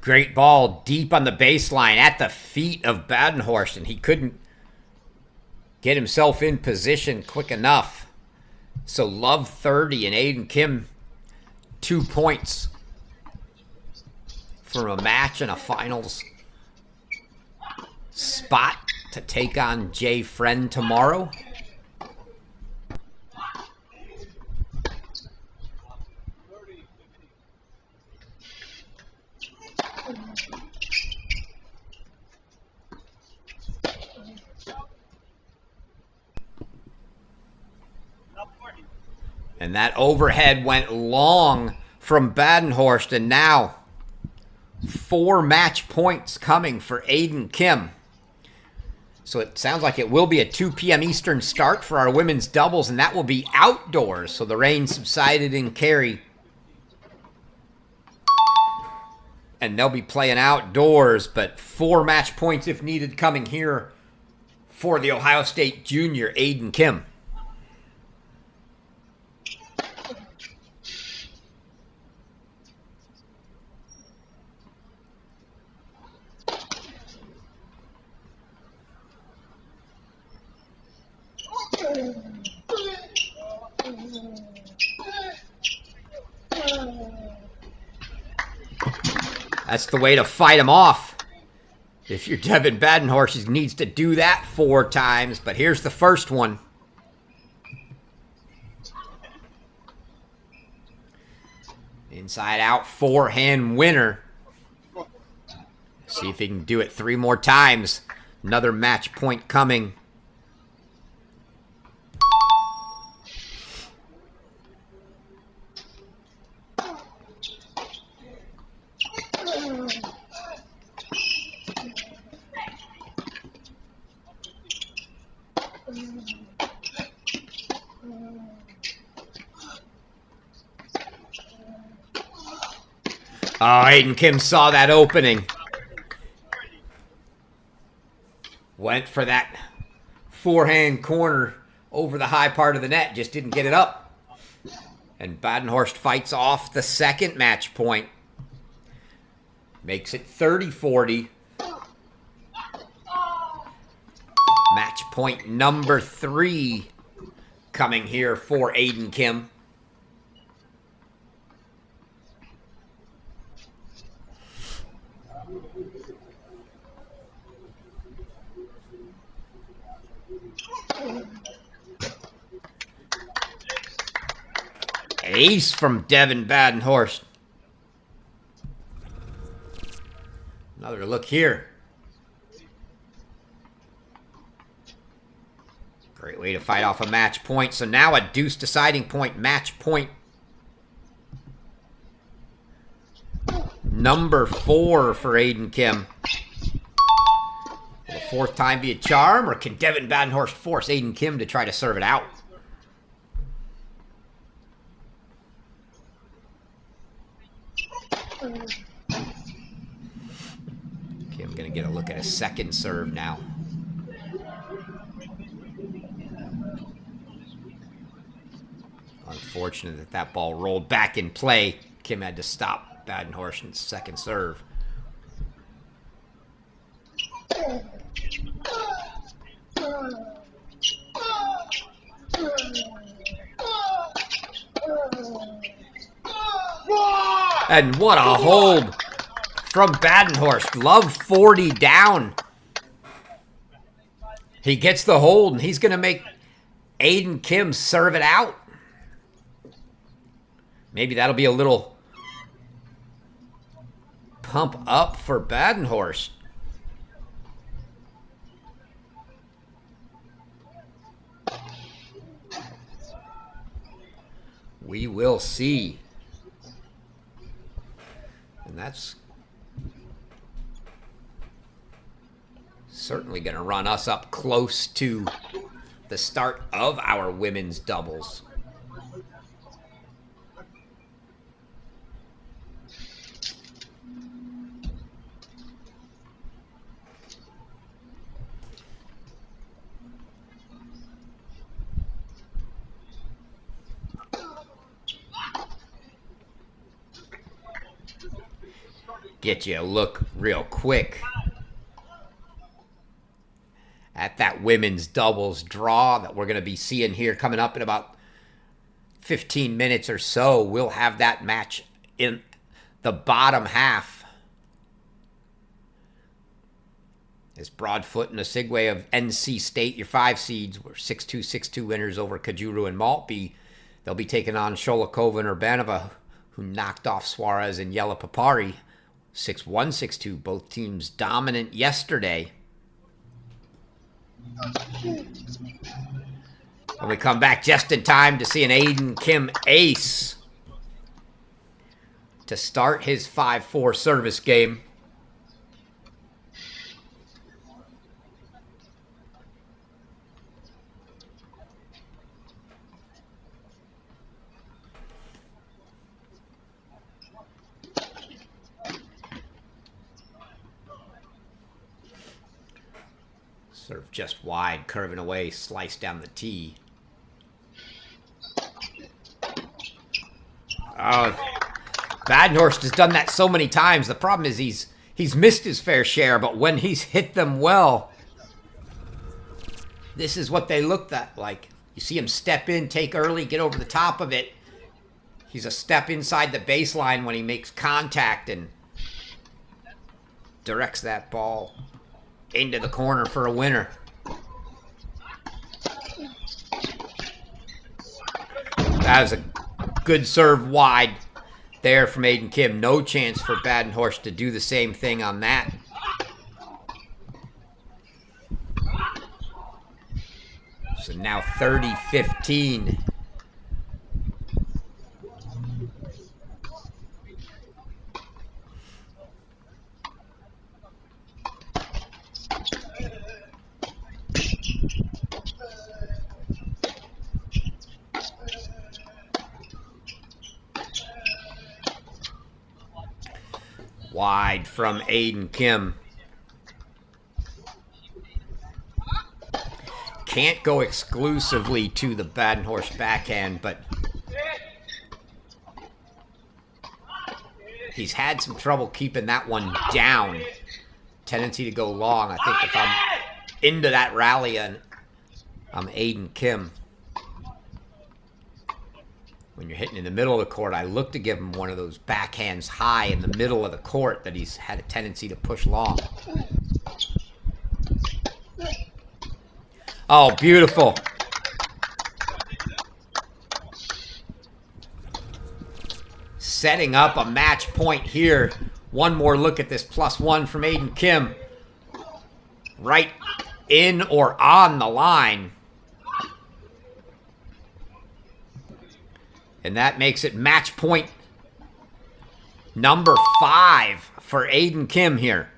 Great ball deep on the baseline at the feet of Badenhorst, and he couldn't get himself in position quick enough. So Love 30 and Aiden Kim 2 points from a match and a finals spot to take on Jay Friend tomorrow. And that overhead went long from Badenhorst, and now 4 match points coming for Aiden Kim. So it sounds like it will be a 2 p.m. Eastern start for our women's doubles, and that will be outdoors. So the rain subsided in Cary, and they'll be playing outdoors, but 4 match points if needed coming here for the Ohio State junior Aiden Kim. That's the way to fight him off. If you're Devin Badenhorst, he needs to do that 4 times. But here's the first one. Inside out forehand winner. See if he can do it 3 more times. Another match point coming. Oh, Aiden Kim saw that opening. Went for that forehand corner over the high part of the net. Just didn't get it up. And Badenhorst fights off the second match point. Makes it 30-40. Match point number 3 coming here for Aiden Kim. Ace from Devin Badenhorst. Another look here. Great way to fight off a match point. So now a deuce deciding point, match point number 4 for Aiden Kim. Will the 4th time be a charm, or can Devin Badenhorst force Aiden Kim to try to serve it out? Kim gonna get a look at a second serve now. Unfortunate that that ball rolled back in play. Kim had to stop Badenhorst's second serve. And what a hold from Badenhorst. Love 40 down. He gets the hold, and he's going to make Aiden Kim serve it out. Maybe that'll be a little pump up for Badenhorst. We will see. And that's certainly going to run us up close to the start of our women's doubles. Get you a look real quick at that women's doubles draw that we're going to be seeing here coming up in about 15 minutes or so. We'll have that match in the bottom half as Broadfoot and Osigwe of NC State, your 5 seeds, were 6-2, 6-2 winners over Kajuru and Maltby. They'll be taking on Sholokova and Urbanova, who knocked off Suarez and Yelapapari. 6-1, 6-2, both teams dominant yesterday. And we come back just in time to see an Aiden Kim ace to start his 5-4 service game. Serve just wide, curving away, slice down the tee. Badenhorst has done that so many times. The problem is he's missed his fair share, but when he's hit them well, this is what they looked at like. You see him step in, take early, get over the top of it. He's a step inside the baseline when he makes contact and directs that ball into the corner for a winner. That was a good serve wide there from Aiden Kim. No chance for Badenhorst to do the same thing on that. So now 30-15. Wide from Aiden Kim. Can't go exclusively to the Badenhorst backhand, but he's had some trouble keeping that one down. Tendency to go long. I think if I'm into that rally and I'm Aiden Kim. When you're hitting in the middle of the court, I look to give him one of those backhands high in the middle of the court that he's had a tendency to push long. Oh, beautiful. Setting up a match point here. One more look at this +1 from Aiden Kim. Right in or on the line. And that makes it match point number 5 for Aiden Kim here.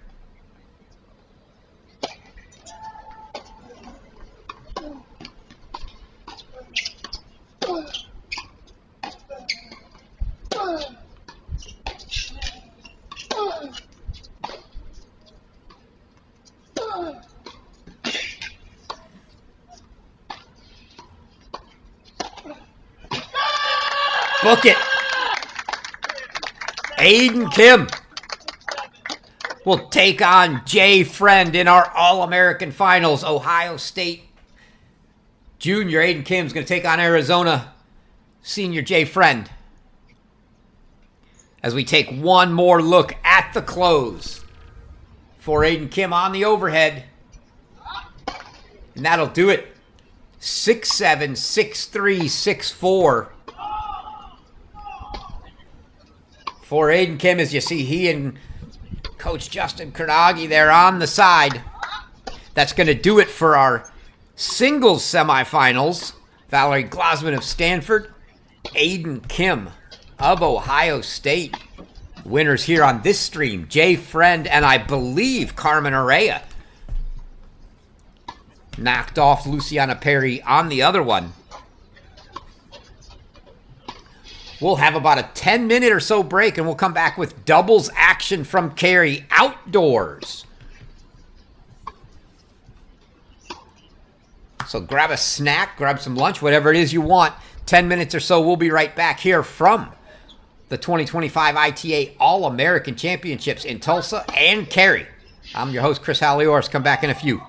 Book it. Aiden Kim will take on Jay Friend in our All-American Finals. Ohio State junior Aiden Kim's going to take on Arizona senior Jay Friend. as we take one more look at the close for Aiden Kim on the overhead. And that'll do it. 6-7, 6-3, 6-4. For Aiden Kim, as you see, he and Coach Justin Carnegie there on the side. That's going to do it for our singles semifinals. Valerie Glosman of Stanford, Aiden Kim of Ohio State. Winners here on this stream, Jay Friend and I believe Carmen Araya. Knocked off Luciana Perry on the other one. We'll have about a 10-minute or so break, and we'll come back with doubles action from Cary outdoors. So grab a snack, grab some lunch, whatever it is you want. 10 minutes or so, we'll be right back here from the 2025 ITA All-American Championships in Tulsa and Cary. I'm your host, Chris Halioris. Come back in a few.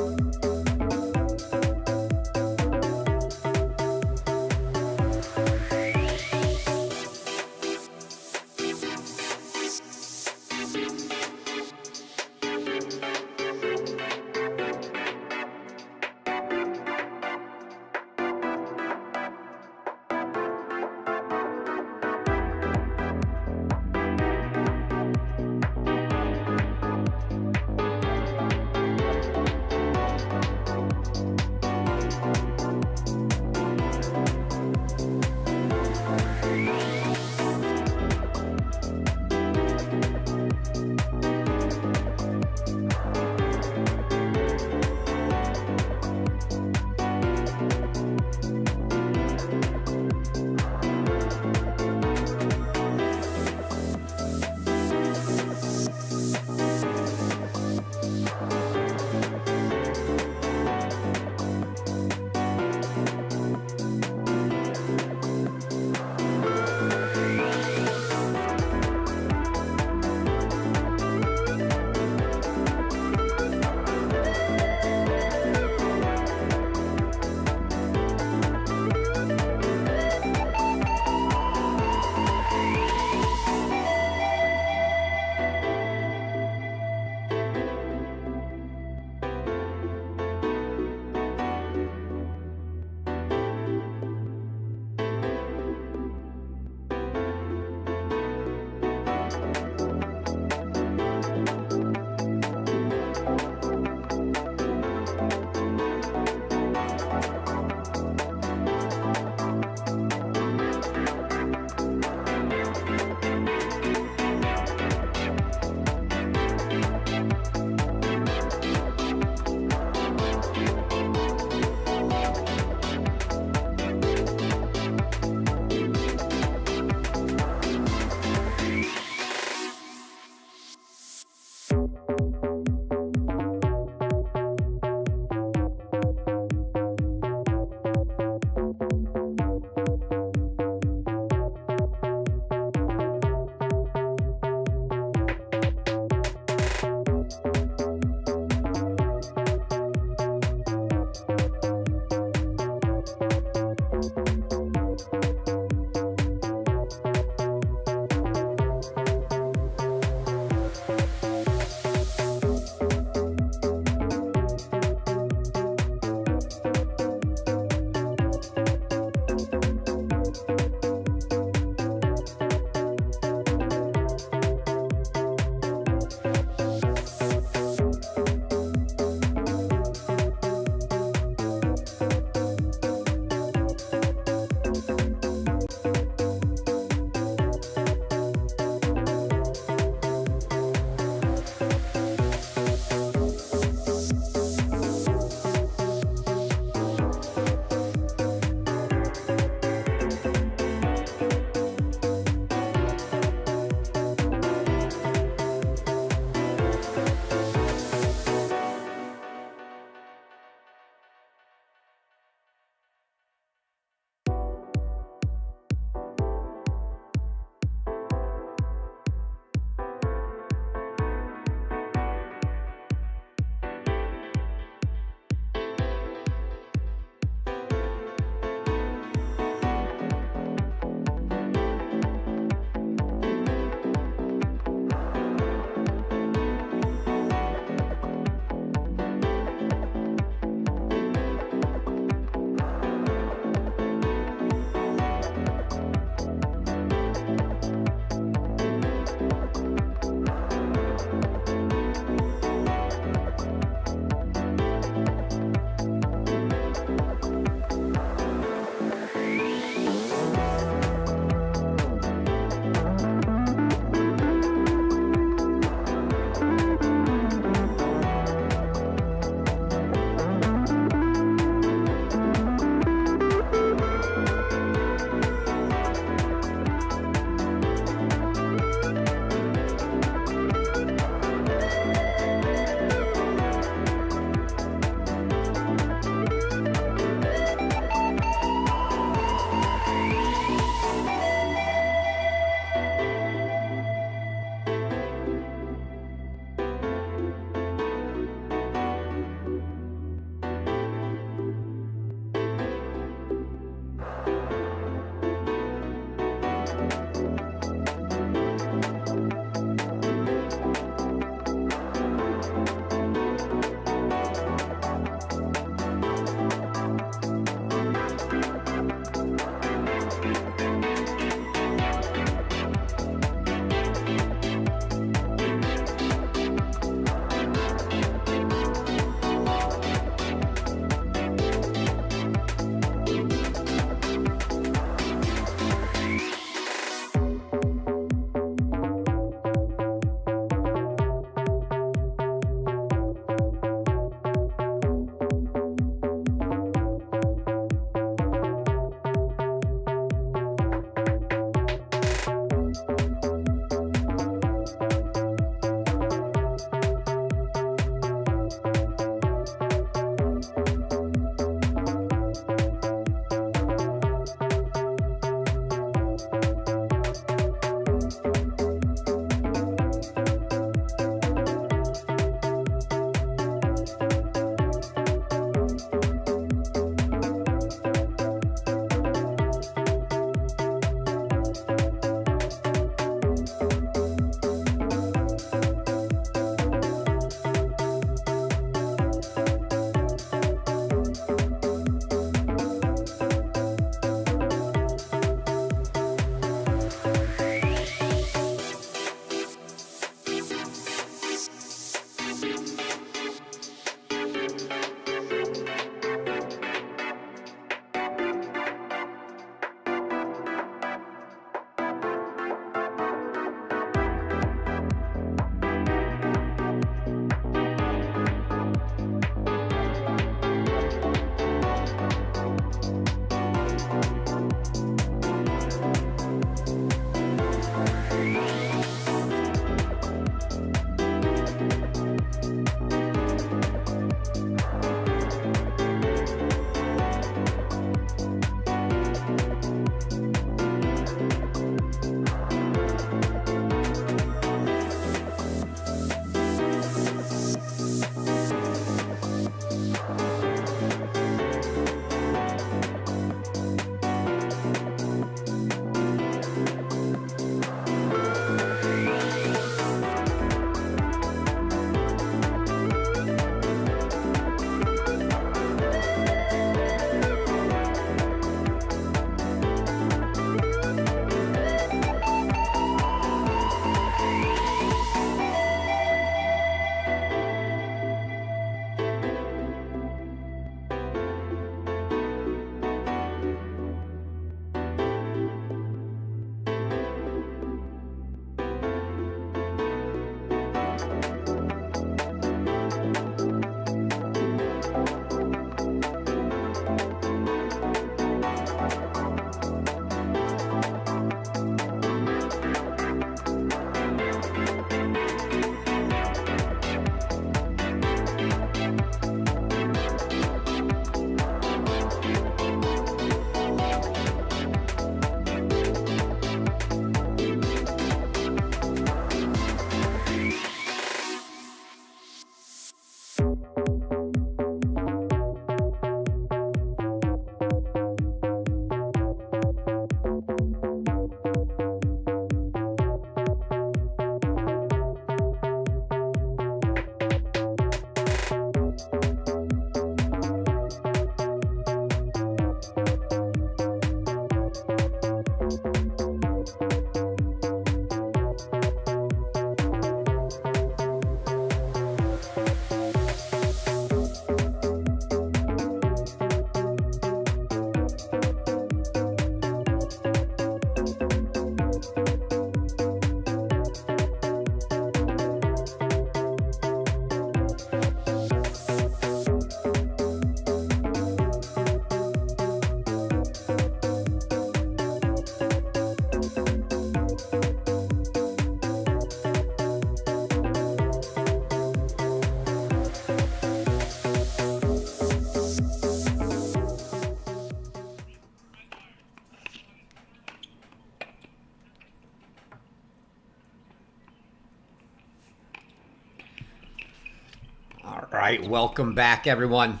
right, welcome back, everyone.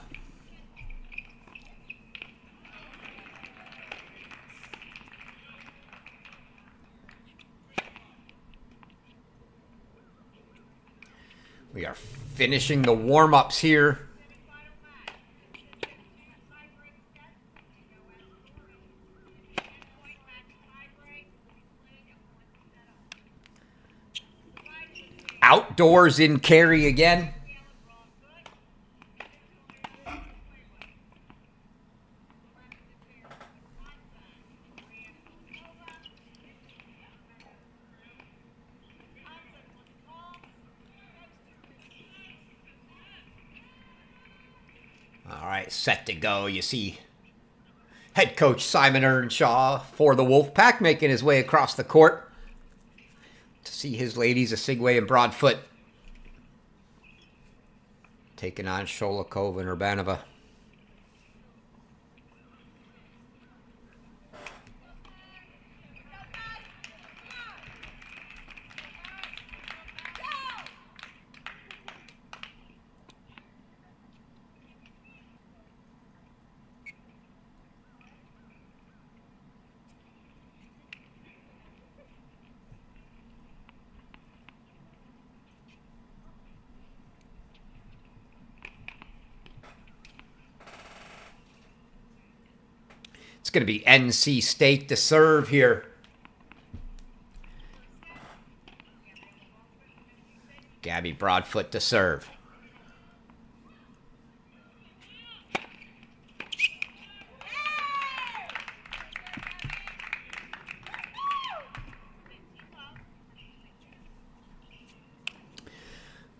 We are finishing the warm-ups here. Outdoors in carry again. All right, set to go. You see head coach Simon Earnshaw for the Wolfpack making his way across the court to see his ladies, Asigwe and Broadfoot, taking on Sholikova and Urbanova. It's going to be NC State to serve here. Gabby Broadfoot to serve.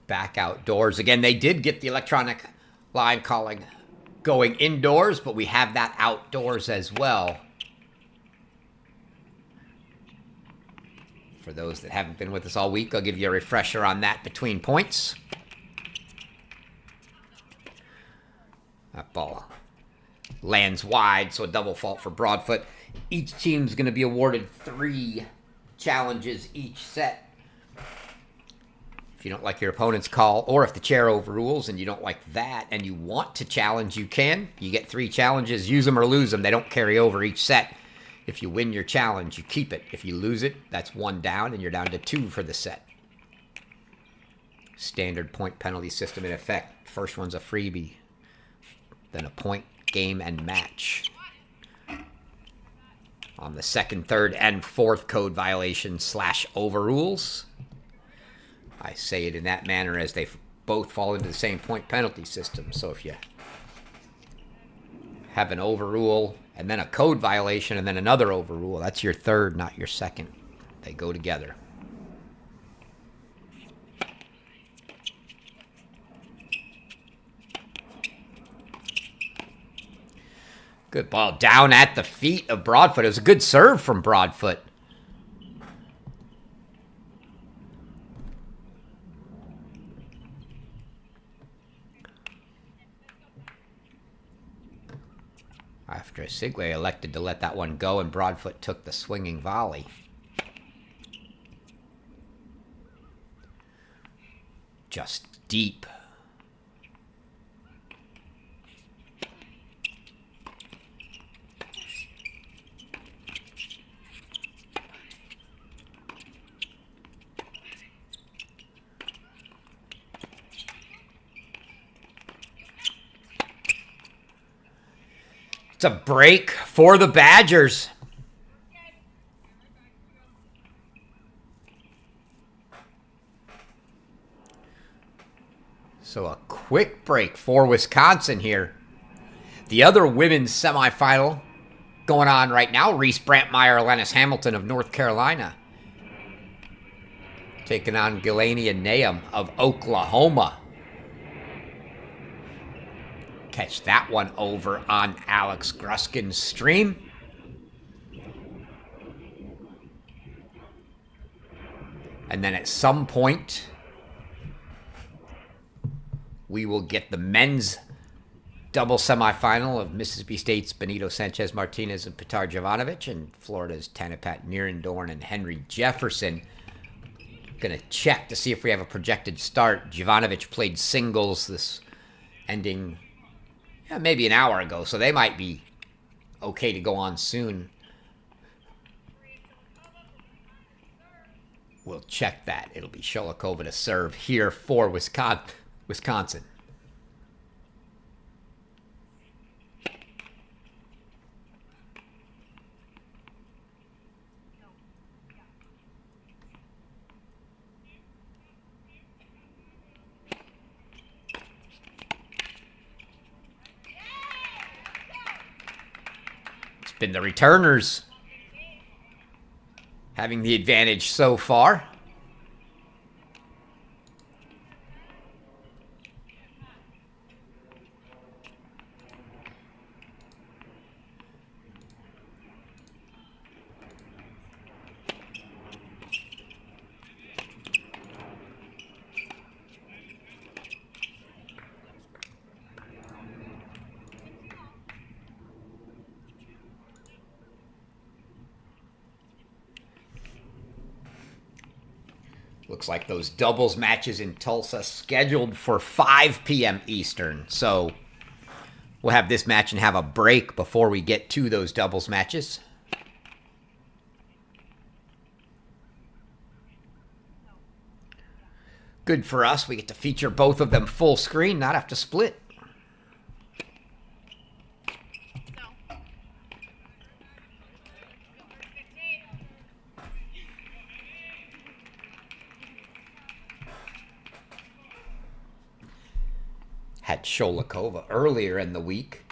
Back outdoors. Again, they did get the electronic line calling going indoors, but we have that outdoors as well. For those that haven't been with us all week, I'll give you a refresher on that between points. That ball lands wide, so a double fault for Broadfoot. Each team's going to be awarded 3 challenges each set. If you don't like your opponent's call, or if the chair overrules and you don't like that and you want to challenge, you can. You get 3 challenges, use them or lose them. They don't carry over each set. If you win your challenge, you keep it. If you lose it, that's 1 down and you're down to 2 for the set. Standard point penalty system in effect. First one's a freebie, then a point, game, and match. On the second, third, and fourth code violations / overrules, I say it in that manner as they both fall into the same point penalty system. So if you have an overrule and then a code violation and then another overrule, that's your third, not your second. They go together. Good ball down at the feet of Broadfoot. It was a good serve from Broadfoot. After Asigwe elected to let that one go and Broadfoot took the swinging volley. Just deep. It's a break for the Badgers. So a quick break for Wisconsin here. The other women's semifinal going on right now. Reese Brantmeyer, Lennis Hamilton of North Carolina, taking on Gilani and Nahum of Oklahoma. Catch that one over on Alex Gruskin's stream. And then at some point, we will get the men's double semifinal of Mississippi State's Benito Sanchez Martinez and Petar Jovanovic and Florida's Tanapat Nierendorn and Henry Jefferson. Going to check to see if we have a projected start. Jovanovic played singles this ending maybe an hour ago, so they might be okay to go on soon. We'll check that. It'll be Sholikova to serve here for Wisconsin. It's been the returners having the advantage so far. Looks like those doubles matches in Tulsa scheduled for 5 p.m. Eastern. So we'll have this match and have a break before we get to those doubles matches. Good for us. We get to feature both of them full screen, not have to split. Had Sholikova earlier in the week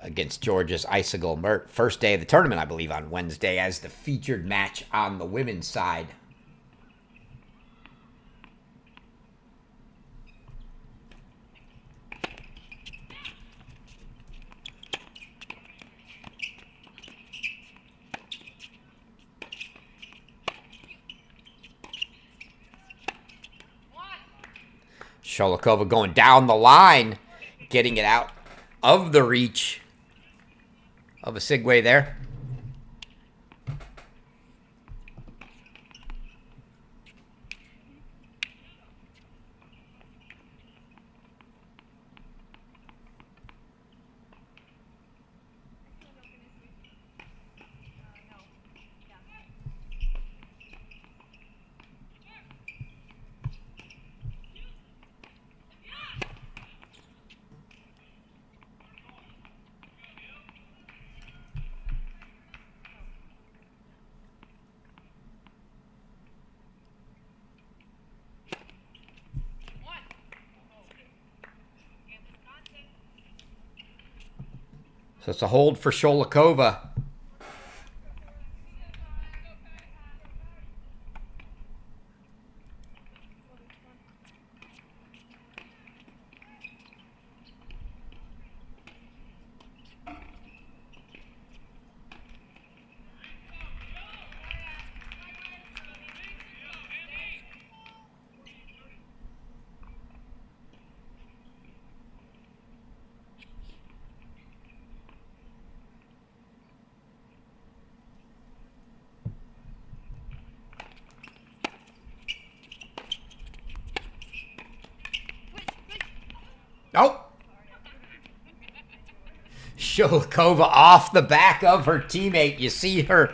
against Georgia's Icicle Mert. First day of the tournament, I believe, on Wednesday as the featured match on the women's side. Sholikova going down the line, getting it out of the reach of a Segway there. So it's a hold for Sholikova. Oh! Sholikova off the back of her teammate. You see her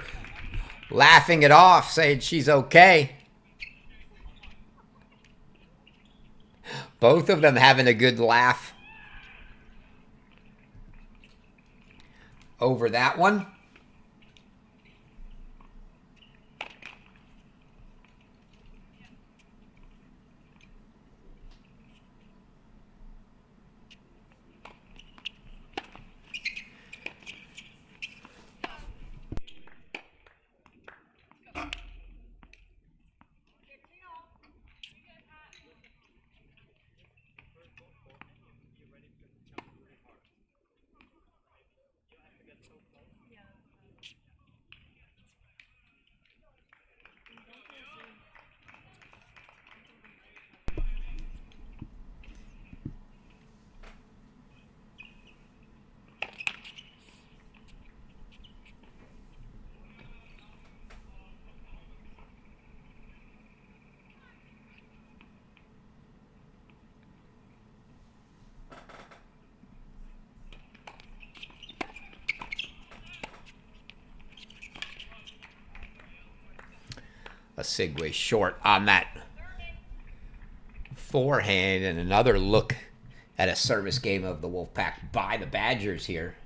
laughing it off, saying she's okay. Both of them having a good laugh over that one. A Sigway short on that forehand, and another look at a service game of the Wolfpack by the Badgers here.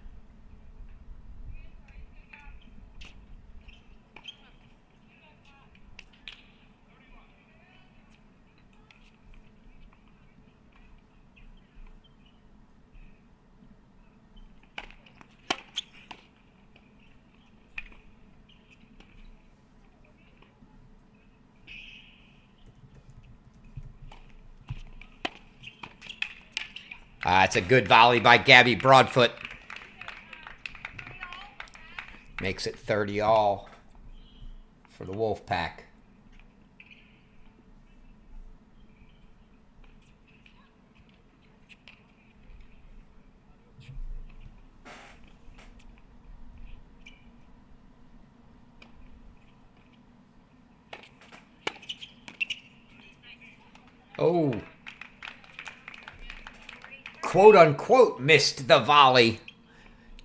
It's a good volley by Gabby Broadfoot. Makes it 30 all for the Wolfpack. Oh. Quote unquote missed the volley.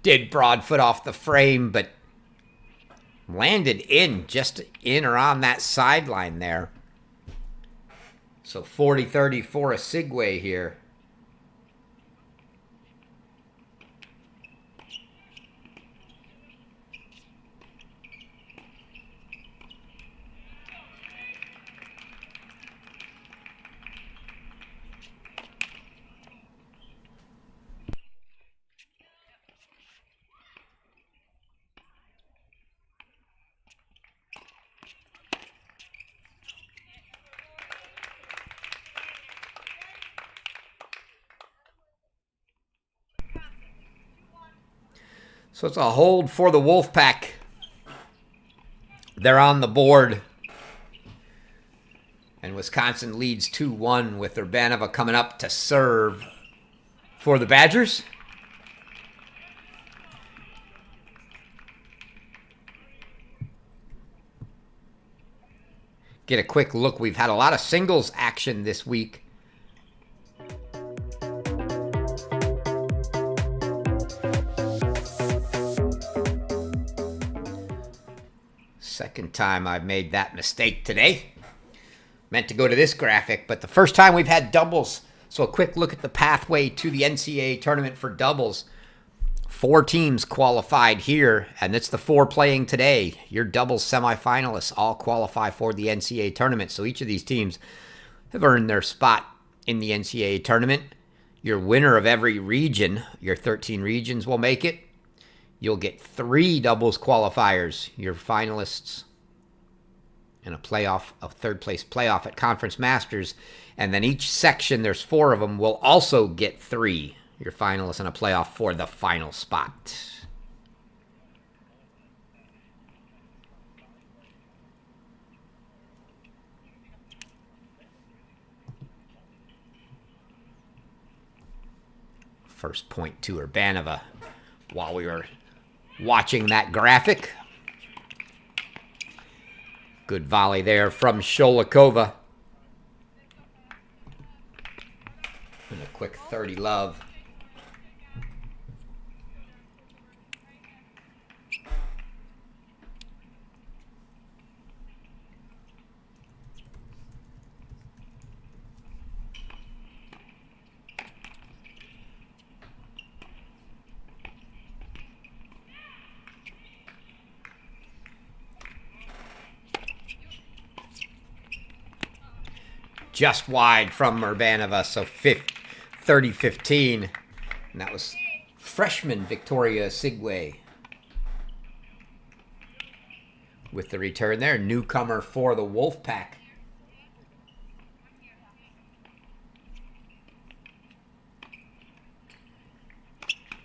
Did Broadfoot off the frame, but landed in, just in or on that sideline there. So 40-30 for a Sigway here. So it's a hold for the Wolfpack. They're on the board. And Wisconsin leads 2-1 with Urbanova coming up to serve for the Badgers. Get a quick look. We've had a lot of singles action this week. Second time I've made that mistake today. Meant to go to this graphic, but the first time we've had doubles. So a quick look at the pathway to the NCAA tournament for doubles. 4 teams qualified here, and it's the 4 playing today. Your doubles semifinalists all qualify for the NCAA tournament. So each of these teams have earned their spot in the NCAA tournament. Your winner of every region, your 13 regions, will make it. You'll get 3 doubles qualifiers, your finalists, and a playoff, a third place playoff at Conference Masters. And then each section, there's 4 of them, will also get 3, your finalists, and a playoff for the final spot. First point to Urbanova while we were watching that graphic. Good volley there from Sholikova. And a quick 30 love. Just wide from Urbanova, so 30-15. And that was freshman Victoria Sigway with the return there. Newcomer for the Wolfpack.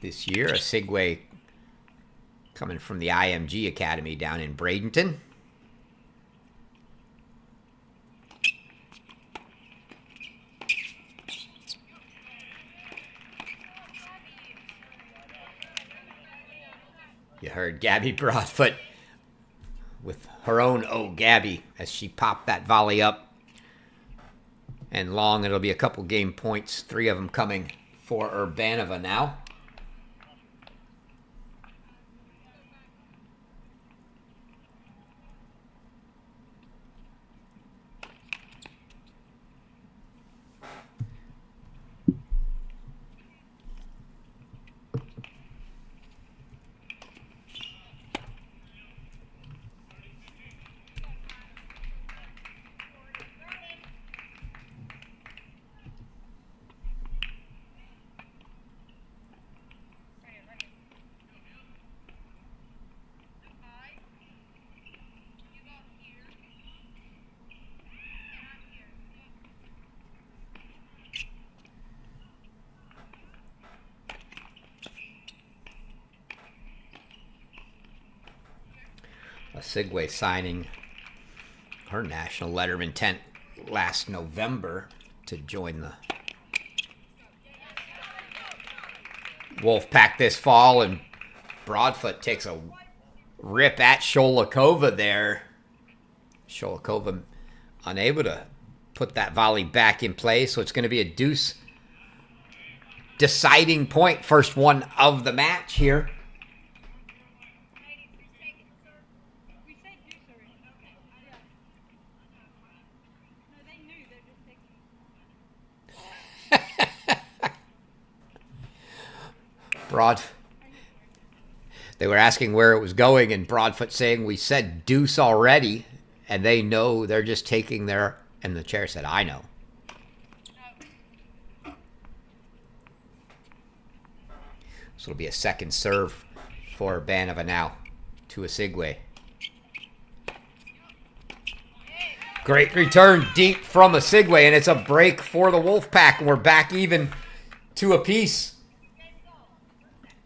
This year, a Sigway coming from the IMG Academy down in Bradenton. You heard Gabby Broadfoot with her own "Oh Gabby" as she popped that volley up. And long, it'll be a couple game points, 3 of them coming for Urbanova now. Osigwe signing her national letter of intent last November to join the Wolfpack this fall, and Broadfoot takes a rip at Sholikova there. Sholikova unable to put that volley back in play, so it's going to be a deuce deciding point, first one of the match here. They were asking where it was going, and Broadfoot saying, we said deuce already, and they know they're just taking their, and the chair said, I know. So it'll be a second serve for Banova now to Osigwe. Great return deep from Osigwe, and it's a break for the Wolfpack, and we're back even to a piece.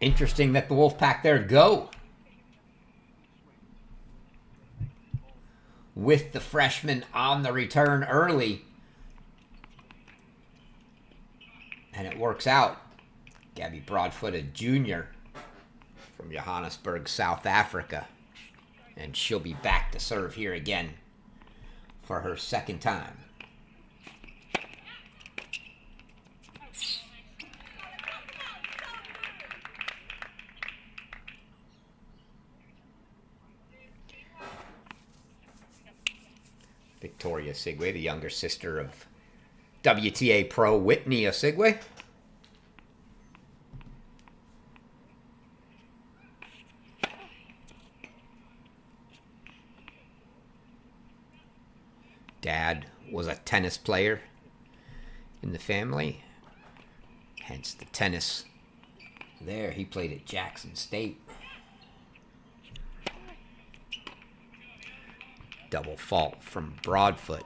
Interesting that the Wolfpack there go with the freshman on the return early. And it works out. Gabby Broadfoot, a junior from Johannesburg, South Africa. And she'll be back to serve here again for her second time. Victoria Osigwe, the younger sister of WTA pro Whitney Osigwe. Dad was a tennis player in the family, hence the tennis there. He played at Jackson State. Double fault from Broadfoot.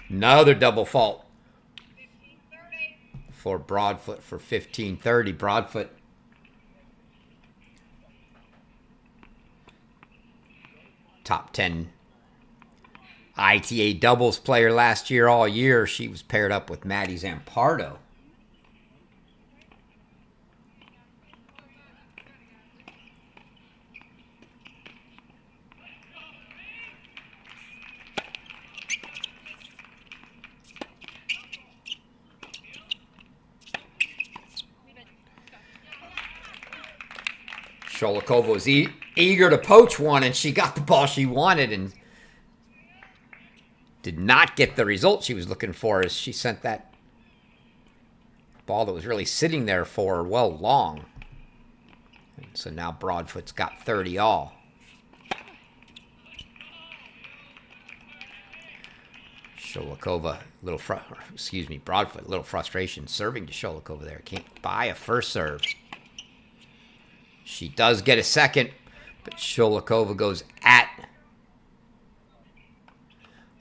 Another double fault for Broadfoot for 15-30. Broadfoot top 10 ITA doubles player last year, all year. She was paired up with Maddie Zampardo. Sholikova was eager to poach one, and she got the ball she wanted and did not get the result she was looking for, as she sent that ball that was really sitting there for well long. And so now Broadfoot's got 30 all. Sholikova, Broadfoot, a little frustration serving to Sholikova there. Can't buy a first serve. She does get a second, but Sholikova goes at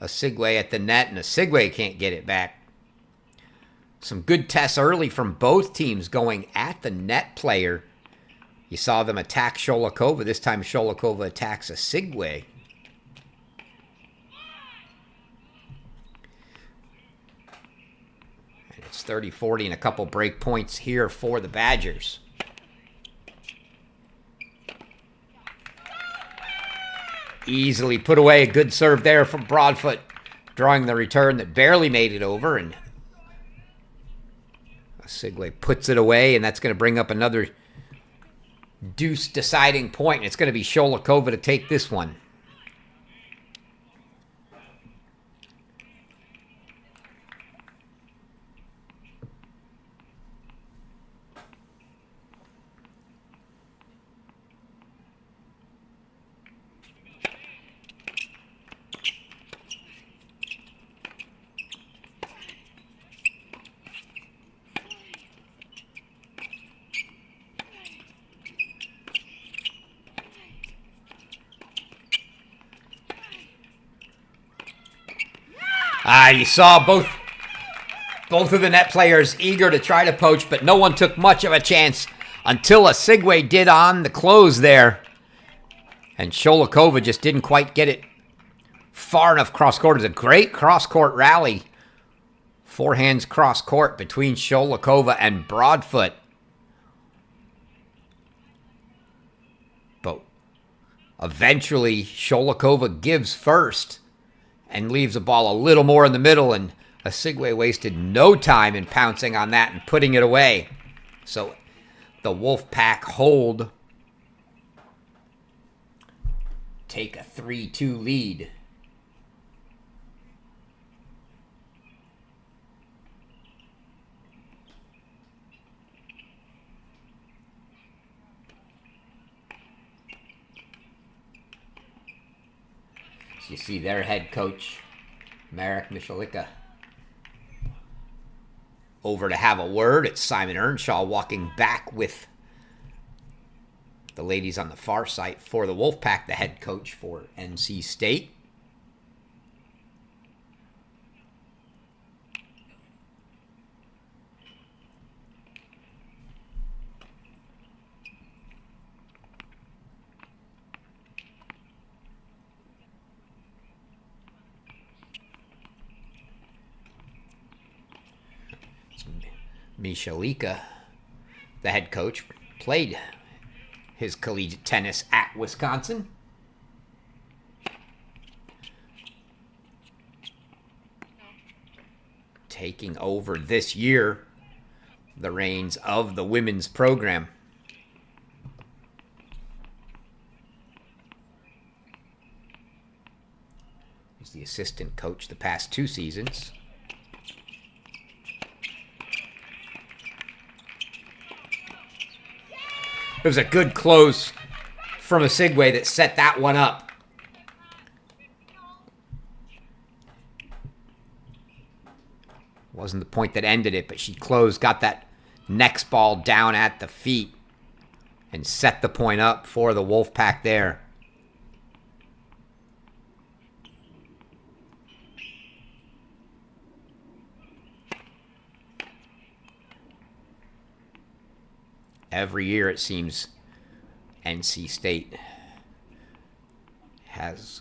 Osigwe at the net, and Osigwe can't get it back. Some good tests early from both teams going at the net player. You saw them attack Sholikova. This time Sholikova attacks Osigwe. And it's 30-40 and a couple break points here for the Badgers. Easily put away. A good serve there from Broadfoot, drawing the return that barely made it over, and Osigwe puts it away, and that's going to bring up another deuce deciding point. It's going to be Sholikova to take this one. You saw both of the net players eager to try to poach, but no one took much of a chance until Osigwe did on the close there. And Sholikova just didn't quite get it far enough cross court. It was a great cross court rally. Forehands cross court between Sholikova and Broadfoot. But eventually Sholikova gives first and leaves the ball a little more in the middle, and Osigwe wasted no time in pouncing on that and putting it away. So the Wolfpack hold, take a 3-2 lead. So you see their head coach, Marek Michalika, over to have a word. It's Simon Earnshaw walking back with the ladies on the far side for the Wolfpack, the head coach for NC State. Michalika, the head coach, played his collegiate tennis at Wisconsin. Taking over this year the reins of the women's program. He's the assistant coach the past 2 seasons. It was a good close from Osigwe that set that one up. Wasn't the point that ended it, but she closed, got that next ball down at the feet, and set the point up for the Wolfpack there. Every year, it seems, NC State has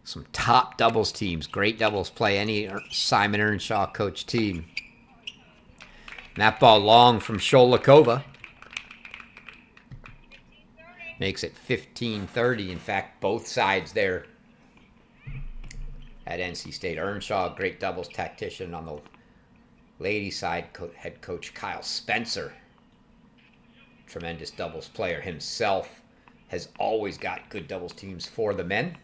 some top doubles teams, great doubles play, any Simon Earnshaw coach team. And that ball long from Sholikova makes it 15-30. In fact, both sides there at NC State. Earnshaw, great doubles tactician. On the ladies' side, head coach Kyle Spencer, tremendous doubles player himself, has always got good doubles teams for the men.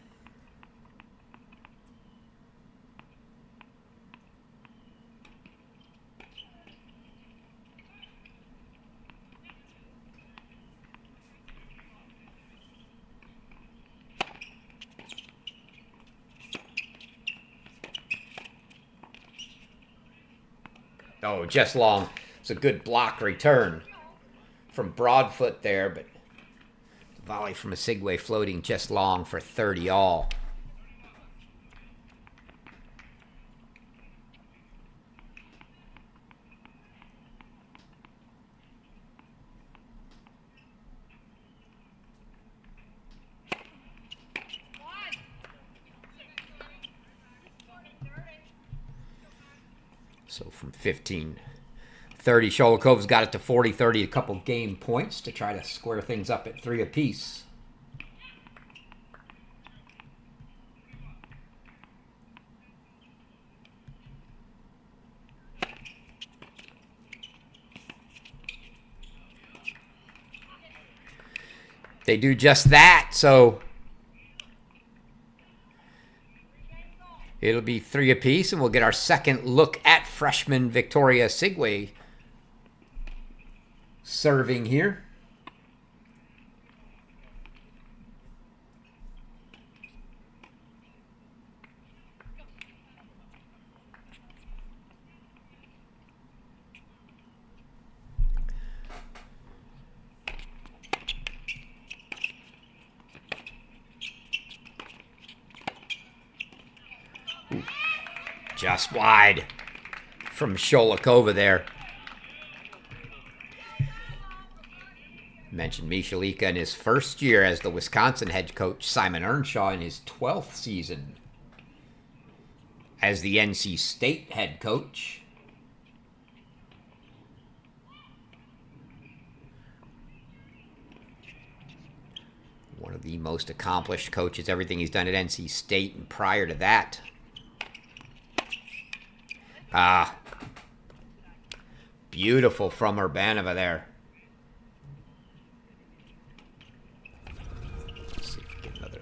Oh, just long. It's a good block return from Broadfoot there, but the volley from Osigwe floating just long for 30 all. So from 15-30, Sholikova's got it to 40-30, a couple game points to try to square things up at 3 apiece. They do just that, so it'll be 3 apiece, and we'll get our second look at freshman Victoria Osigwe serving here. Just wide from Sholikova there. Mentioned Michalika in his first year as the Wisconsin head coach. Simon Earnshaw in his 12th season as the NC State head coach. One of the most accomplished coaches, everything he's done at NC State, and prior to that. Beautiful from Urbanova there. Let's see if we get another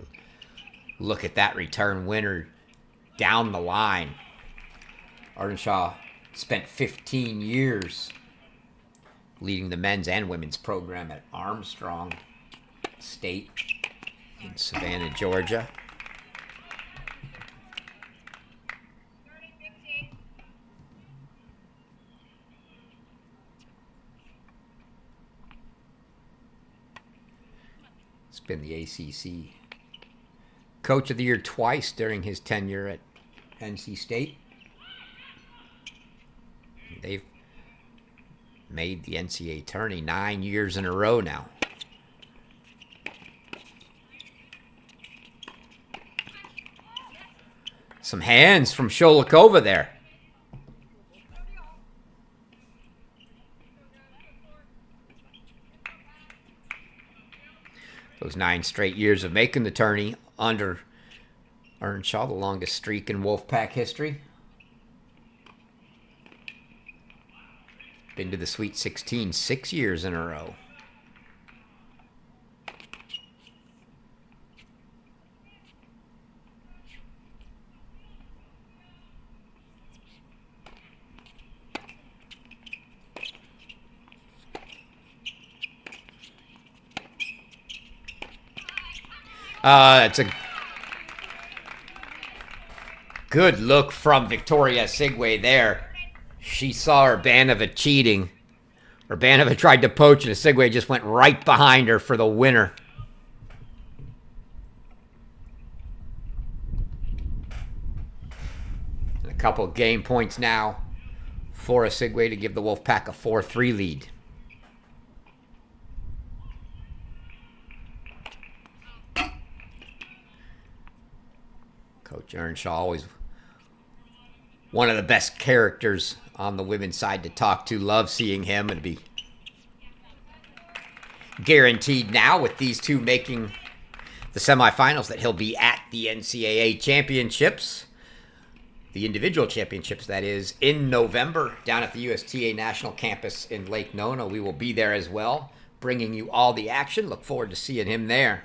look at that return winner down the line. Earnshaw spent 15 years leading the men's and women's program at Armstrong State in Savannah, Georgia. It's been the ACC Coach of the Year twice during his tenure at NC State. They've made the NCAA tourney 9 years in a row now. Some hands from Sholikova there. Those 9 straight years of making the tourney under Earnshaw, the longest streak in Wolfpack history. Been to the Sweet 16 6 years in a row. It's a good look from Victoria Sigway there. She saw Urbanova cheating. Urbanova tried to poach, and Sigway just went right behind her for the winner. And a couple game points now for Sigway to give the Wolfpack a 4-3 lead. Coach Earnshaw, always one of the best characters on the women's side to talk to. Love seeing him, and be guaranteed now with these two making the semifinals that he'll be at the NCAA championships, the individual championships, that is, in November down at the USTA National Campus in Lake Nona. We will be there as well, bringing you all the action. Look forward to seeing him there.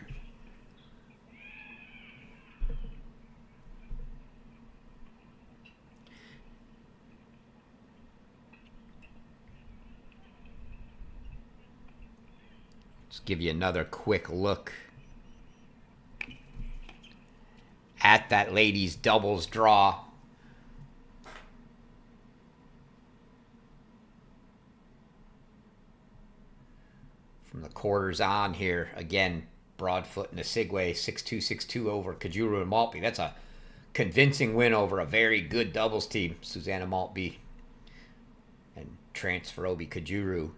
Give you another quick look at that ladies doubles draw. From the quarters on here, again, Broadfoot and Sigway, 6-2, 6-2 over Kajuru and Maltby. That's a convincing win over a very good doubles team. Susanna Maltby and transfer Obi Kajuru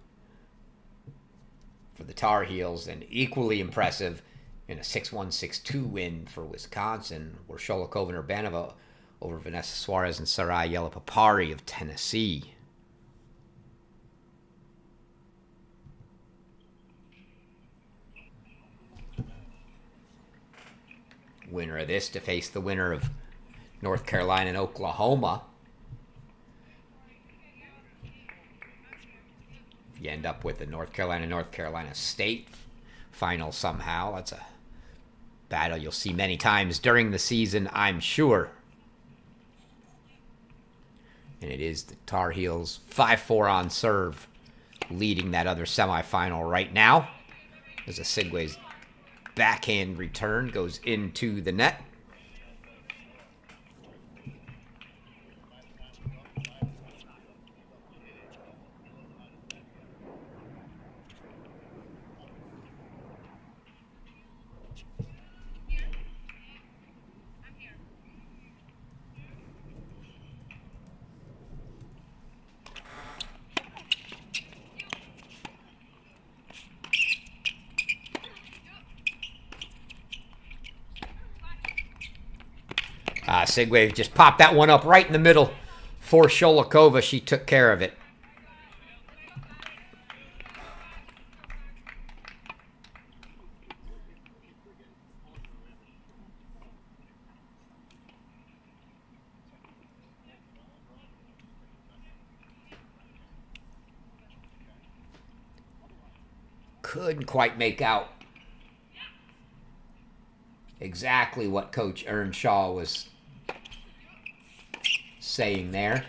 for the Tar Heels, and equally impressive in a 6-1, 6-2 win for Wisconsin, where Sholikova and Urbanova over Vanessa Suarez and Sarai Yelapapari of Tennessee. Winner of this to face the winner of North Carolina and Oklahoma. You end up with the North Carolina State final somehow. That's a battle you'll see many times during the season, I'm sure. And it is the Tar Heels 5-4 on serve, leading that other semifinal right now, as a Sigway's backhand return goes into the net. Sigway just popped that one up right in the middle for Sholikova. She took care of it. Couldn't quite make out exactly what Coach Earnshaw was saying there.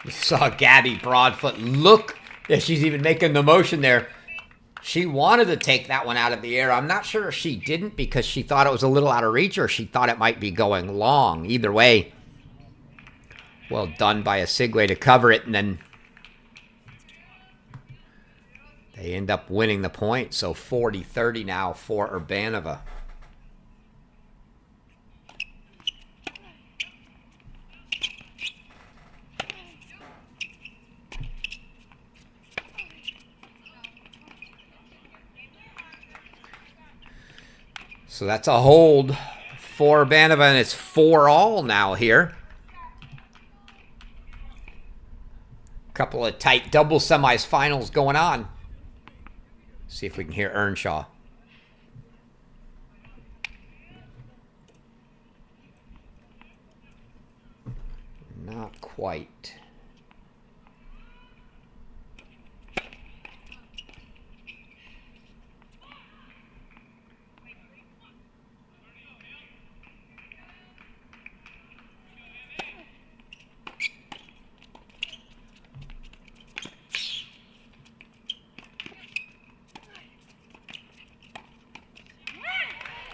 You saw Gabby Broadfoot look as she's even making the motion there. She wanted to take that one out of the air. I'm not sure if she didn't because she thought it was a little out of reach or she thought it might be going long. Either way, well done by a Sigway to cover it, and then they end up winning the point. So 40-30 now for Urbanova. So that's a hold for Urbanova, and it's 4-all now here. Couple of tight double semis finals going on. See if we can hear Earnshaw. Not quite.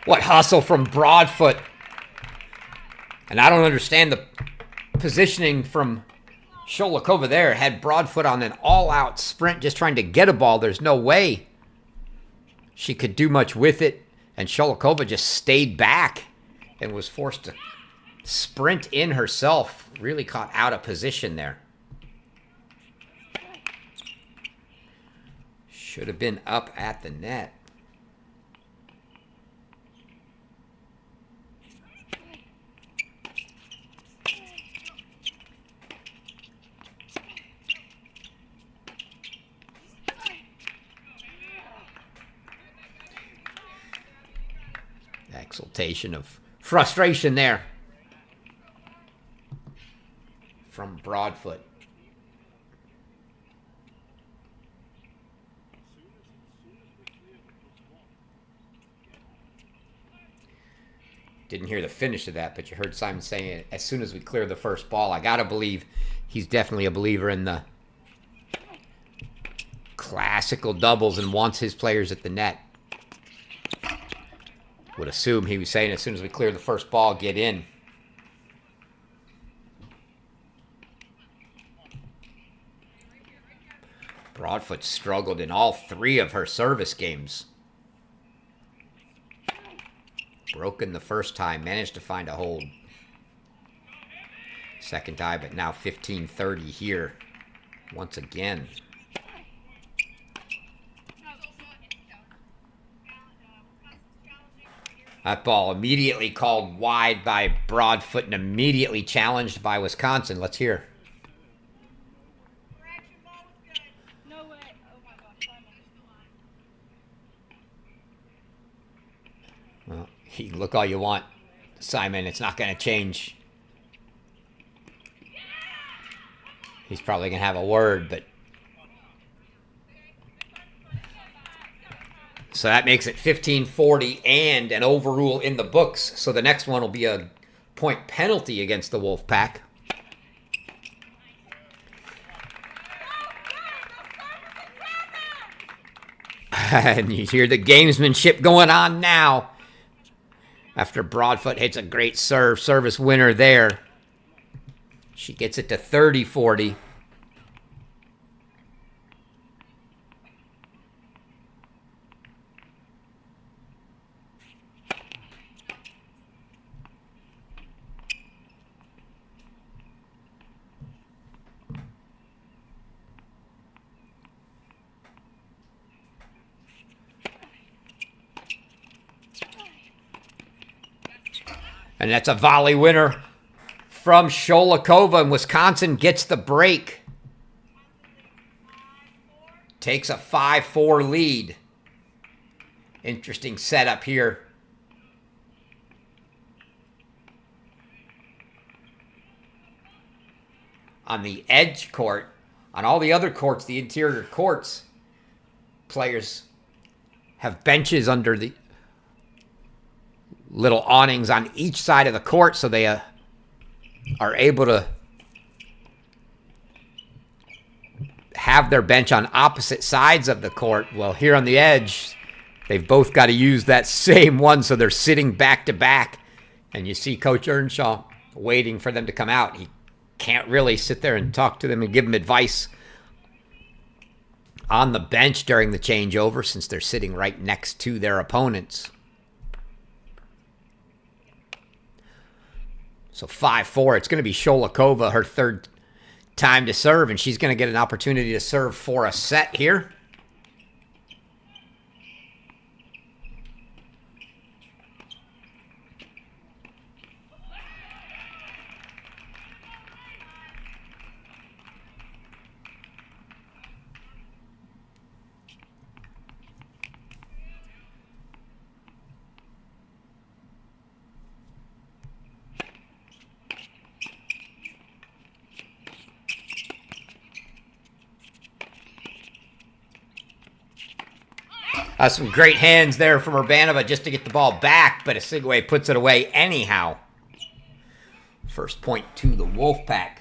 What hustle from Broadfoot. And I don't understand the positioning from Sholikova there. Had Broadfoot on an all-out sprint just trying to get a ball. There's no way she could do much with it. And Sholikova just stayed back and was forced to sprint in herself. Really caught out of position there. Should have been up at the net. Exultation of frustration there from Broadfoot. Didn't hear the finish of that, but you heard Simon saying as soon as we clear the first ball. I gotta believe he's definitely a believer in the classical doubles and wants his players at the net. Would assume he was saying as soon as we clear the first ball, get in. Broadfoot struggled in all three of her service games. Broken the first time, managed to find a hold. Second time, but now 15-30 here once again. That ball immediately called wide by Broadfoot and immediately challenged by Wisconsin. Let's hear. Well, you can look all you want, Simon. It's not going to change He's probably going to have a word, but... So that makes it 15-40 and an overrule in the books. So the next one will be a point penalty against the Wolfpack. And you hear the gamesmanship going on now. After Broadfoot hits a great service winner there. She gets it to 30-40. And that's a volley winner from Sholikova, and Wisconsin gets the break. Takes a 5-4 lead. Interesting setup here. On the edge court, on all the other courts, the interior courts, players have benches under the little awnings on each side of the court, so they are able to have their bench on opposite sides of the court. Well, here on the edge, they've both got to use that same one, so they're sitting back to back. And you see Coach Earnshaw waiting for them to come out. He can't really sit there and talk to them and give them advice on the bench during the changeover since they're sitting right next to their opponents. So 5-4, it's going to be Sholikova, her third time to serve, and she's going to get an opportunity to serve for a set here. Some great hands there from Urbanova just to get the ball back, but Osigwe puts it away anyhow. First point to the Wolfpack.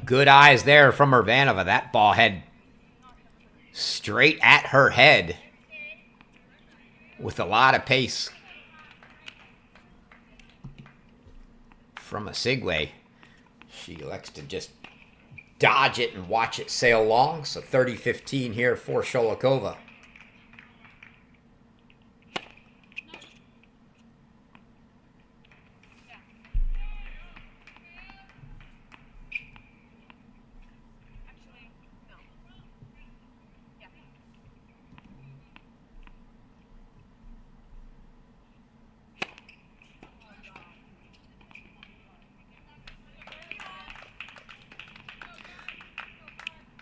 Good eyes there from Urbanova. That ball head straight at her head with a lot of pace from Osigwe. She elects to just dodge it and watch it sail long. So 30-15 here for Sholikova.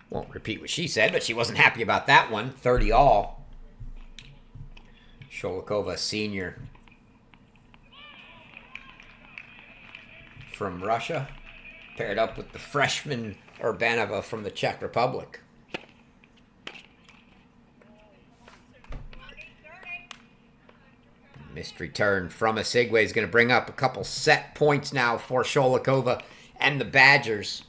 Won't repeat what she said, but she wasn't happy about that one. 30 all. Sholikova, senior from Russia, paired up with the freshman Urbanova from the Czech Republic. Missed return from Osigwe is going to bring up a couple set points now for Sholikova and the Badgers.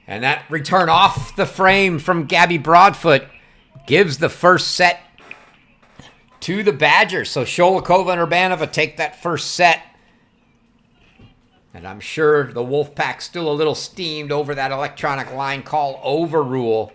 And that return off the frame from Gabby Broadfoot gives the first set to the Badgers. So Sholikova and Urbanova take that first set. And I'm sure the Wolfpack's still a little steamed over that electronic line call overrule.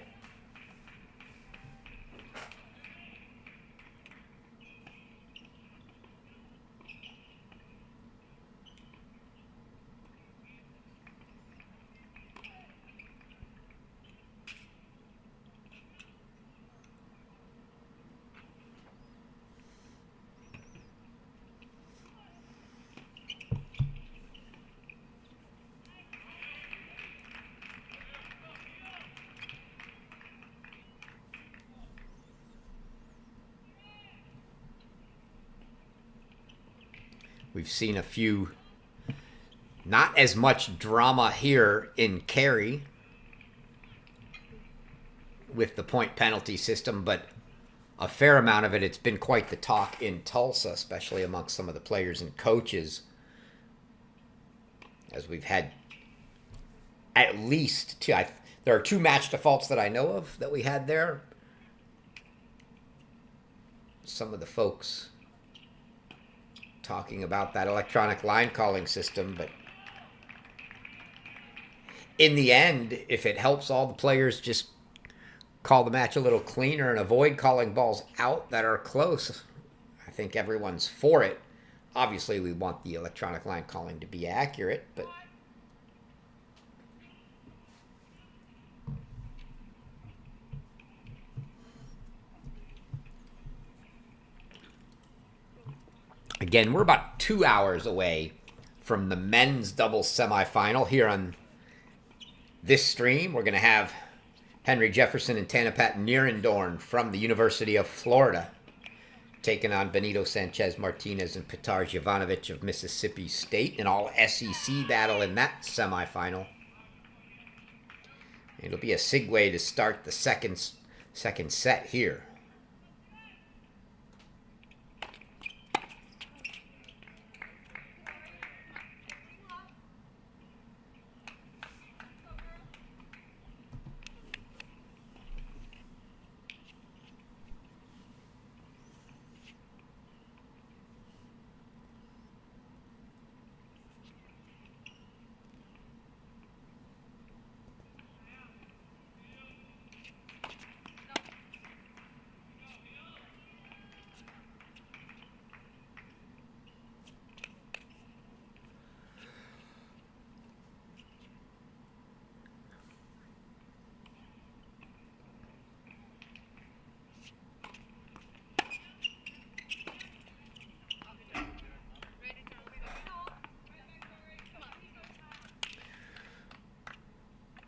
We've seen a few, not as much drama here in Cary with the point penalty system, but a fair amount of it. It's been quite the talk in Tulsa, especially amongst some of the players and coaches, as we've had at least two. There are two match defaults that I know of that we had there. Some of the folks talking about that electronic line calling system, but in the end, if it helps all the players just call the match a little cleaner and avoid calling balls out that are close, I think everyone's for it. Obviously, we want the electronic line calling to be accurate, but again, we're about 2 hours away from the men's doubles semifinal here on this stream. We're going to have Henry Jefferson and Tanapat Nierendorn from the University of Florida taking on Benito Sanchez Martinez and Petar Jovanovic of Mississippi State, an all SEC battle in that semifinal. It'll be a Osigwe to start the second set here.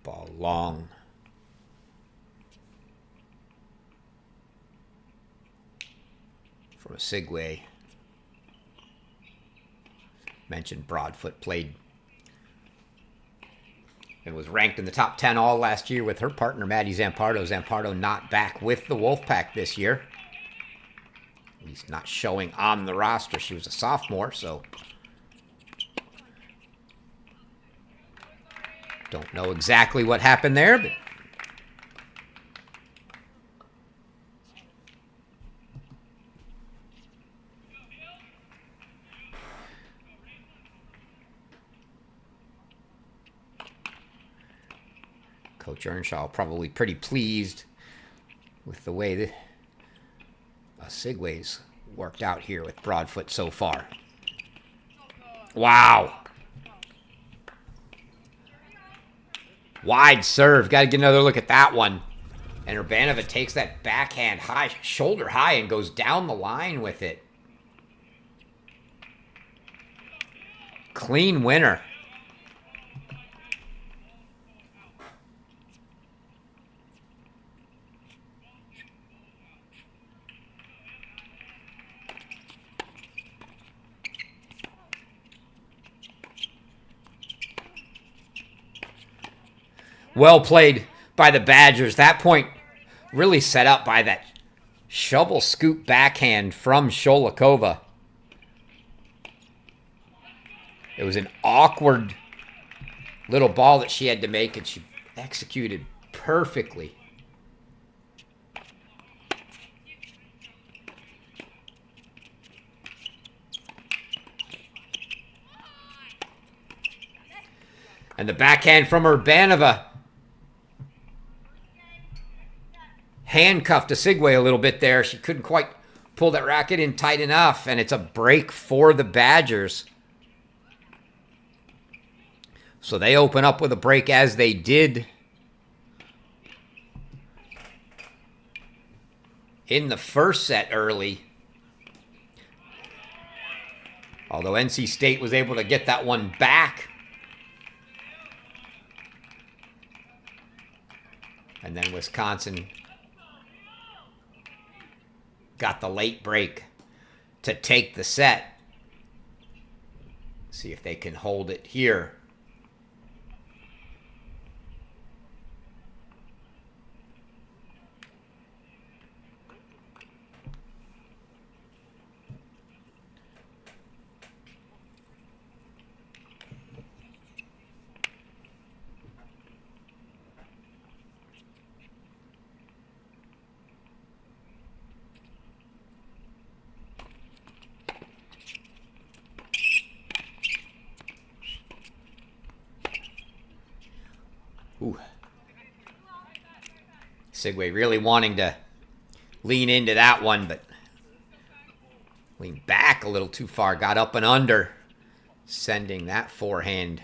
Ball long. For Osigwe. Mentioned Broadfoot played and was ranked in the top 10 all last year with her partner, Maddie Zampardo. Zampardo not back with the Wolfpack this year. At least not showing on the roster. She was a sophomore, so don't know exactly what happened there, but Coach Earnshaw probably pretty pleased with the way the Osigwe's worked out here with Broadfoot so far. Wow. Wide serve. Got to get another look at that one. And Urbanova takes that backhand high, shoulder high, and goes down the line with it. Clean winner. Well played by the Badgers. That point really set up by that shovel scoop backhand from Sholikova. It was an awkward little ball that she had to make, and she executed perfectly. And the backhand from Urbanova handcuffed Osigwe a little bit there. She couldn't quite pull that racket in tight enough, and it's a break for the Badgers. So they open up with a break as they did in the first set early. Although NC State was able to get that one back. And then Wisconsin got the late break to take the set. See if they can hold it here. Ooh. Osigwe really wanting to lean into that one, but leaned back a little too far. Got up and under, sending that forehand.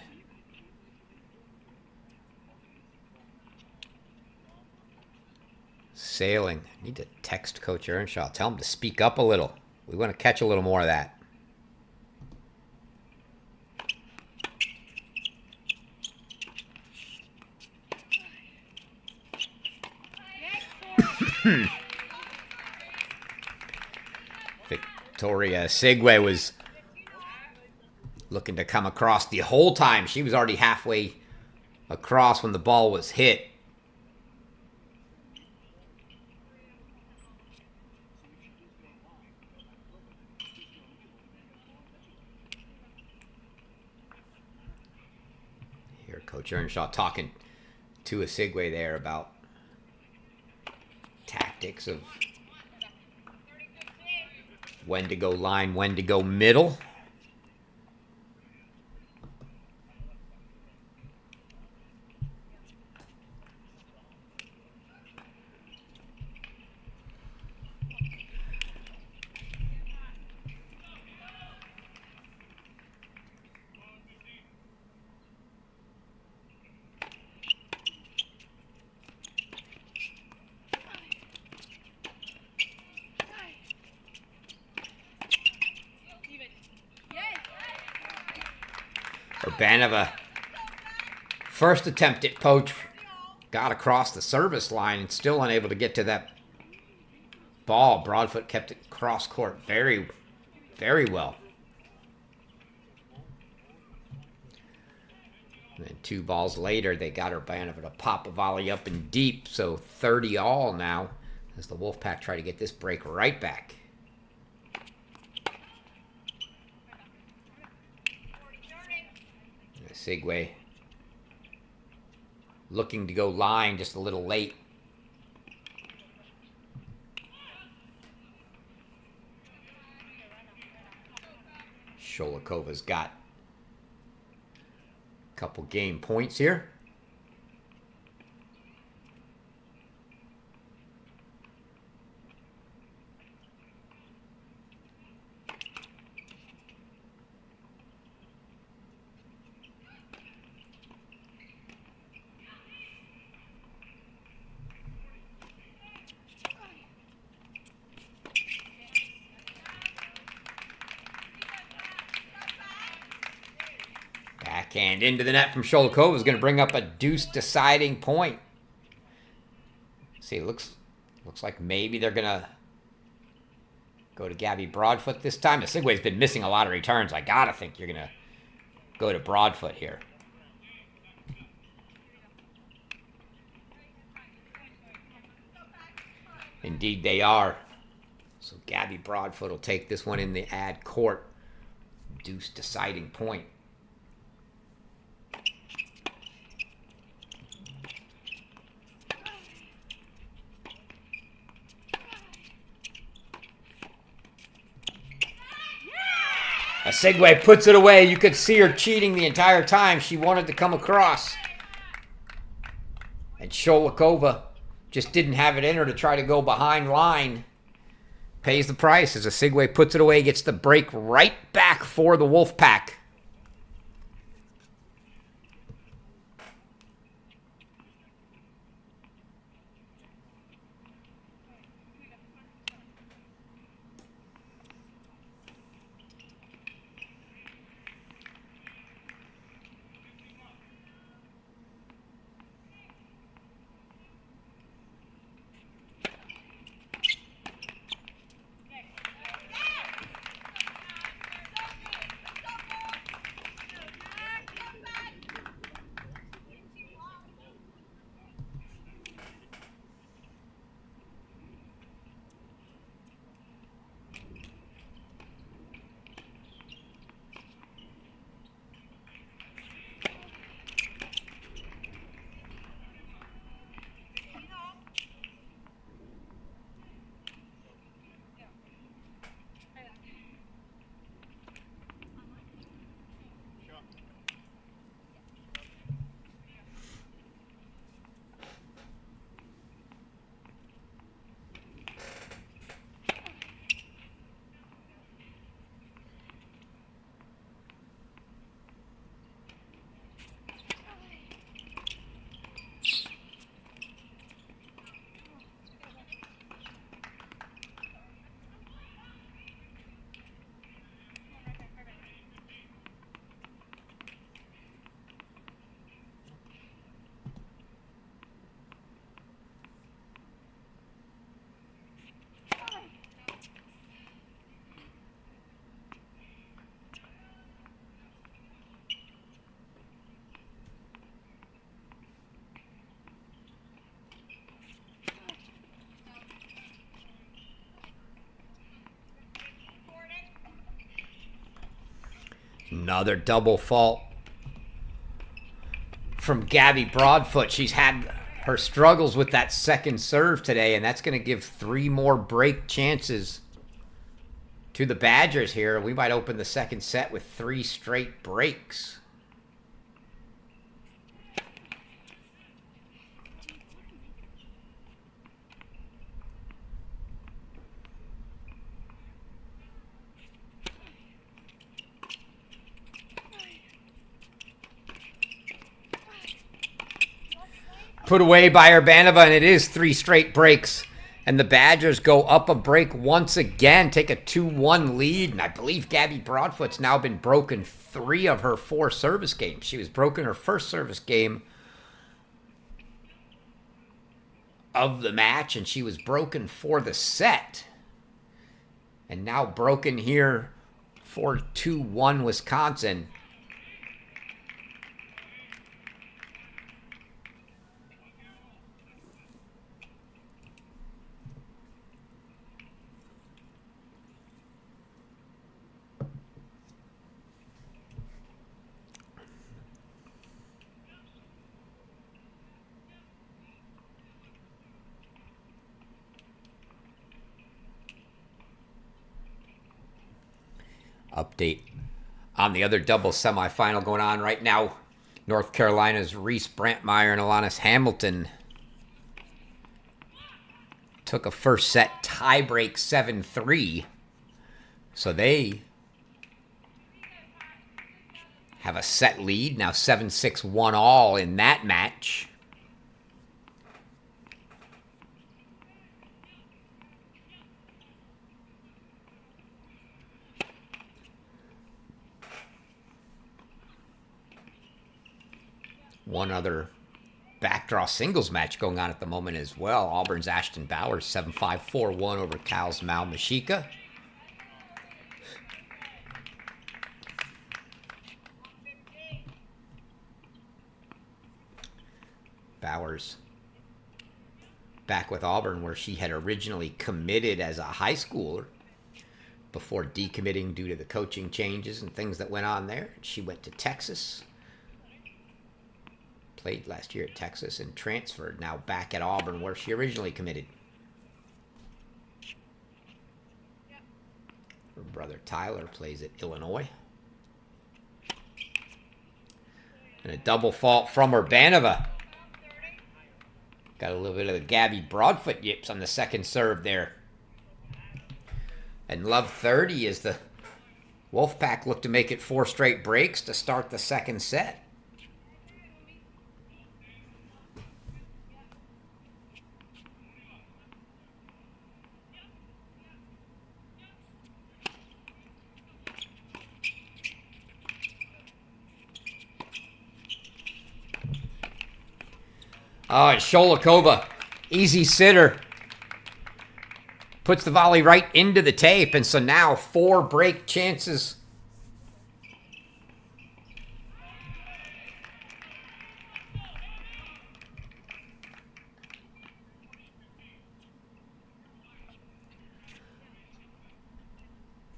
Sailing. Need to text Coach Earnshaw. Tell him to speak up a little. We want to catch a little more of that. Victoria Osigwe was looking to come across the whole time. She was already halfway across when the ball was hit. Here, Coach Earnshaw talking to Osigwe there about tactics of when to go line, when to go middle. Urbanova, first attempt at poach, got across the service line and still unable to get to that ball. Broadfoot kept it cross court very, very well. And then 2 balls later, they got Urbanova to pop a volley up and deep. So 30 all now as the Wolfpack try to get this break right back. Osigwe looking to go line just a little late. Sholikova's got a couple game points here. Backhand into the net from Sholikova is going to bring up a deuce deciding point. See, it looks like maybe they're going to go to Gabby Broadfoot this time. Sigway's been missing a lot of returns. I got to think you're going to go to Broadfoot here. Indeed they are. So Gabby Broadfoot will take this one in the ad court. Deuce deciding point. Sigway puts it away. You could see her cheating the entire time. She wanted to come across. And Sholikova just didn't have it in her to try to go behind line. Pays the price as Sigway puts it away. Gets the break right back for the Wolfpack. Another double fault from Gabby Broadfoot. She's had her struggles with that second serve today, and that's going to give 3 more break chances to the Badgers here. We might open the second set with 3 straight breaks. Put away by Urbanova, and it is 3 straight breaks. And the Badgers go up a break once again, take a 2-1 lead. And I believe Gabby Broadfoot's now been broken 3 of her 4 service games. She was broken her first service game of the match, and she was broken for the set. And now broken here for 2-1 Wisconsin. Update on the other double semifinal going on right now. North Carolina's Reese Brantmeyer and Alanis Hamilton took a first set tiebreak 7-3. So they have a set lead. Now 7-6 1 all in that match. One other backdraw singles match going on at the moment as well. Auburn's Ashton Bowers 7-5, 4-1 over Cal's Mal Mashika. Bowers back with Auburn, where she had originally committed as a high schooler before decommitting due to the coaching changes and things that went on there. She went to Texas, played last year at Texas, and transferred, now back at Auburn where she originally committed. Her brother Tyler plays at Illinois. And a double fault from Urbanova. Got a little bit of the Gabby Broadfoot yips on the second serve there. And love 30 as the Wolfpack look to make it 4 straight breaks to start the second set. Oh, and Sholikova, easy sitter. Puts the volley right into the tape, and so now 4 break chances.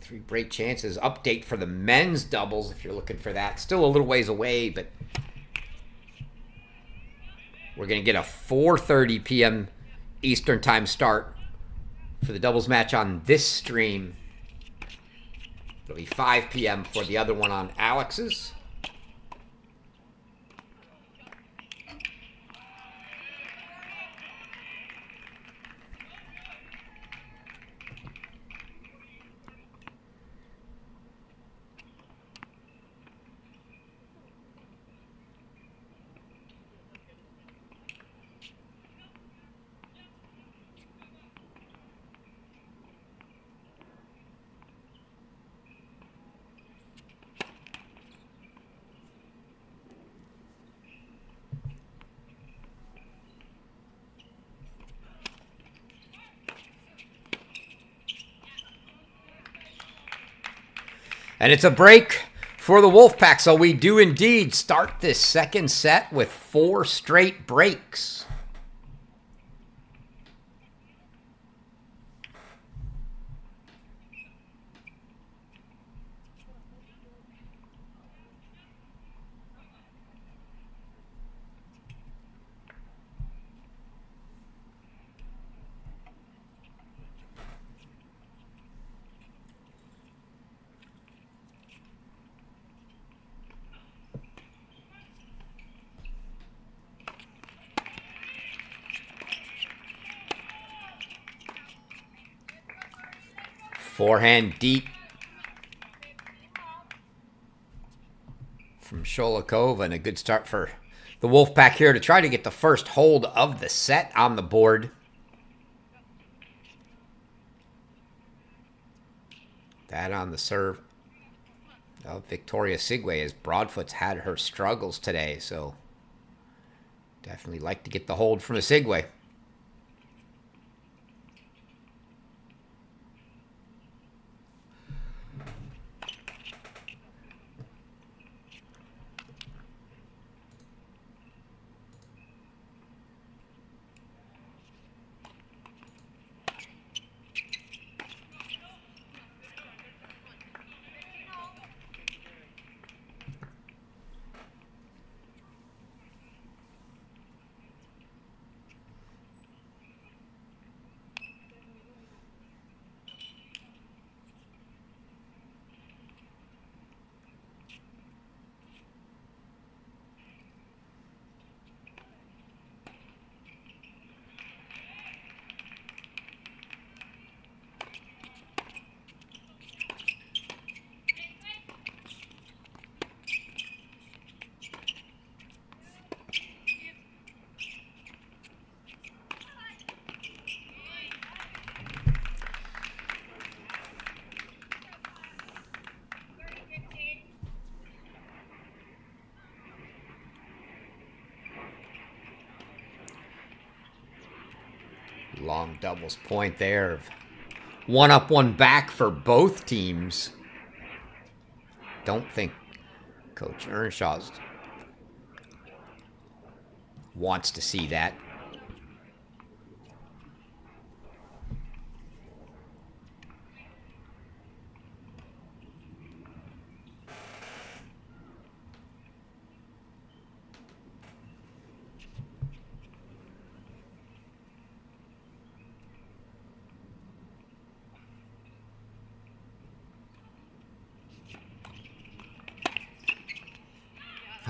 Three break chances. Update for the men's doubles if you're looking for that. Still a little ways away, but we're going to get a 4:30 p.m. Eastern time start for the doubles match on this stream. It'll be 5 p.m. for the other one on Alex's. And it's a break for the Wolfpack, so we do indeed start this second set with 4 straight breaks. Forehand deep from Sholikova, and a good start for the Wolfpack here to try to get the first hold of the set on the board. That on the serve of Victoria Sigwe, as Broadfoot's had her struggles today, so definitely like to get the hold from a Sigwe. Long doubles point there. One up, one back for both teams. Don't think Coach Earnshaw wants to see that.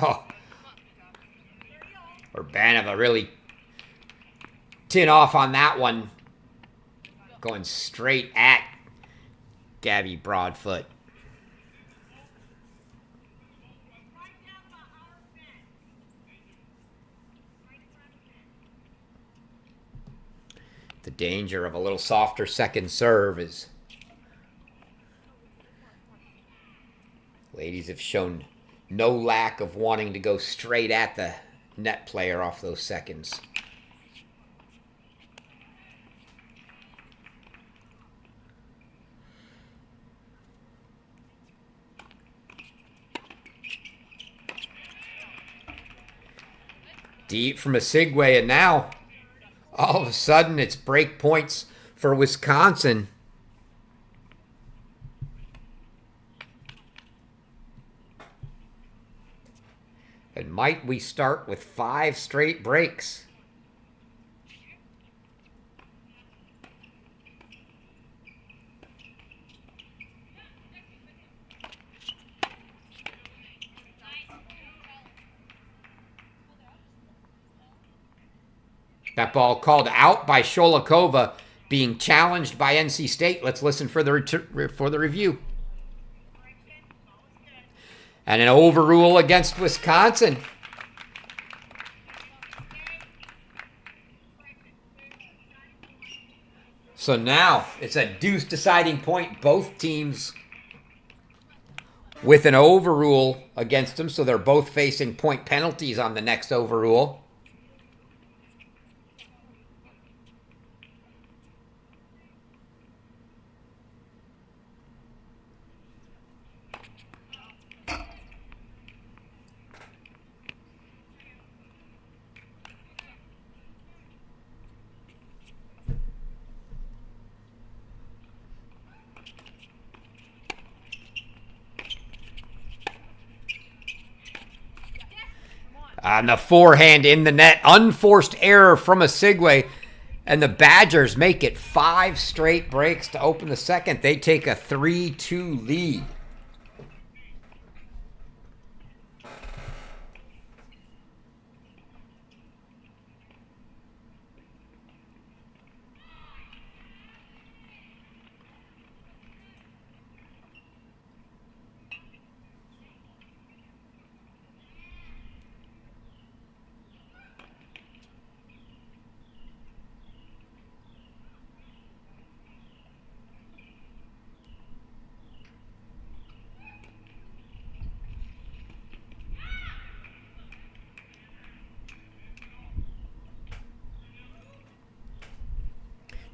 Oh, Urbanova really tin off on that one. Going straight at Gabby Broadfoot. The danger of a little softer second serve is ladies have shown no lack of wanting to go straight at the net player off those seconds. Deep from Osigwe, and now all of a sudden it's break points for Wisconsin. And might we start with 5 straight breaks? That ball called out by Sholikova, being challenged by NC State. Let's listen for the review. And an overrule against Wisconsin. So now it's a deuce deciding point. Both teams with an overrule against them. So they're both facing point penalties on the next overrule. On the forehand in the net, unforced error from Osigwe, and the Badgers make it 5 straight breaks to open the second. They take a 3-2 lead.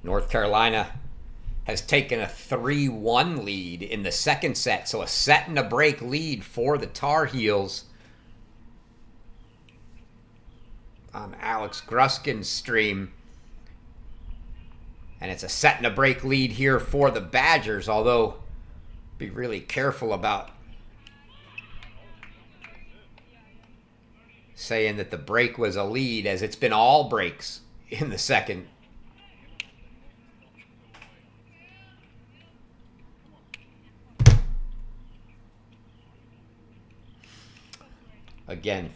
North Carolina has taken a 3-1 lead in the second set, so a set and a break lead for the Tar Heels on Alex Gruskin's stream. And it's a set and a break lead here for the Badgers, although be really careful about saying that the break was a lead, as it's been all breaks in the second. Again,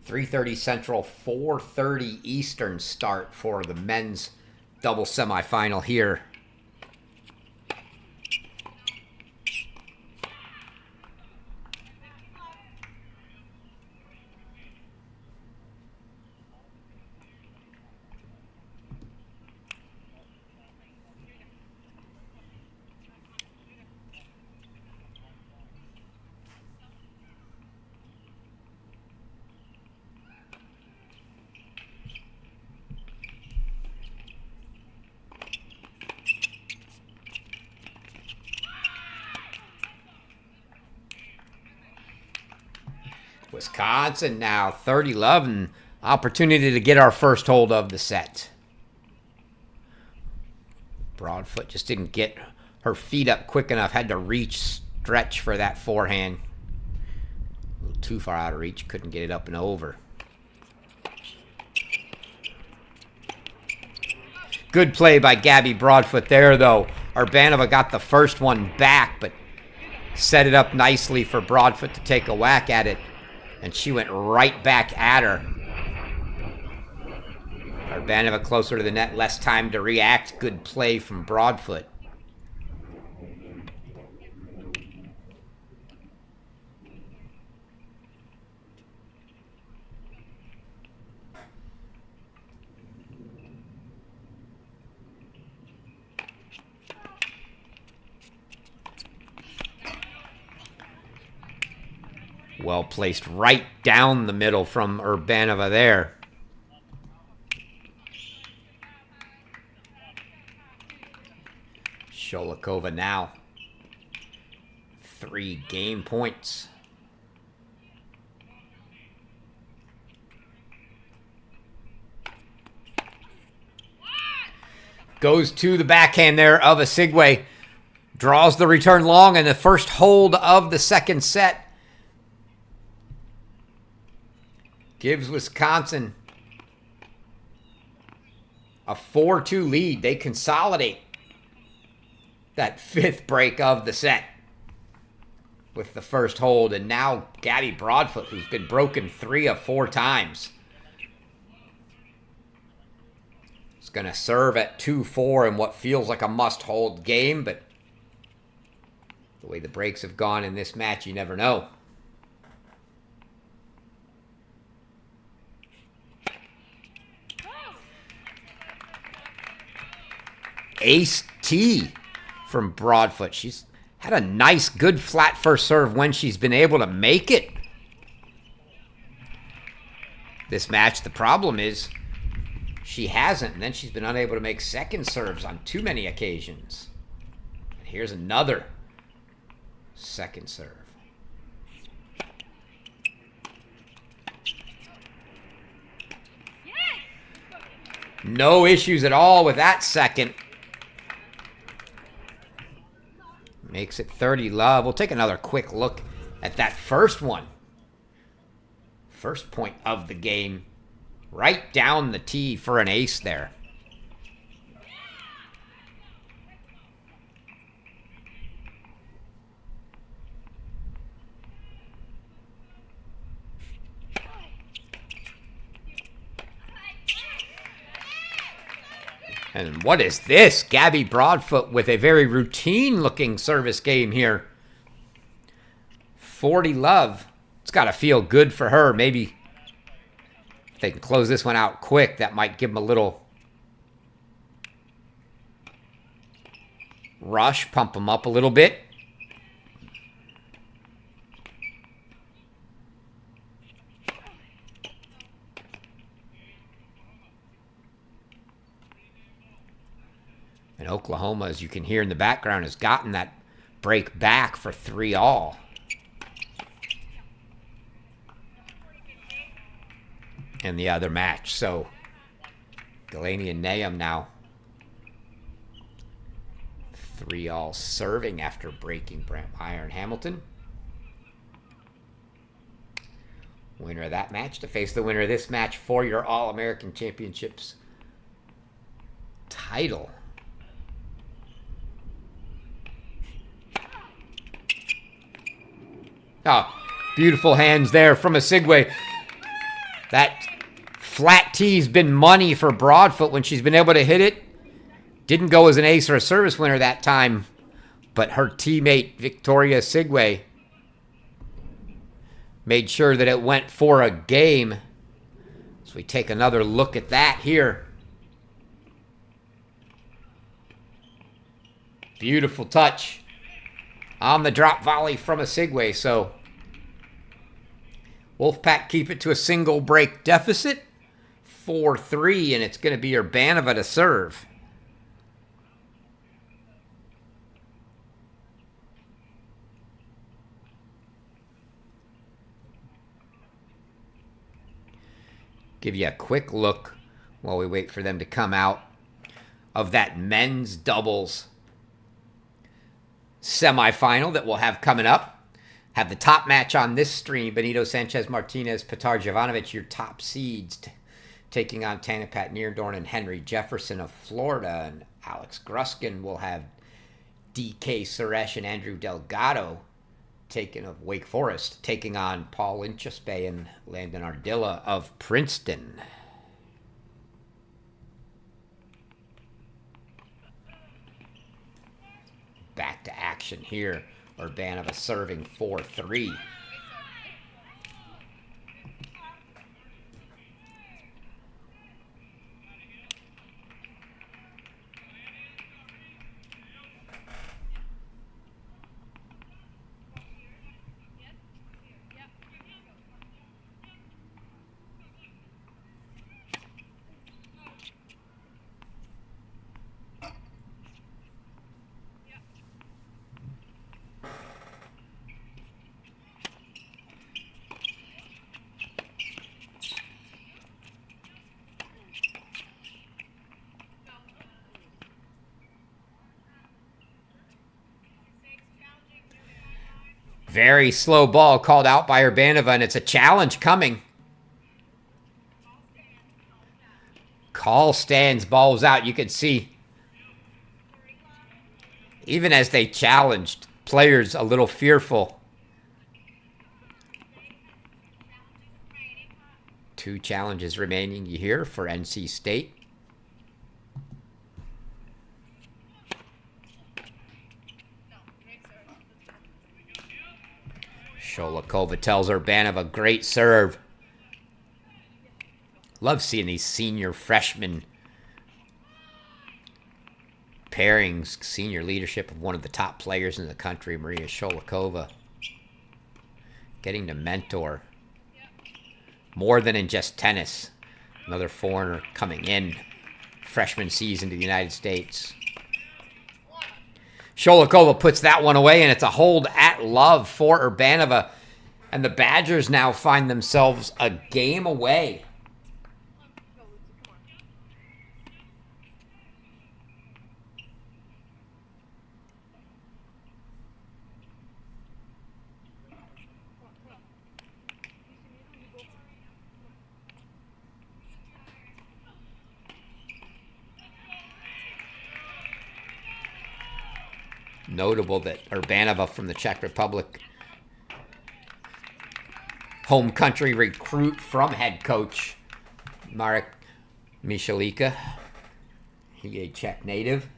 3:30 Central, 4:30 Eastern start for the men's double semifinal here. Wisconsin now 30-love, and opportunity to get our first hold of the set. Broadfoot just didn't get her feet up quick enough. Had to reach, stretch for that forehand. A little too far out of reach. Couldn't get it up and over. Good play by Gabby Broadfoot there, though. Urbanova got the first one back, but set it up nicely for Broadfoot to take a whack at it. And she went right back at her. Urbanova closer to the net, less time to react. Good play from Broadfoot. Well placed right down the middle from Urbanova there. Sholikova now 3 game points. Goes to the backhand there of Osigwe. Draws the return long and the first hold of the second set. Gives Wisconsin a 4-2 lead. They consolidate that 5th break of the set with the first hold. And now Gabby Broadfoot, who's been broken 3 of 4 times, is going to serve at 2-4 in what feels like a must-hold game. But the way the breaks have gone in this match, you never know. Ace T from Broadfoot. She's had a nice, good flat first serve when she's been able to make it. This match, the problem is she hasn't, and then she's been unable to make second serves on too many occasions. And here's another second serve. No issues at all with that second. Makes it 30-love. We'll take another quick look at that first one. First point of the game. Right down the tee for an ace there. And what is this? Gabby Broadfoot with a very routine-looking service game here. 40-love. It's got to feel good for her. Maybe if they can close this one out quick, that might give them a little rush, pump them up a little bit. And Oklahoma, as you can hear in the background, has gotten that break back for 3-all. In the other match. So Delaney and Nahum now 3-all serving after breaking Brantmeyer and Hamilton. Winner of that match to face the winner of this match for your All-American Championships title. Oh, beautiful hands there from Osigwe. That flat tee's been money for Broadfoot when she's been able to hit it. Didn't go as an ace or a service winner that time, but her teammate Victoria Osigwe made sure that it went for a game. So we take another look at that here. Beautiful touch on the drop volley from Osigwe. So Wolfpack keep it to a single break deficit, 4-3, and it's going to be Urbanova to serve. Give you a quick look while we wait for them to come out of that men's doubles semifinal that we'll have coming up. Have the top match on this stream. Benito Sanchez Martinez, Petar Jovanovic, your top seeds, taking on Tanapat Neerdorn and Henry Jefferson of Florida. And Alex Gruskin will have DK Suresh and Andrew Delgado of Wake Forest, taking on Paul Inchespe and Landon Ardilla of Princeton. Back to action here. Urbanova serving 4-3. Very slow ball called out by Urbanova, and it's a challenge coming. Call stands, balls out. You can see, even as they challenged, players a little fearful. 2 challenges remaining here for NC State. Sholikova tells Urbanova, great serve. Love seeing these senior freshmen pairings, senior leadership of one of the top players in the country, Maria Sholikova. Getting to mentor more than in just tennis. Another foreigner coming in, freshman season to the United States. Sholikova puts that one away, and it's a hold at love for Urbanova. And the Badgers now find themselves a game away. Notable that Urbanova from the Czech Republic, home country recruit from head coach Marek Michalika. He a Czech native.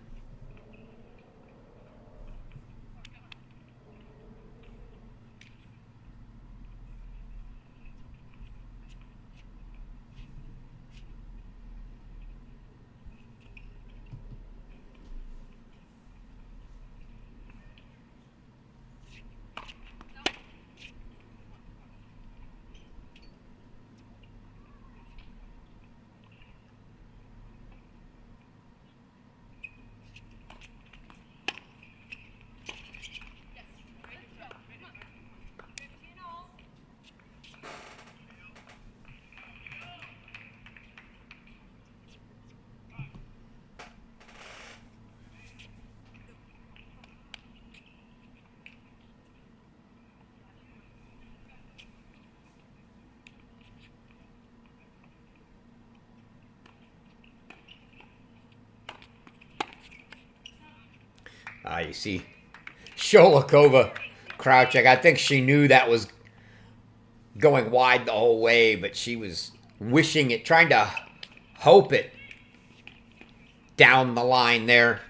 You see Sholikova crouching. I think she knew that was going wide the whole way, but she was wishing it, trying to hope it down the line there.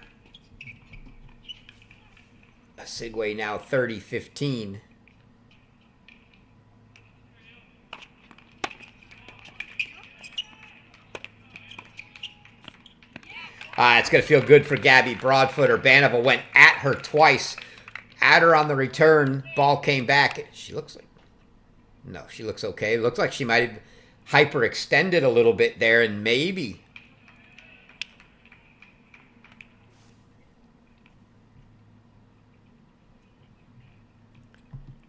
Sigway now 30-15. It's going to feel good for Gabby Broadfoot. Urbanova went at her twice. At her on the return. Ball came back. She looks like... No, she looks okay. It looks like she might have hyperextended a little bit there, and maybe...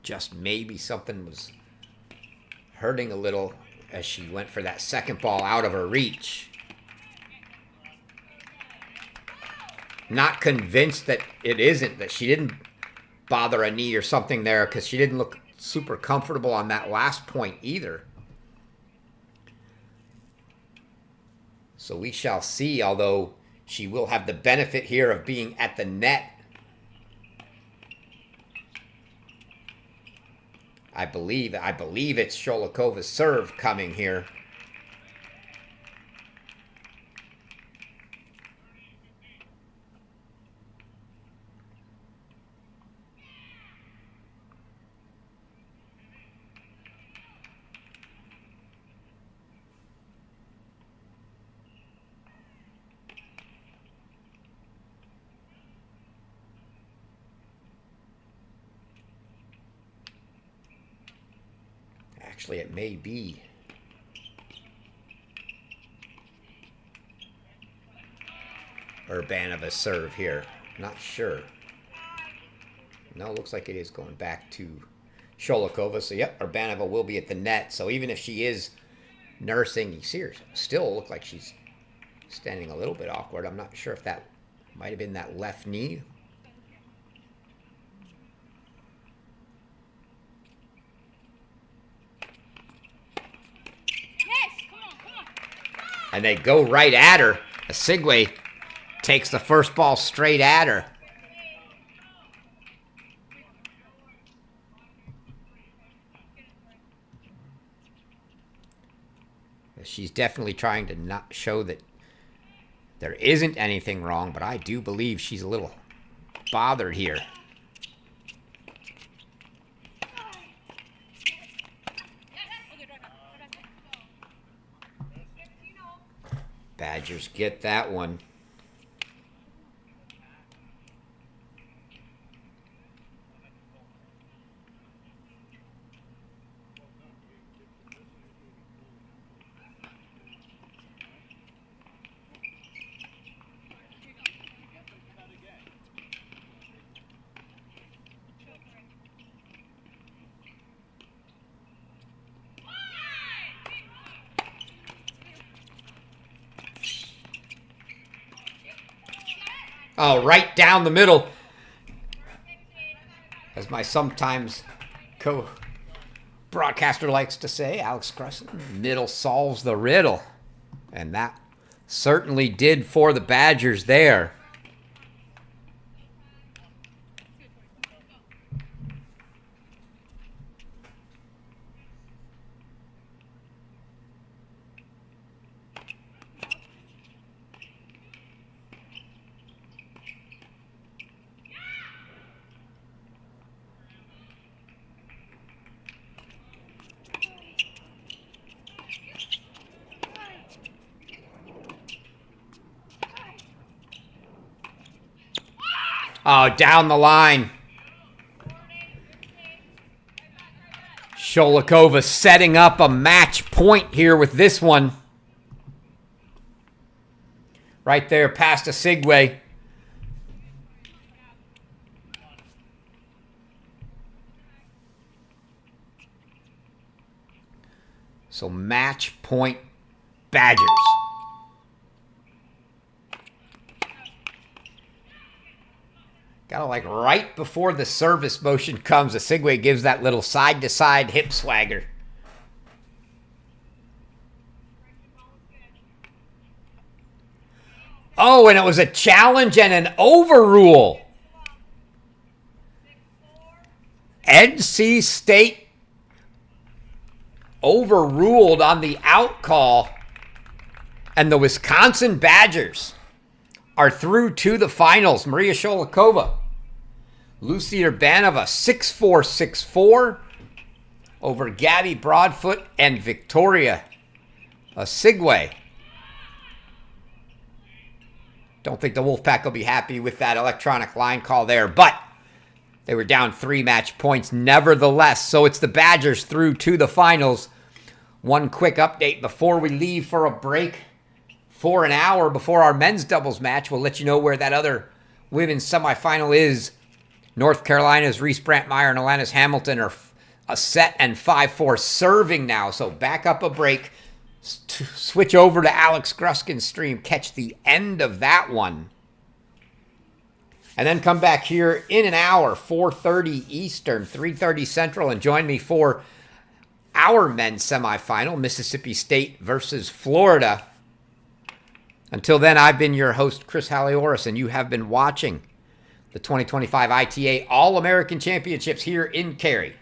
just maybe something was hurting a little. as she went for that second ball out of her reach. Not convinced that it isn't, that she didn't bother a knee or something there, because she didn't look super comfortable on that last point either. So we shall see, although she will have the benefit here of being at the net. I believe it's Sholakova's serve coming here. Actually, it may be Urbanova's serve here. Not sure. No, looks like it is going back to Sholakova. So, yep, Urbanova will be at the net. So, even if she is nursing, you see her still look like she's standing a little bit awkward. I'm not sure if that might have been that left knee. And they go right at her. Asigwe takes the first ball straight at her. She's definitely trying to not show that there isn't anything wrong, but I do believe she's a little bothered here. Badgers get that one. Oh, right down the middle. As my sometimes co-broadcaster likes to say, Alex Gruskin, middle solves the riddle. And that certainly did for the Badgers there. Oh, down the line. Sholakova setting up a match point here with this one. Right there past Asigwe. So match point Badgers. Got to like right before the service motion comes, Asigwe gives that little side-to-side hip swagger. Oh, and it was a challenge and an overrule. NC State overruled on the out call, and the Wisconsin Badgers are through to the finals. Maria Sholakova, Lucy Urbanova, 6-4, 6-4 over Gabby Broadfoot and Victoria Asigwe. Don't think the Wolfpack will be happy with that electronic line call there, but they were down 3 match points nevertheless. So it's the Badgers through to the finals. One quick update before we leave for a break. For an hour before our men's doubles match, we'll let you know where that other women's semifinal is. North Carolina's Reese Brantmeyer and Alanis Hamilton are a set and 5-4 serving now. So back up a break, switch over to Alex Gruskin's stream, catch the end of that one. And then come back here in an hour, 4:30 Eastern, 3:30 Central, and join me for our men's semifinal, Mississippi State versus Florida. Until then, I've been your host, Chris Halioris, and you have been watching the 2025 ITA All-American Championships here in Cary.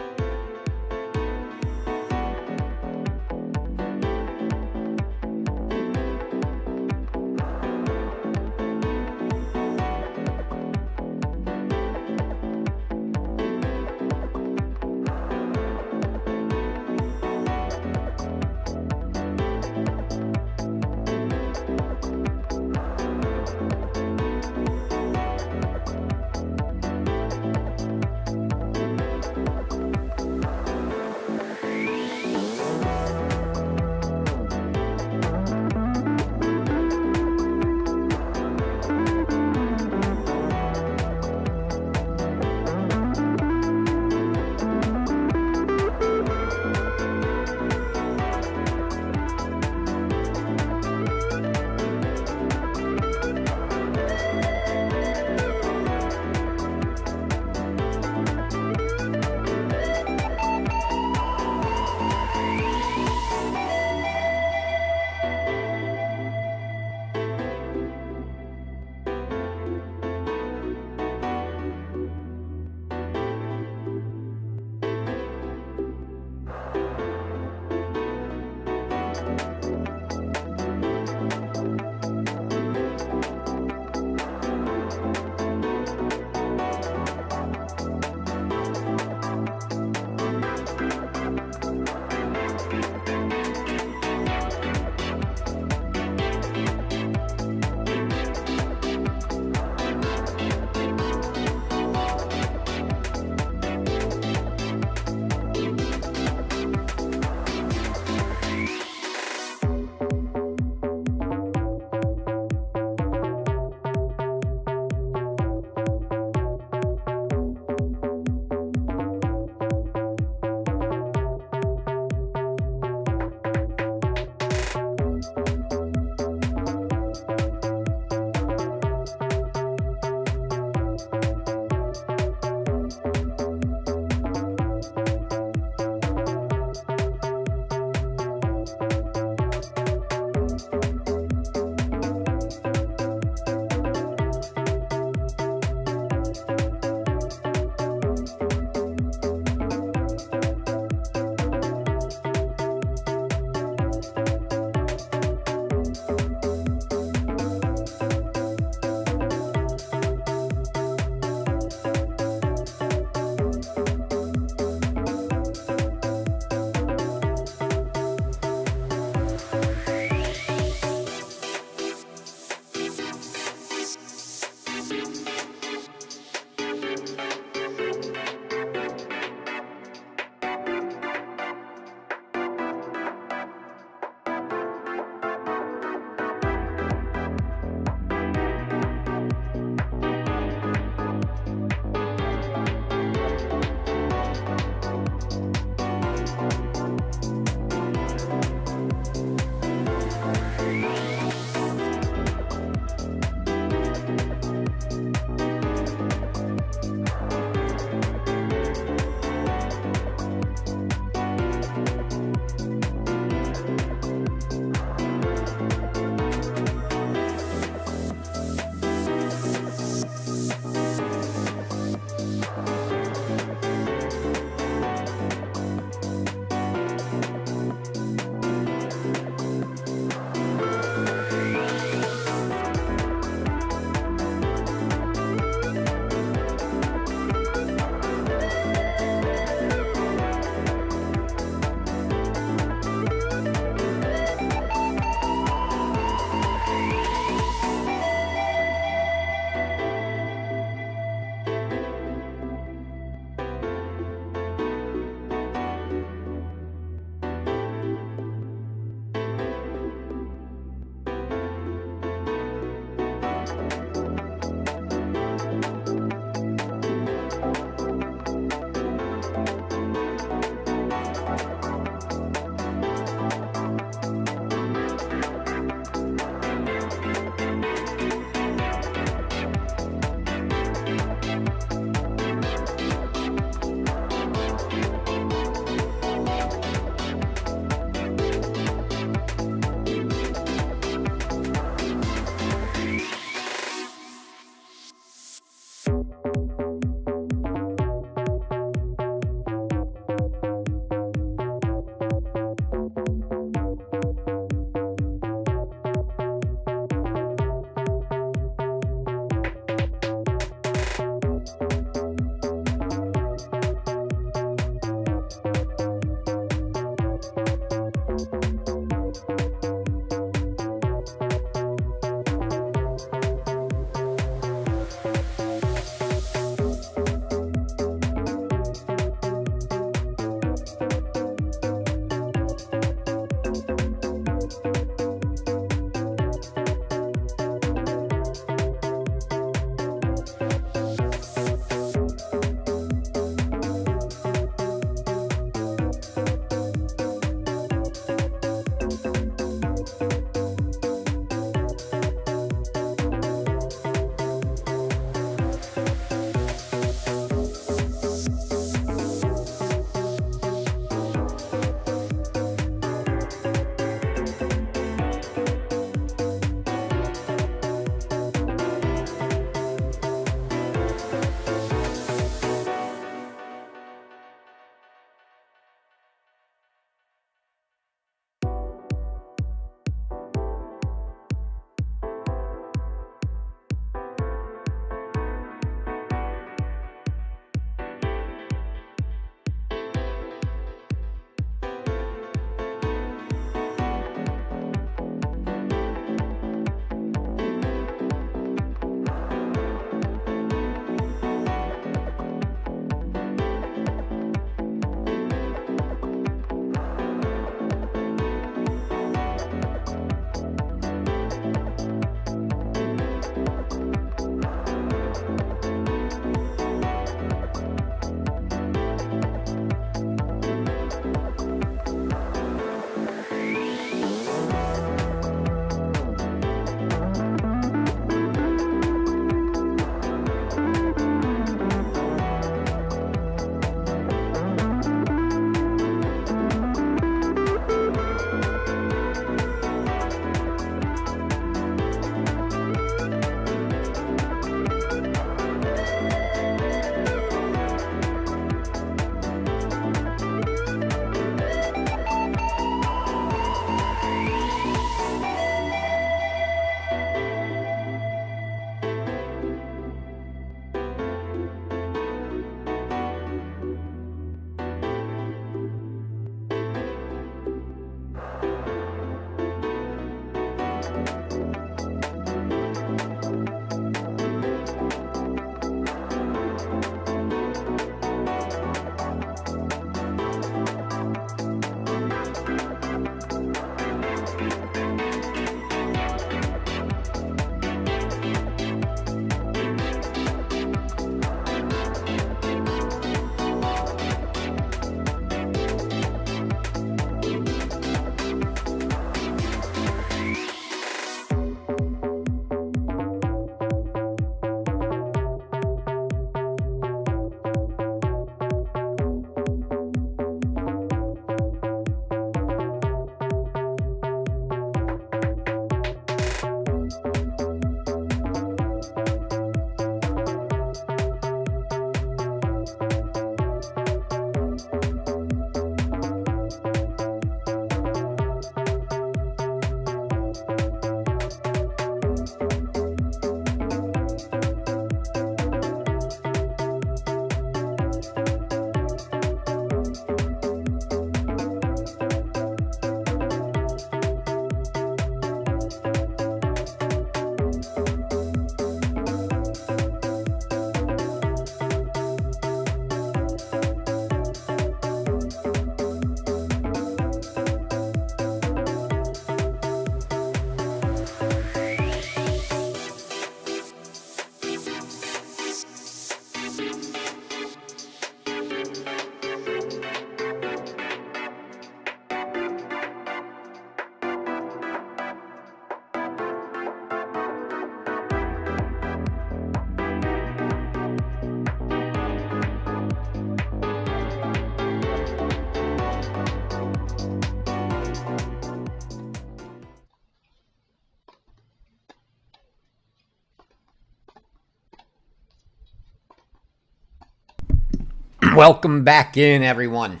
Welcome back in, everyone.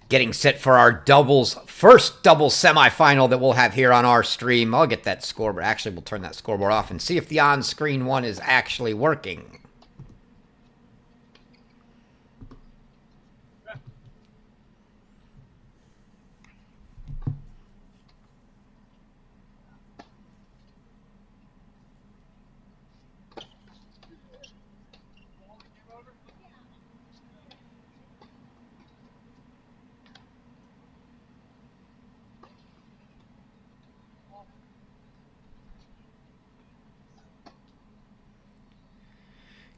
Getting set for our first doubles semifinal that we'll have here on our stream. I'll get that scoreboard. Actually, we'll turn that scoreboard off and see if the on-screen one is actually working.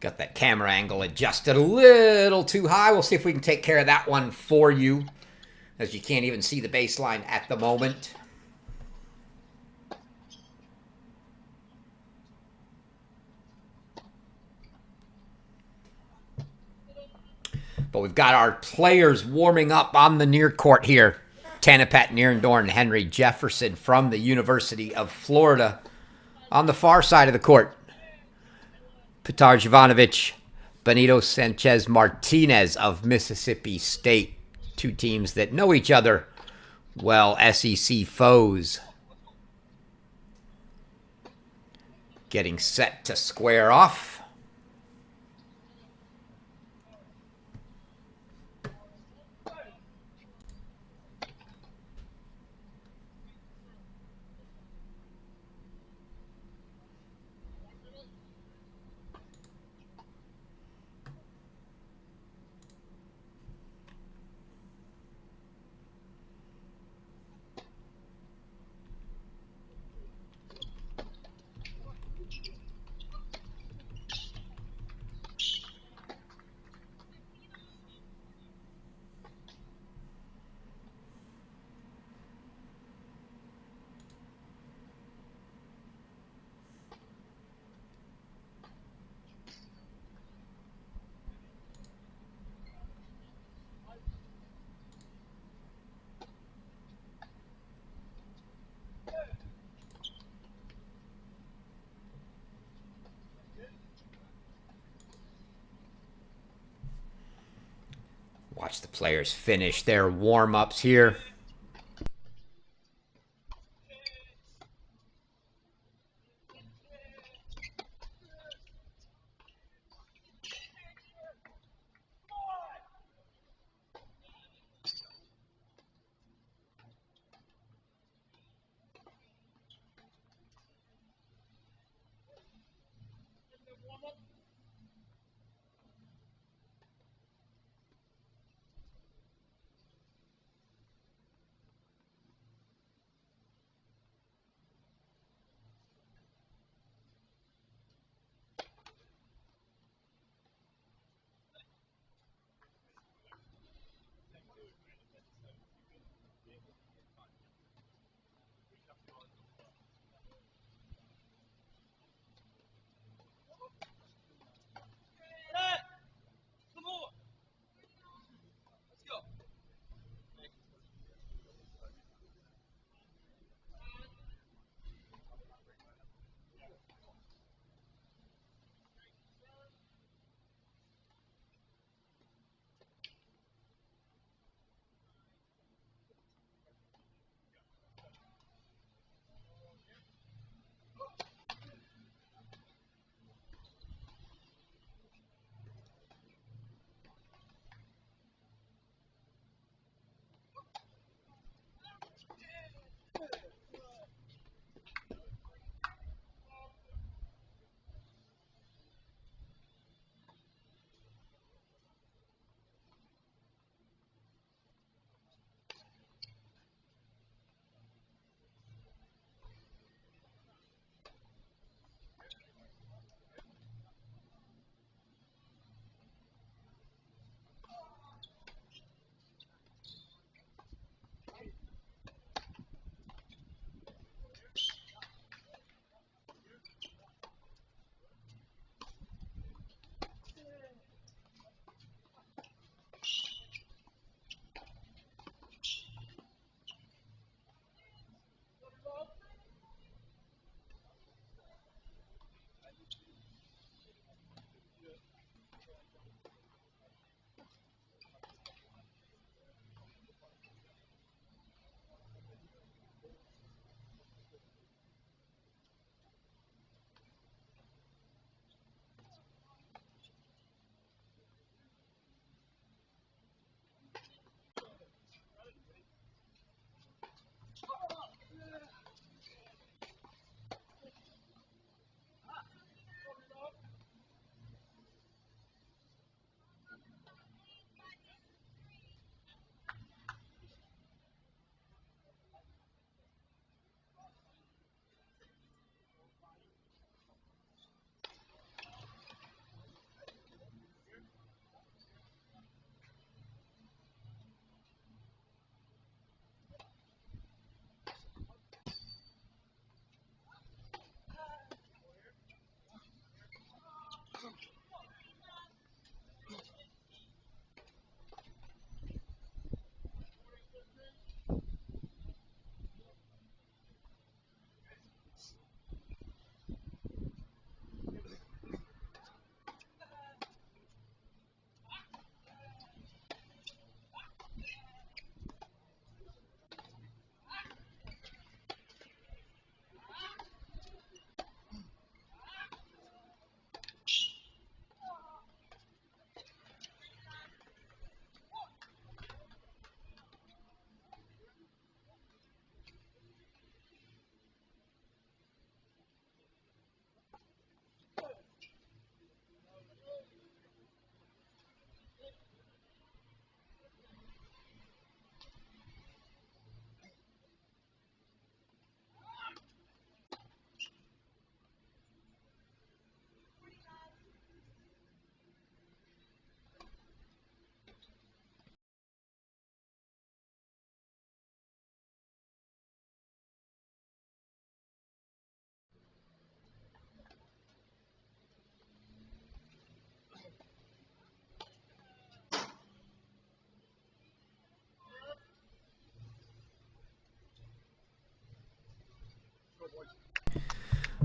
Got that camera angle adjusted a little too high. We'll see if we can take care of that one for you, as you can't even see the baseline at the moment. But we've got our players warming up on the near court here. Tanapat Nierendorn, Henry Jefferson from the University of Florida. On the far side of the court, Petar Jovanovic, Benito Sanchez Martinez of Mississippi State. Two teams that know each other well, SEC foes. Getting set to square off. Watch the players finish their warm-ups here.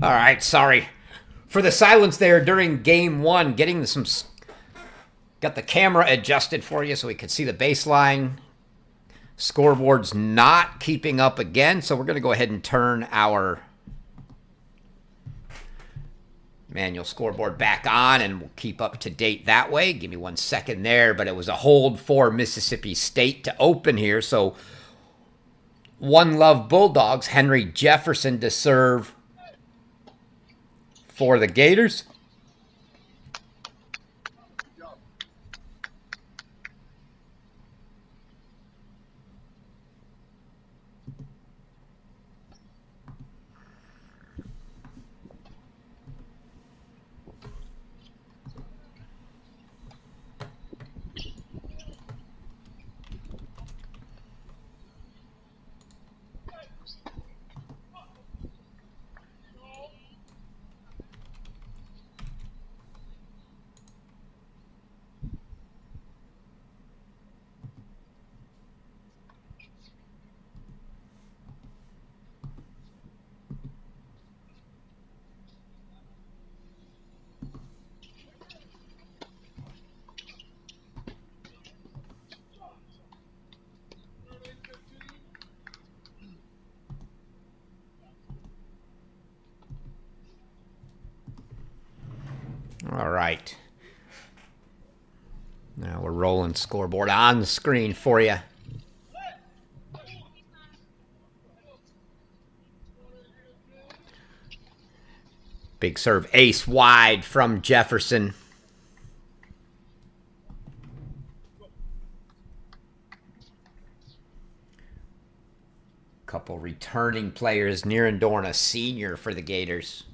All right, sorry for the silence there during game one. Getting some, got the camera adjusted for you so we could see the baseline. Scoreboard's not keeping up again, so we're going to go ahead and turn our manual scoreboard back on, and we'll keep up to date that way. Give me 1 second there, but it was a hold for Mississippi State to open here. So One Love Bulldogs, Henry Jefferson to serve for the Gators. All right. Now we're rolling scoreboard on the screen for you. Big serve ace wide from Jefferson. Couple returning players, Nierendorn, a senior for the Gators.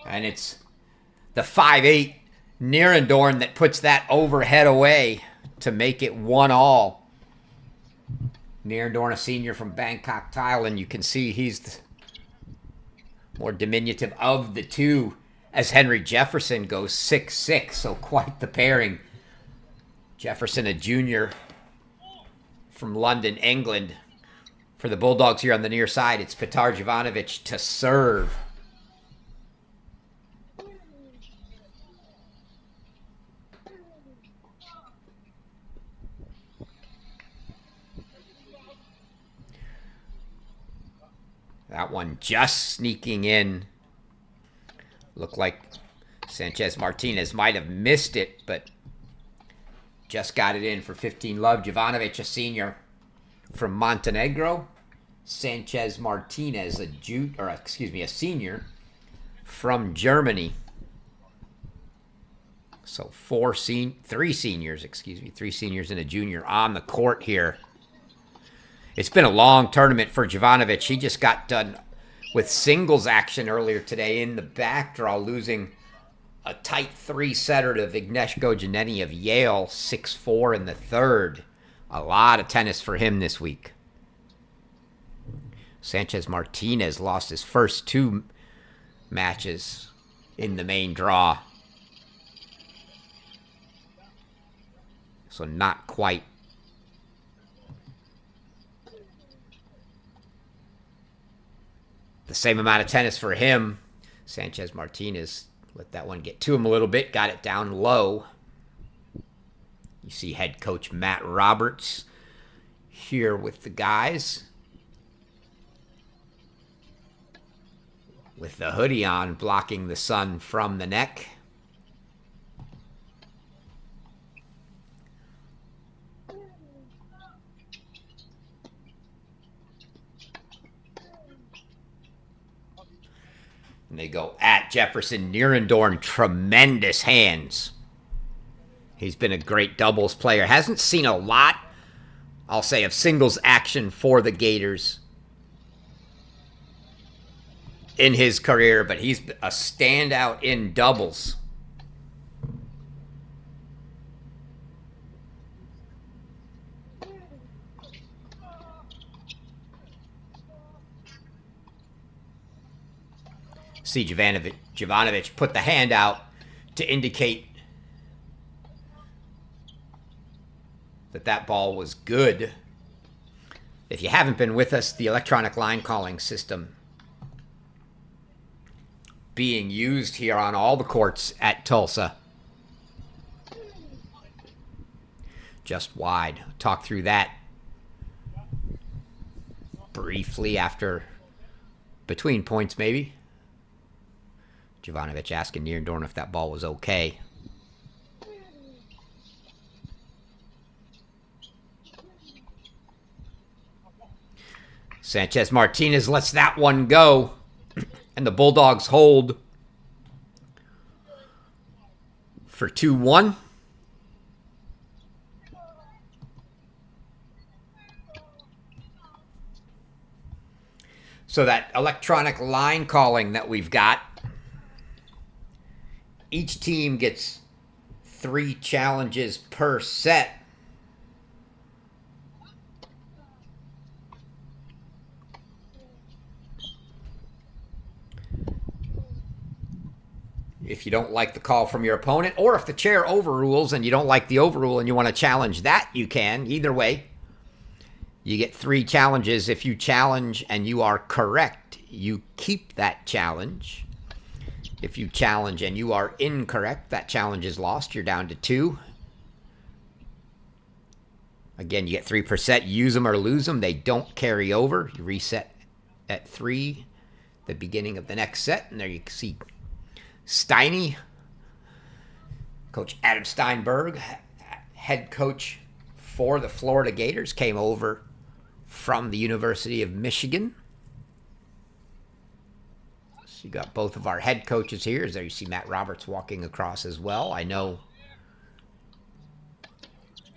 And it's the 5'8" Nierendorn that puts that overhead away to make it 1-1. Nierendorn, a senior from Bangkok, Thailand. You can see he's the more diminutive of the two, as Henry Jefferson goes 6'6", so quite the pairing. Jefferson, a junior from London, England. For the Bulldogs here on the near side, it's Petar Jovanovic to serve. That one just sneaking in. Looked like Sanchez Martinez might have missed it, but just got it in for 15 love. Jovanovic, a senior from Montenegro. Sanchez Martinez, a senior from Germany. So three seniors and a junior on the court here. It's been a long tournament for Jovanovic. He just got done with singles action earlier today in the back draw, losing a tight 3-setter to Vigneshko Janeni of Yale, 6-4 in the third. A lot of tennis for him this week. Sanchez Martinez lost his first 2 matches in the main draw. So not quite. The same amount of tennis for him. Sanchez Martinez let that one get to him a little bit, got it down low. You see head coach Matt Roberts here with the guys, with the hoodie on, blocking the sun from the neck. And they go at Jefferson. Nierendorn, tremendous hands. He's been a great doubles player. Hasn't seen a lot, I'll say, of singles action for the Gators in his career, but he's a standout in doubles. See Jovanovic put the hand out to indicate that ball was good. If you haven't been with us, the electronic line calling system being used here on all the courts at Tulsa. Just wide. Talk through that briefly after, between points maybe. Jovanovic asking Nierendorn if that ball was okay. Sanchez Martinez lets that one go, and the Bulldogs hold for 2-1. So that electronic line calling that we've got, each team gets 3 challenges per set. If you don't like the call from your opponent, or if the chair overrules and you don't like the overrule and you want to challenge that, you can. Either way, you get 3 challenges. If you challenge and you are correct, you keep that challenge. If you challenge and you are incorrect, that challenge is lost. You're down to 2. Again, you get 3 per set. Use them or lose them. They don't carry over. You reset at 3, the beginning of the next set. And there you can see Steiny, Coach Adam Steinberg, head coach for the Florida Gators, came over from the University of Michigan. So you got both of our head coaches here. There you see Matt Roberts walking across as well. I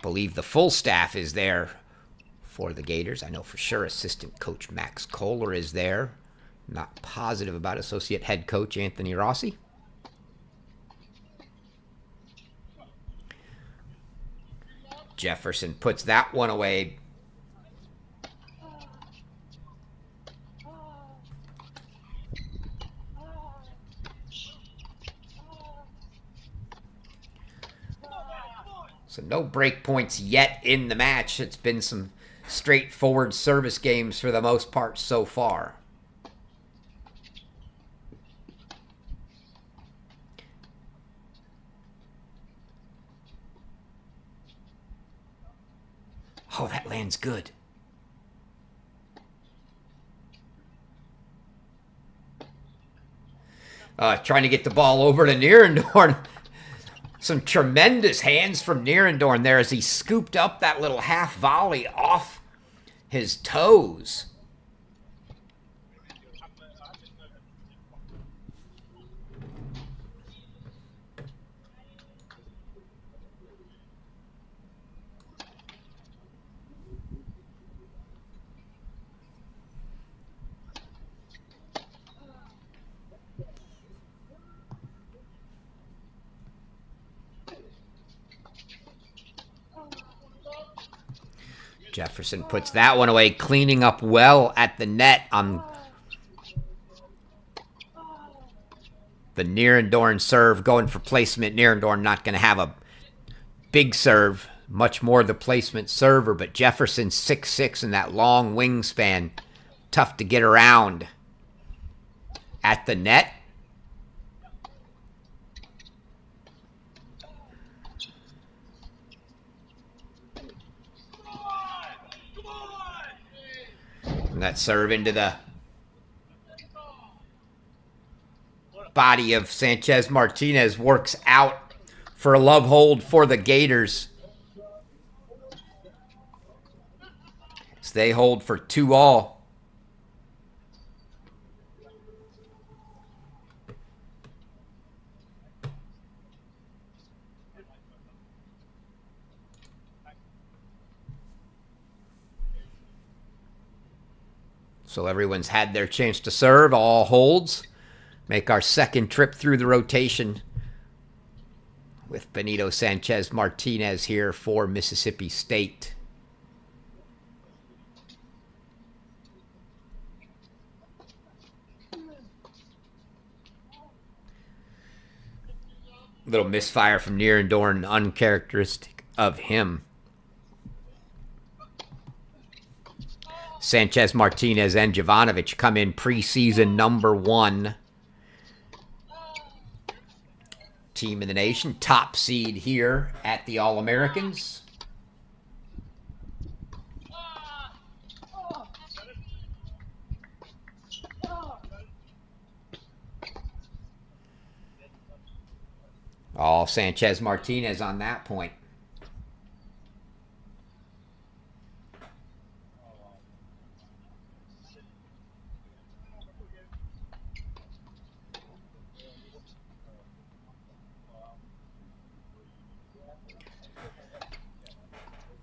believe the full staff is there for the Gators. I know for sure assistant coach Max Kohler is there. Not positive about associate head coach Anthony Rossi. Jefferson puts that one away. So no break points yet in the match. It's been some straightforward service games for the most part so far. Oh, that lands good. Trying to get the ball over to Nierendorn. Some tremendous hands from Nierendorn there as he scooped up that little half volley off his toes. Jefferson puts that one away, cleaning up well at the net on the Nierendorn serve, going for placement. Nierendorn not going to have a big serve, much more the placement server, but Jefferson 6'6" in that long wingspan. Tough to get around at the net. And that serve into the body of Sanchez Martinez works out for a love hold for the Gators. So they hold for 2-all. So everyone's had their chance to serve, all holds. Make our second trip through the rotation with Benito Sanchez Martinez here for Mississippi State. Little misfire from Nierendorn, uncharacteristic of him. Sanchez, Martinez, and Jovanovic come in preseason #1 team in the nation. Top seed here at the All-Americans. All Sanchez, Martinez on that point.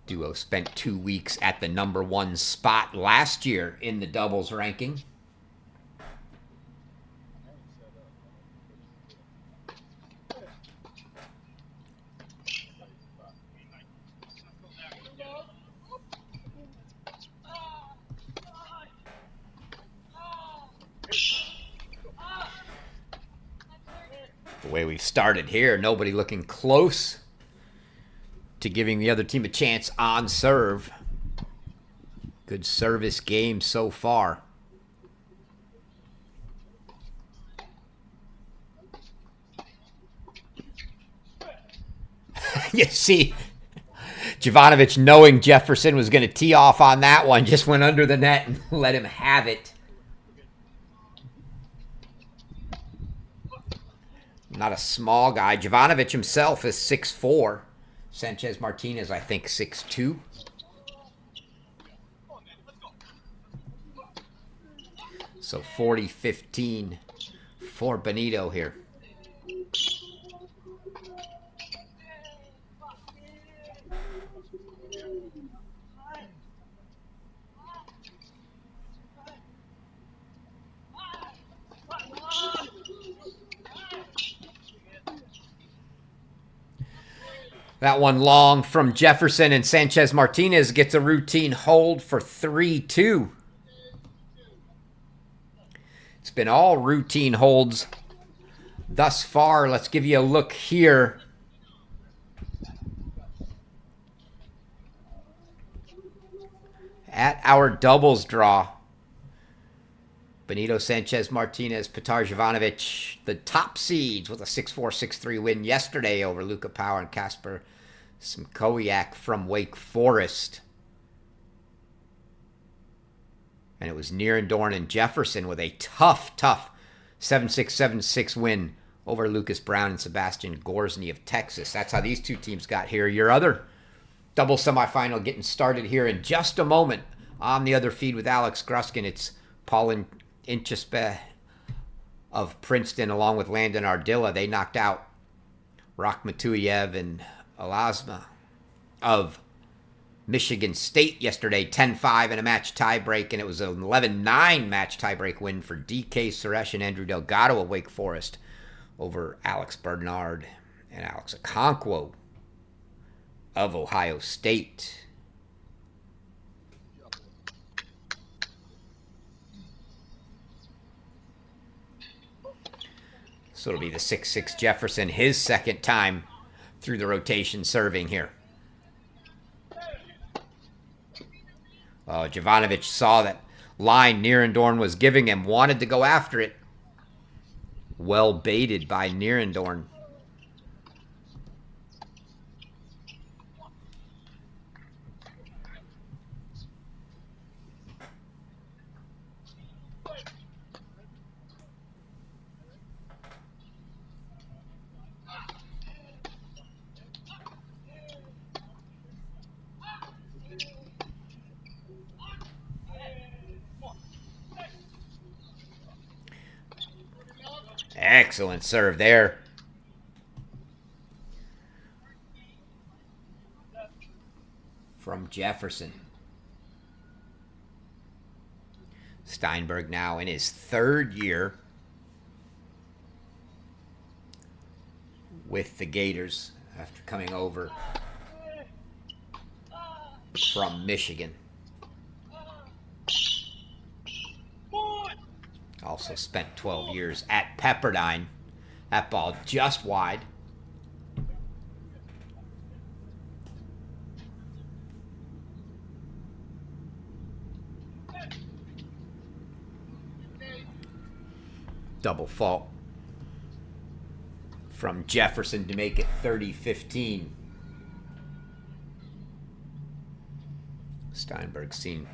Duo spent 2 weeks at the #1 spot last year in the doubles ranking. The way we've started here, nobody looking close to giving the other team a chance on serve. Good service game so far. You see, Jovanovic, knowing Jefferson was going to tee off on that one, just went under the net and let him have it. Not a small guy. Jovanovic himself is 6'4". Sanchez Martinez, I think, 6'2". So 40-15 for Benito here. That one long from Jefferson, and Sanchez Martinez gets a routine hold for 3-2. It's been all routine holds thus far. Let's give you a look here. At our doubles draw. Benito, Sanchez Martinez, Petar Jovanovic, the top seeds with a 6-4, 6-3 win yesterday over Luka Power and Kasper Simkowiak from Wake Forest. And it was Nierendorn and Jefferson with a tough 7-6, 7-6 win over Lucas Brown and Sebastian Gorzny of Texas. That's how these two teams got here. Your other double semifinal getting started here in just a moment on the other feed with Alex Gruskin. It's Paul Inchispe of Princeton along with Landon Ardilla. They knocked out Rakhmatuyev and Alasma of Michigan State yesterday, 10-5 in a match tiebreak, and it was an 11-9 match tiebreak win for DK Suresh and Andrew Delgado of Wake Forest over Alex Bernard and Alex Okonkwo of Ohio State. So it'll be the 6-6 Jefferson, his second time through the rotation serving here. Jovanovic saw that line Nierendorn was giving him, wanted to go after it. Well baited by Nierendorn. Excellent serve there. From Jefferson. Steinberg now in his third year with the Gators after coming over from Michigan. Also spent 12 years at Pepperdine. That ball just wide. Double fault from Jefferson to make it 30-15. Steinberg's seen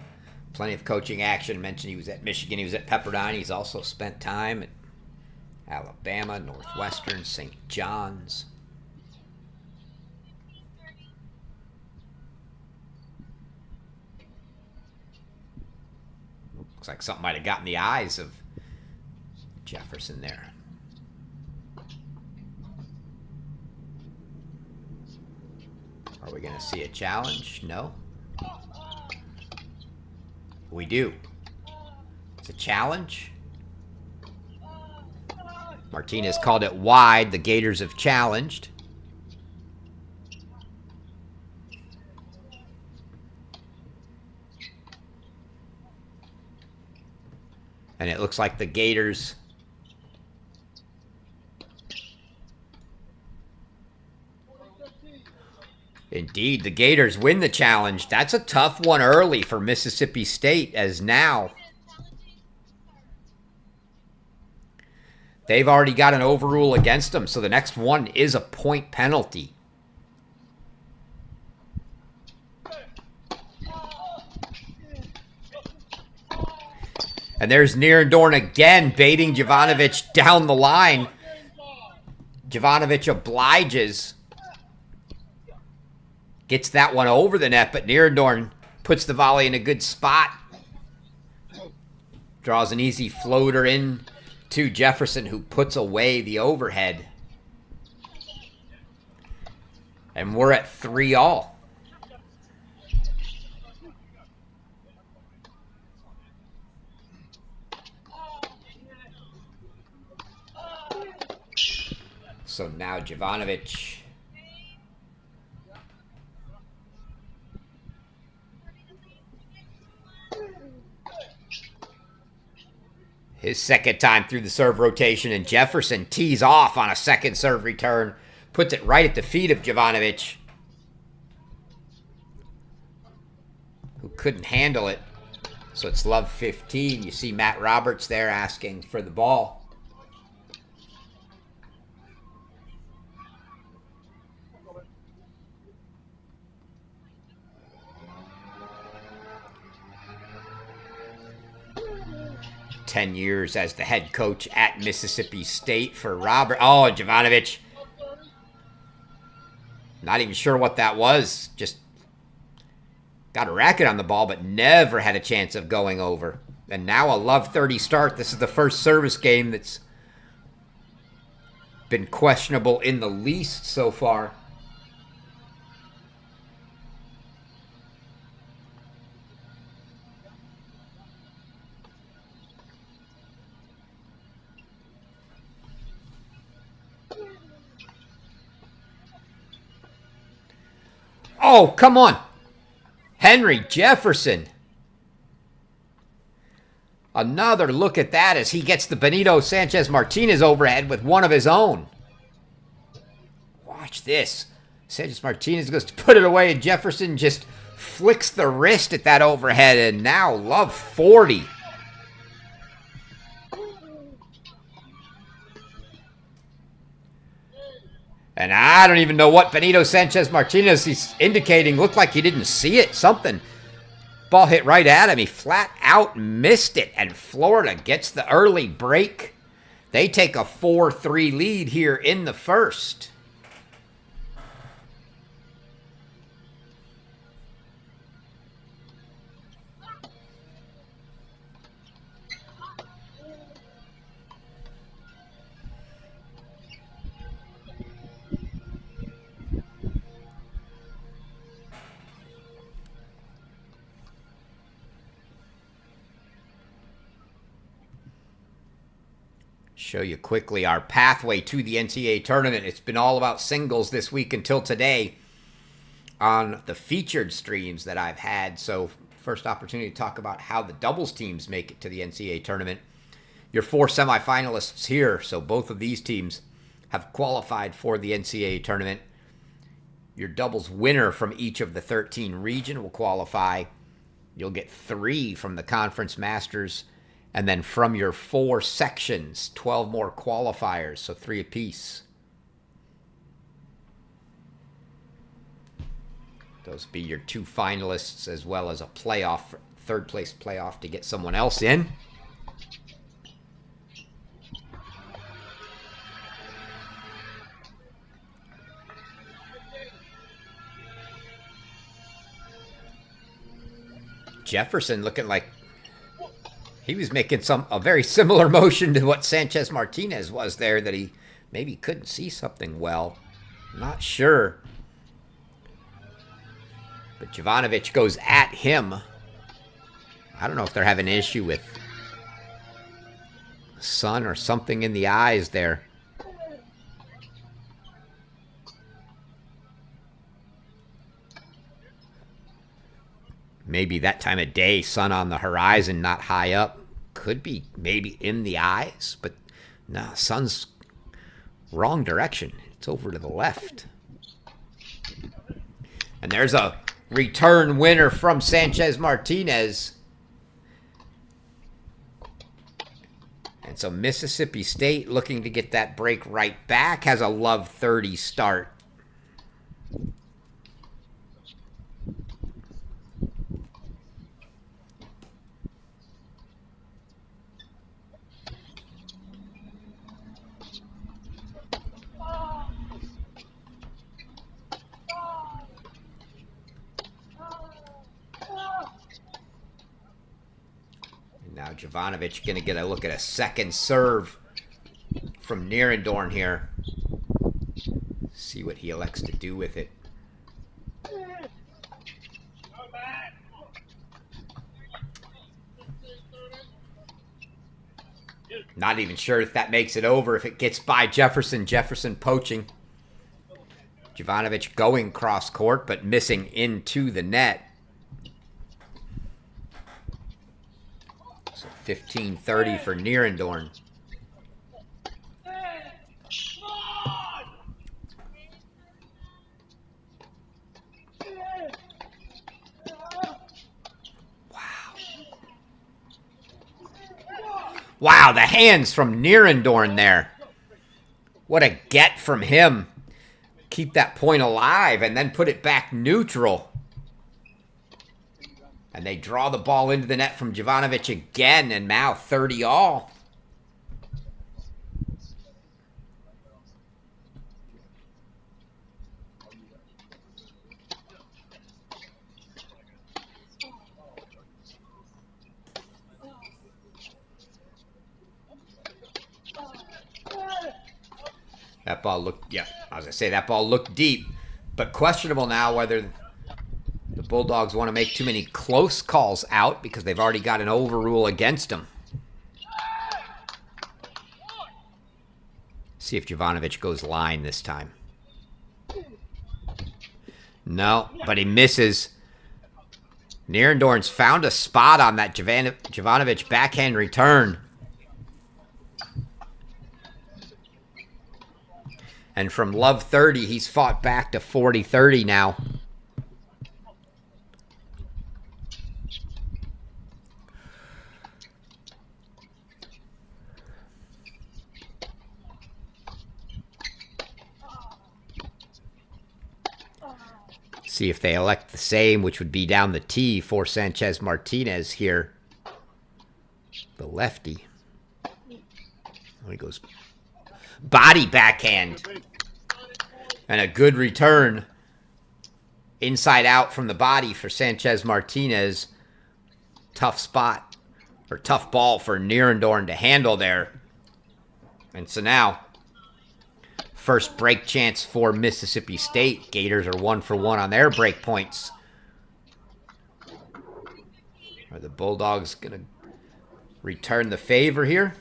plenty of coaching action. Mentioned he was at Michigan. He was at Pepperdine. He's also spent time at Alabama, Northwestern, St. John's. Looks like something might have gotten the eyes of Jefferson there. Are we going to see a challenge? No. We do. It's a challenge. Martinez called it wide. The Gators have challenged. And it looks like the Gators indeed, the Gators win the challenge. That's a tough one early for Mississippi State, as now they've already got an overrule against them, so the next one is a point penalty. And there's Nierendorn again, baiting Jovanovic down the line. Jovanovic obliges. Gets that one over the net, but Nierendorn puts the volley in a good spot. Draws an easy floater in to Jefferson, who puts away the overhead. And we're at 3-all. So now Jovanovic his second time through the serve rotation, and Jefferson tees off on a second serve return, puts it right at the feet of Jovanovic, who couldn't handle it. So it's love 15. You see Matt Roberts there asking for the ball. Ten years as the head coach at Mississippi State for Robert. Oh, Jovanovic. Not even sure what that was. Just got a racket on the ball, but never had a chance of going over. And now a love 30 start. This is the first service game that's been questionable in the least so far. Oh, come on. Henry Jefferson. Another look at that as he gets the Benito Sanchez Martinez overhead with one of his own. Watch this. Sanchez Martinez goes to put it away, and Jefferson just flicks the wrist at that overhead, and now love 40. And I don't even know what Benito Sanchez Martinez is indicating. Looked like he didn't see it. Something. Ball hit right at him. He flat out missed it. And Florida gets the early break. They take a 4-3 lead here in the first. Show you quickly our pathway to the NCAA tournament. It's been all about singles this week until today on the featured streams that I've had. So first opportunity to talk about how the doubles teams make it to the NCAA tournament. Your 4 semifinalists here. So both of these teams have qualified for the NCAA tournament. Your doubles winner from each of the 13 region will qualify. You'll get 3 from the Conference Masters And then from your 4 sections, 12 more qualifiers, so 3 apiece. Those be your 2 finalists as well as a playoff, 3rd place playoff to get someone else in. Jefferson looking like he was making a very similar motion to what Sanchez Martinez was there, that he maybe couldn't see something well. Not sure. But Jovanovic goes at him. I don't know if they're having an issue with sun or something in the eyes there. Maybe that time of day, sun on the horizon, not high up. Could be maybe in the eyes, but no, sun's wrong direction. It's over to the left. And there's a return winner from Sanchez Martinez. And so Mississippi State, looking to get that break right back, has a love 30 start. Now Jovanovic going to get a look at a second serve from Nierendorn here. See what he elects to do with it. Not even sure if that makes it over, if it gets by Jefferson. Jefferson poaching. Jovanovic going cross court, but missing into the net. 15-30 for Nierendorn. Wow, the hands from Nierendorn there. What a get from him. Keep that point alive and then put it back neutral. And they draw the ball into the net from Jovanovic again, and now 30 all. That ball looked, yeah, I was going to say that ball looked deep, but questionable now whether the Bulldogs want to make too many close calls out because they've already got an overrule against them. See if Jovanovic goes line this time. No, but he misses. Nierendorn's found a spot on that Jovanovic backhand return. And from love 30, he's fought back to 40-30 now. See if they elect the same, which would be down the tee for Sanchez Martinez here. The lefty. Oh, he goes body backhand. And a good return inside out from the body for Sanchez Martinez. Tough spot, or tough ball for Nierendorn to handle there. And so now, first break chance for Mississippi State. Gators are 1 for 1 on their break points. Are the Bulldogs going to return the favor here?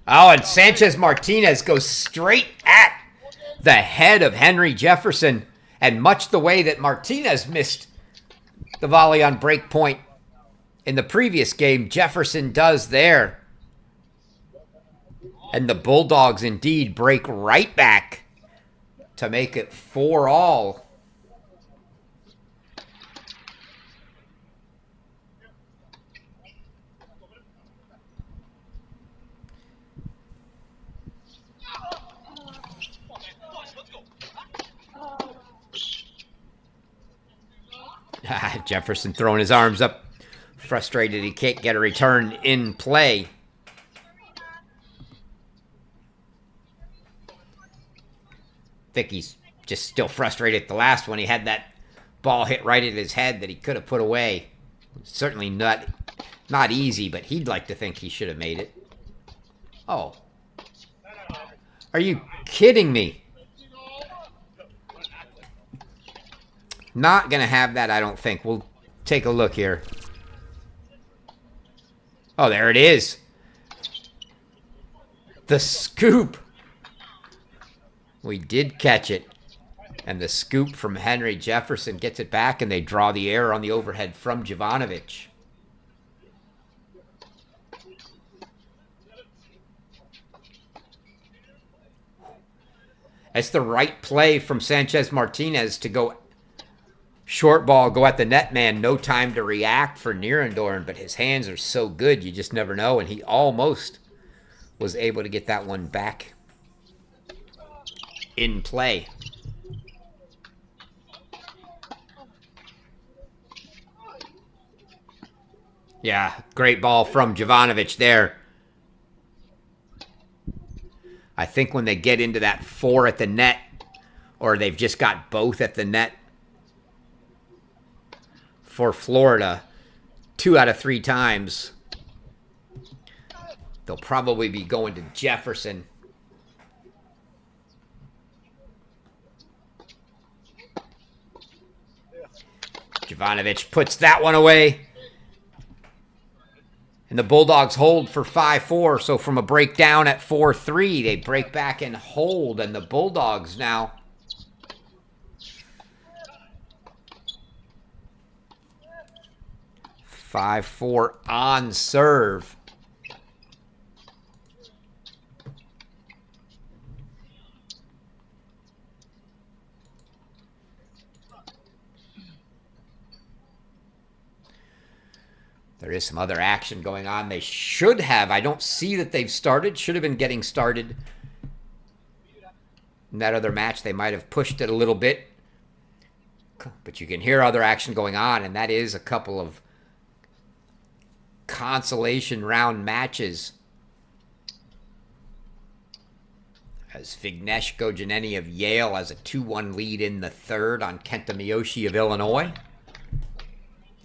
Oh, and Sanchez Martinez goes straight at the head of Henry Jefferson. And much the way that Martinez missed the volley on break point in the previous game, Jefferson does there. And the Bulldogs indeed break right back to make it 4-all. Jefferson throwing his arms up, frustrated he can't get a return in play. I think he's just still frustrated at the last one. He had that ball hit right at his head that he could have put away. Certainly not easy, but he'd like to think he should have made it. Oh. Are you kidding me? Not going to have that, I don't think. We'll take a look here. Oh, there it is. The scoop. We did catch it. And the scoop from Henry Jefferson gets it back, and they draw the error on the overhead from Jovanovic. That's the right play from Sanchez Martinez to go short ball, go at the net man. No time to react for Nierendorn, but his hands are so good, you just never know. And he almost was able to get that one back in play. Yeah, great ball from Jovanovic there. I think when they get into that 4 at the net, or they've just got both at the net for Florida 2 out of 3 times, they'll probably be going to Jefferson. Jovanovic puts that one away. And the Bulldogs hold for 5-4. So from a breakdown at 4-3, they break back and hold. And the Bulldogs now (5-4) on serve. There is some other action going on. They should have. I don't see that they've started. Should have been getting started. In that other match, they might have pushed it a little bit. But you can hear other action going on, and that is a couple of consolation round matches. As Vignesh Gojaneni of Yale has a 2-1 lead in the third on Kenta Miyoshi of Illinois.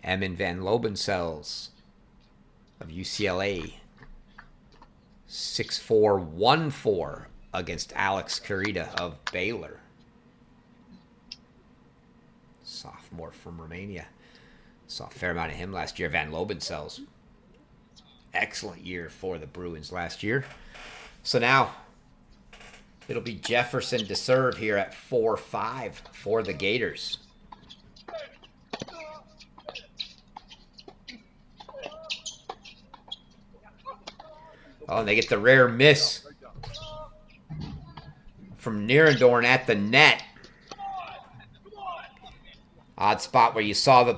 Emin Van Lobensel's of UCLA 6-4-1-4 against Alex Kurita of Baylor. Sophomore from Romania. Saw a fair amount of him last year. Van Lobensel's excellent year for the Bruins last year. So now it'll be Jefferson to serve here at 4-5 for the Gators. Oh, and they get the rare miss from Nierendorn at the net. Odd spot where you saw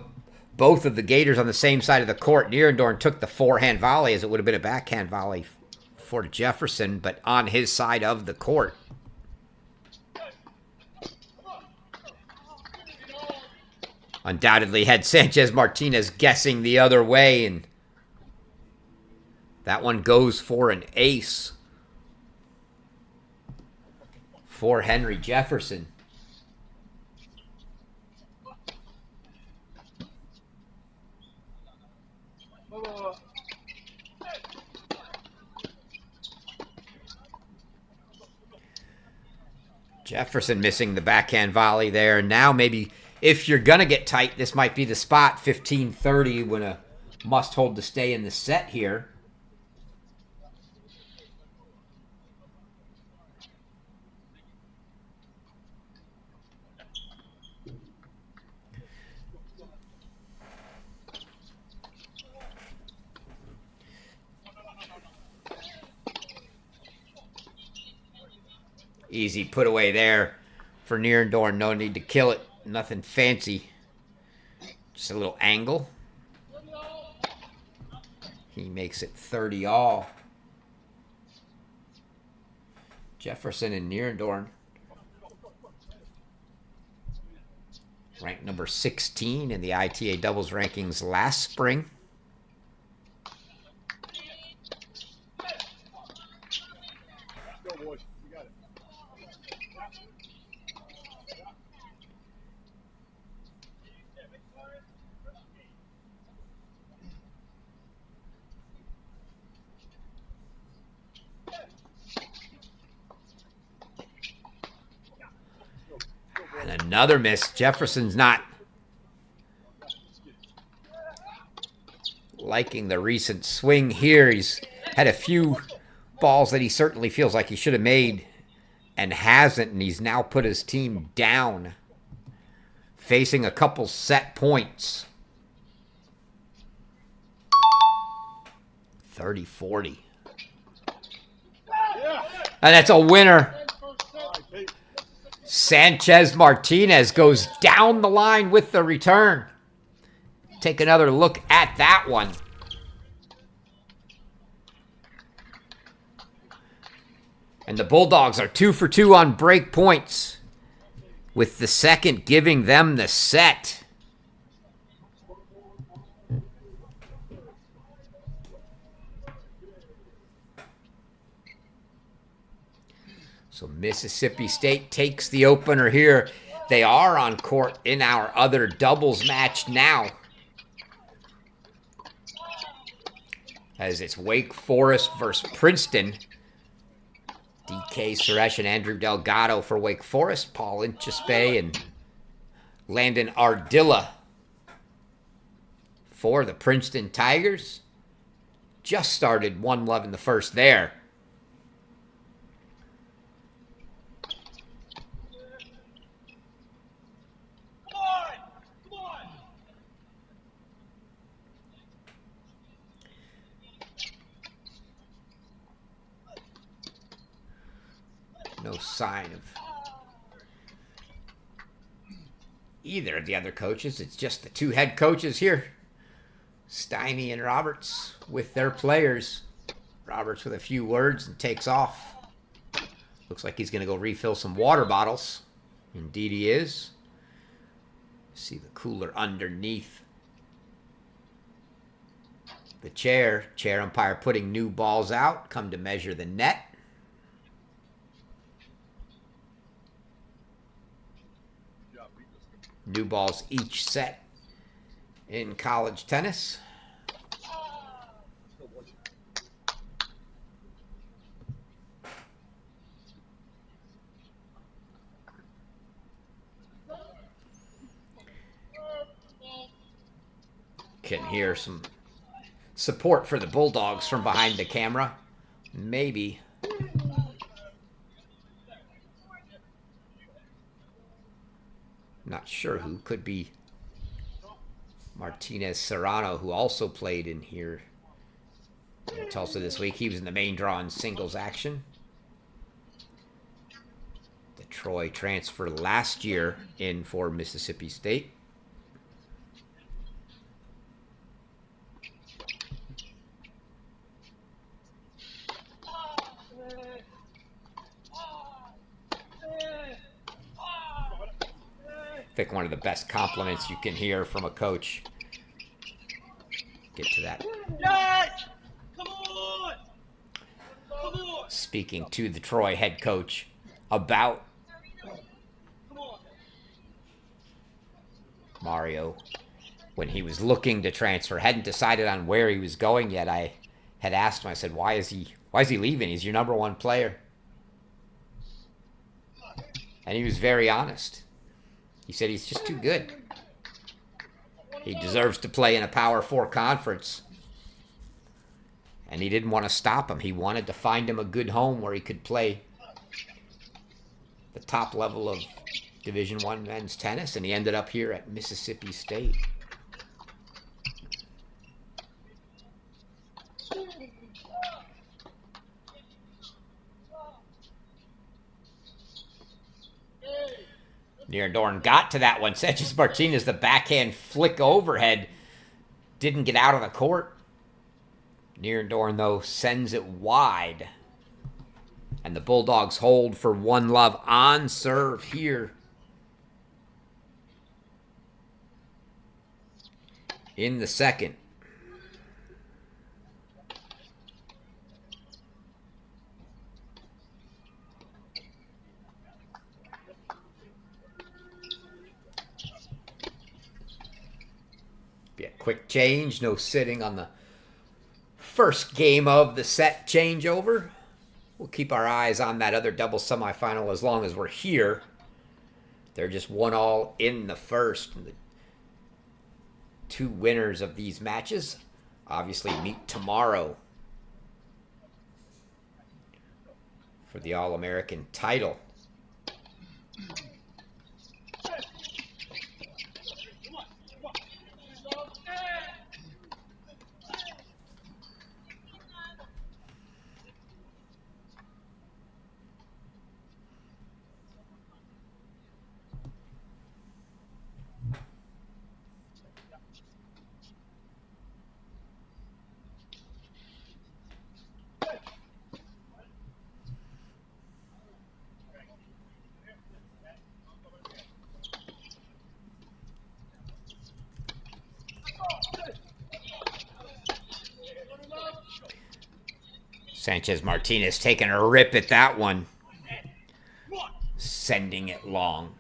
both of the Gators on the same side of the court. Nierendorn took the forehand volley, as it would have been a backhand volley for Jefferson, but on his side of the court. Undoubtedly had Sanchez Martinez guessing the other way, and that one goes for an ace for Henry Jefferson. Jefferson missing the backhand volley there. Now maybe if you're going to get tight, this might be the spot. 15-30 when a must hold to stay in the set here. Easy put away there for Nierendorn. No need to kill it. Nothing fancy. Just a little angle. He makes it 30 all. Jefferson and Nierendorn. Ranked number 16 in the ITA doubles rankings last spring. And another miss. Jefferson's not liking the recent swing here. He's had a few balls that he certainly feels like he should have made and hasn't, and he's now put his team down, facing a couple set points. 30-40. And that's a winner. Sanchez Martinez goes down the line with the return. Take another look at that one. And the Bulldogs are 2 for 2 on break points, with the second giving them the set. So Mississippi State takes the opener here. They are on court in our other doubles match now, as it's Wake Forest versus Princeton. DK Suresh and Andrew Delgado for Wake Forest. Paul Inchespe and Landon Ardilla for the Princeton Tigers. Just started 1-love in the first there. No sign of either of the other coaches. It's just the two head coaches here, Steiny and Roberts, with their players. Roberts with a few words and takes off. Looks like he's going to go refill some water bottles. Indeed he is. See the cooler underneath the chair. Chair umpire putting new balls out. Come to measure the net. New balls each set in college tennis. Can hear some support for the Bulldogs from behind the camera. Maybe. Not sure who. Could be Martinez Serrano, who also played in here in Tulsa this week. He was in the main draw in singles action. The Troy transfer last year in for Mississippi State. I think one of the best compliments you can hear from a coach. Get to that. Yes! Come on! Come on! Speaking to the Troy head coach about Mario when he was looking to transfer. Hadn't decided on where he was going yet. I had asked him, I said, why is he leaving? He's your number one player. And he was very honest. He said he's just too good. He deserves to play in a Power 4 conference. And he didn't want to stop him. He wanted to find him a good home where he could play the top level of Division I men's tennis. And he ended up here at Mississippi State. Nierendorn got to that one. Sanchez Martinez, the backhand flick overhead, didn't get out of the court. Nierendorn, though, sends it wide. And the Bulldogs hold for 1-love on serve here in the second. Be a quick change, no sitting on the first game of the set changeover. We'll keep our eyes on that other double semifinal as long as we're here. They're just 1-all in the first. And the two winners of these matches obviously meet tomorrow for the All-American title. Sanchez Martinez taking a rip at that one, sending it long.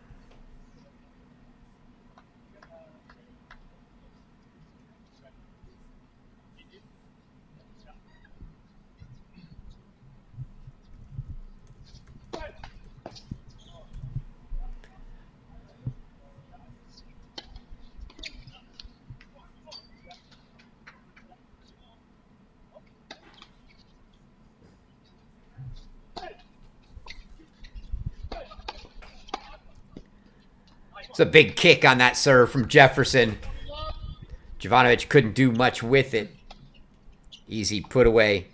It's a big kick on that serve from Jefferson. Jovanovic couldn't do much with it. Easy put away.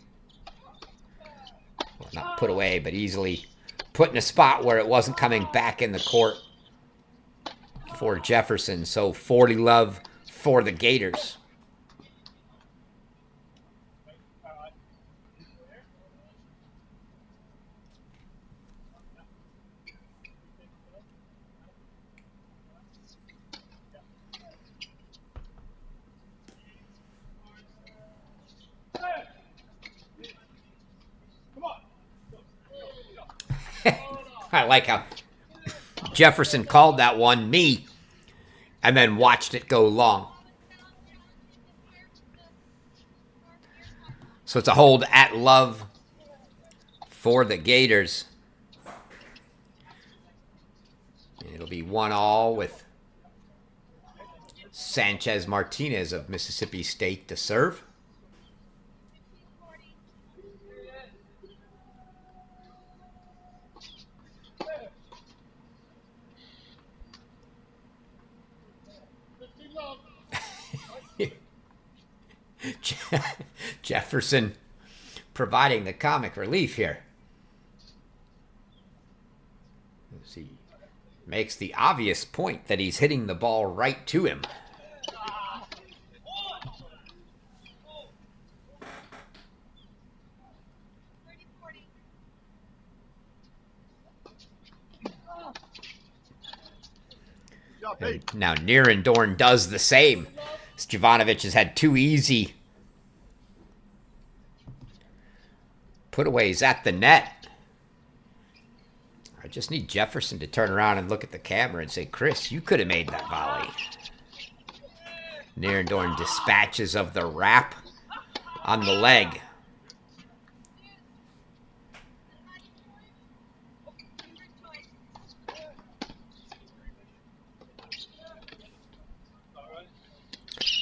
Well, not put away, but easily put in a spot where it wasn't coming back in the court for Jefferson. So 40-love for the Gators. I like how Jefferson called that one knee and then watched it go long. So it's a hold at love for the Gators. It'll be 1-all with Sanchez Martinez of Mississippi State to serve. Jefferson providing the comic relief here. He makes the obvious point that he's hitting the ball right to him. And now Nierendorn does the same. Jovanovic has had two easy putaways at the net. I just need Jefferson to turn around and look at the camera and say, Chris, you could have made that volley. Nierendorn dispatches of the wrap on the leg.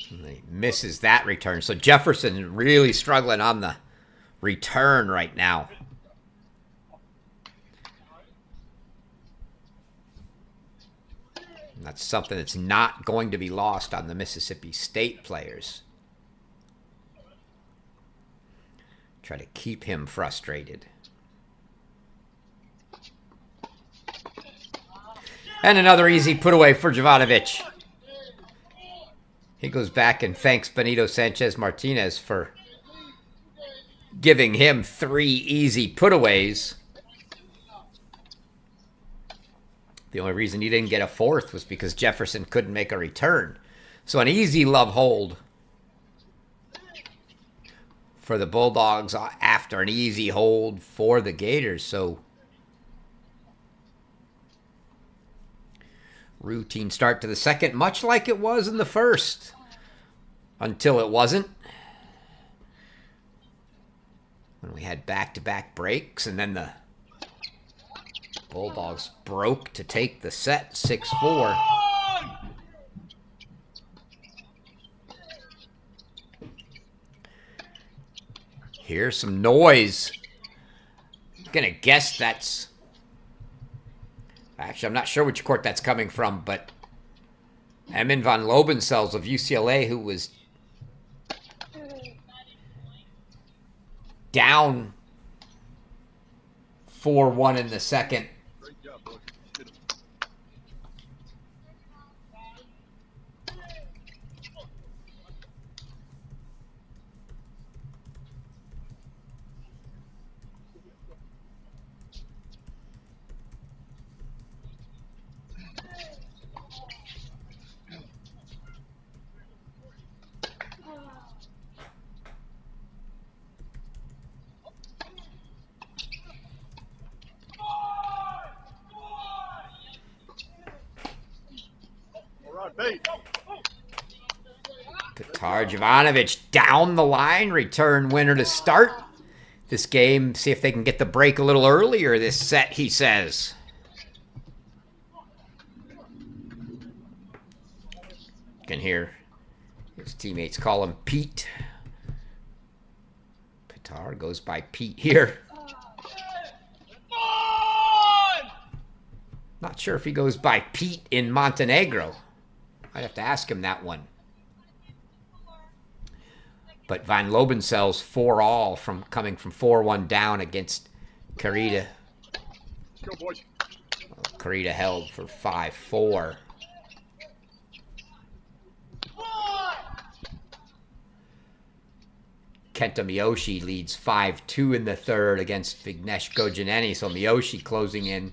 He misses that return. So Jefferson really struggling on the return right now. And that's something that's not going to be lost on the Mississippi State players. Try to keep him frustrated. And another easy put away for Jovanovic. He goes back and thanks Benito Sanchez Martinez for giving him 3 easy putaways. The only reason he didn't get a 4th was because Jefferson couldn't make a return. So an easy love hold for the Bulldogs after an easy hold for the Gators. So routine start to the second, much like it was in the first, until it wasn't. When we had back-to-back breaks, and then the Bulldogs broke to take the set 6-4. Here's some noise. I'm gonna guess that's... Actually, I'm not sure which court that's coming from, but Emin van Lobensel's of UCLA, who was down 4-1 in the second. Petar Jovanovic down the line, return winner to start this game. See if they can get the break a little earlier this set, he says. You can hear his teammates call him Pete. Petar goes by Pete here. Not sure if he goes by Pete in Montenegro. I'd have to ask him that one. But Van Lobensel's 4-all from coming from 4-1 down against Carita. Carita held for 5-4. Kenta Miyoshi leads 5-2 in the third against Vignesh Gojaneni. So Miyoshi closing in.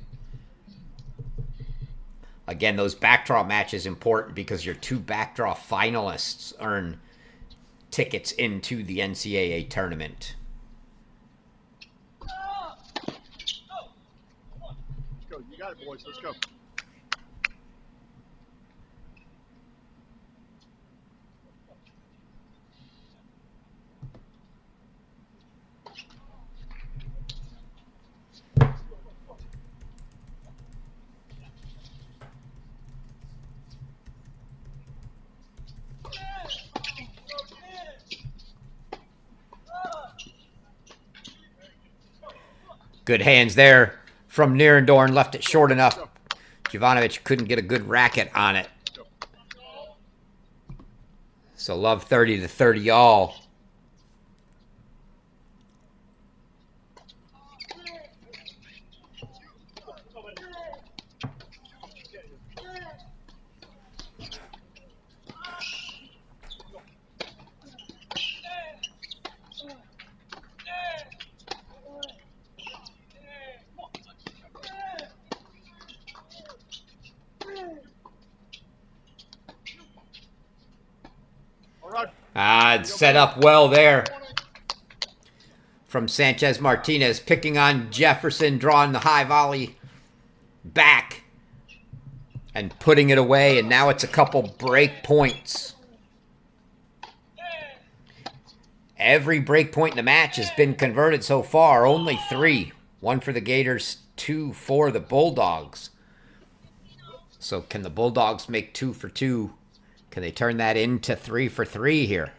Again, those backdraw matches important because your 2 backdraw finalists earn tickets into the NCAA tournament. Let's go. You got it, boys. Let's go. Good hands there from Nierendorn. Left it short enough. Jovanovic couldn't get a good racket on it. So love 30-30 all. Set up well there from Sanchez Martinez, picking on Jefferson, drawing the high volley back and putting it away, and now it's a couple break points. Every break point in the match has been converted so far, only 3. 1 for the Gators, 2 for the Bulldogs. So can the Bulldogs make 2 for 2? Can they turn that into 3 for 3 here?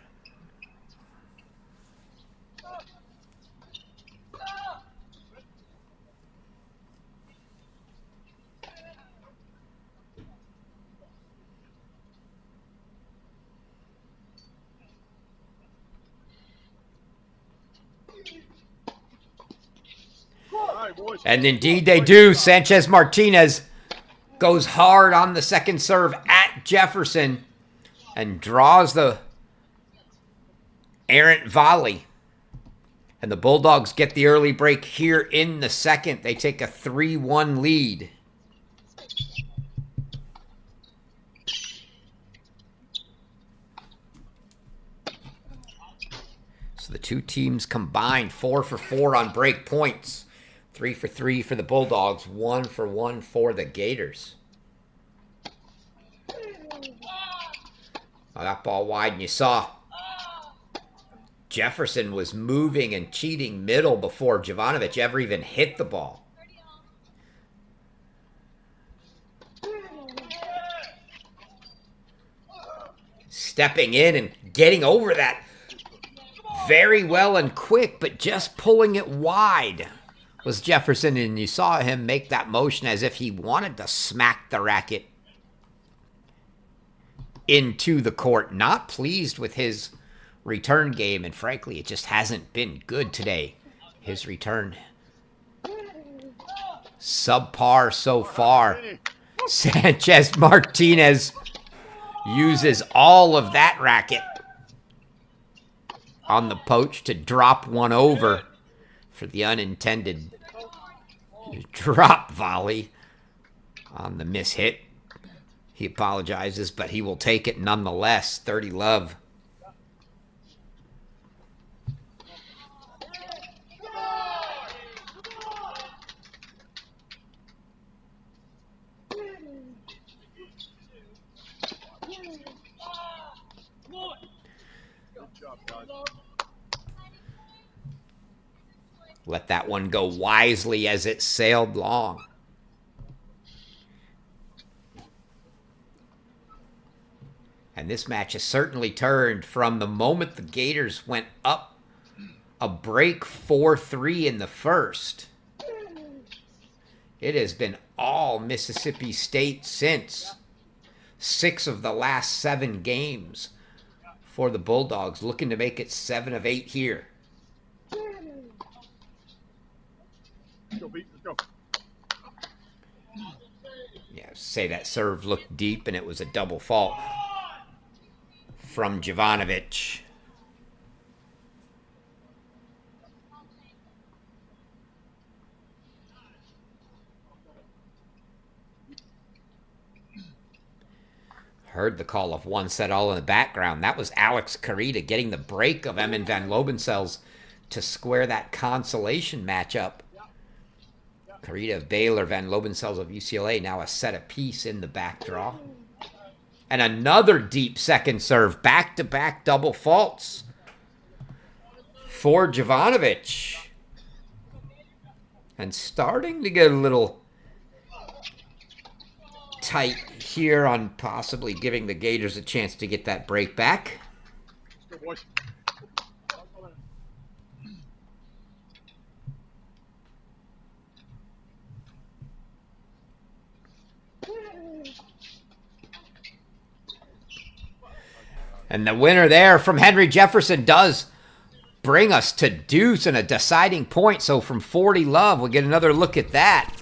And indeed they do. Sanchez Martinez Goes hard on the second serve at Jefferson and draws the errant volley. And the Bulldogs get the early break here in the second. They take a 3-1 lead. So the two teams combined 4 for 4 on break points. 3 for 3 for the Bulldogs, 1 for 1 for the Gators. Oh, that ball wide, and you saw Jefferson was moving and cheating middle before Jovanovic ever even hit the ball. Stepping in and getting over that very well and quick, but just pulling it wide was Jefferson, and you saw him make that motion as if he wanted to smack the racket into the court. Not pleased with his return game, and frankly, it just hasn't been good today. His return subpar so far. Sanchez Martinez uses all of that racket on the poach to drop one over for the unintended drop volley on the miss hit. He apologizes, but he will take it nonetheless. 30 love. Let that one go wisely as it sailed long. And this match has certainly turned from the moment the Gators went up a break 4-3 in the first. It has been all Mississippi State since. 6 of the last 7 games for the Bulldogs, looking to make it 7 of 8 here. Let's go. Yeah, say that serve looked deep, and it was a double fault from Jovanovic. Heard the call of one set all in the background. That was Alex Carita getting the break of Emin van Lobensels to square that consolation matchup. Carita of Baylor, Van Lobensels of UCLA, now a set apiece in the back draw. And another deep second serve, back-to-back double faults for Jovanovic. And starting to get a little tight here on possibly giving the Gators a chance to get that break back. Let's go, boys. And the winner there from Henry Jefferson does bring us to deuce and a deciding point. So from 40 love, we'll get another look at that.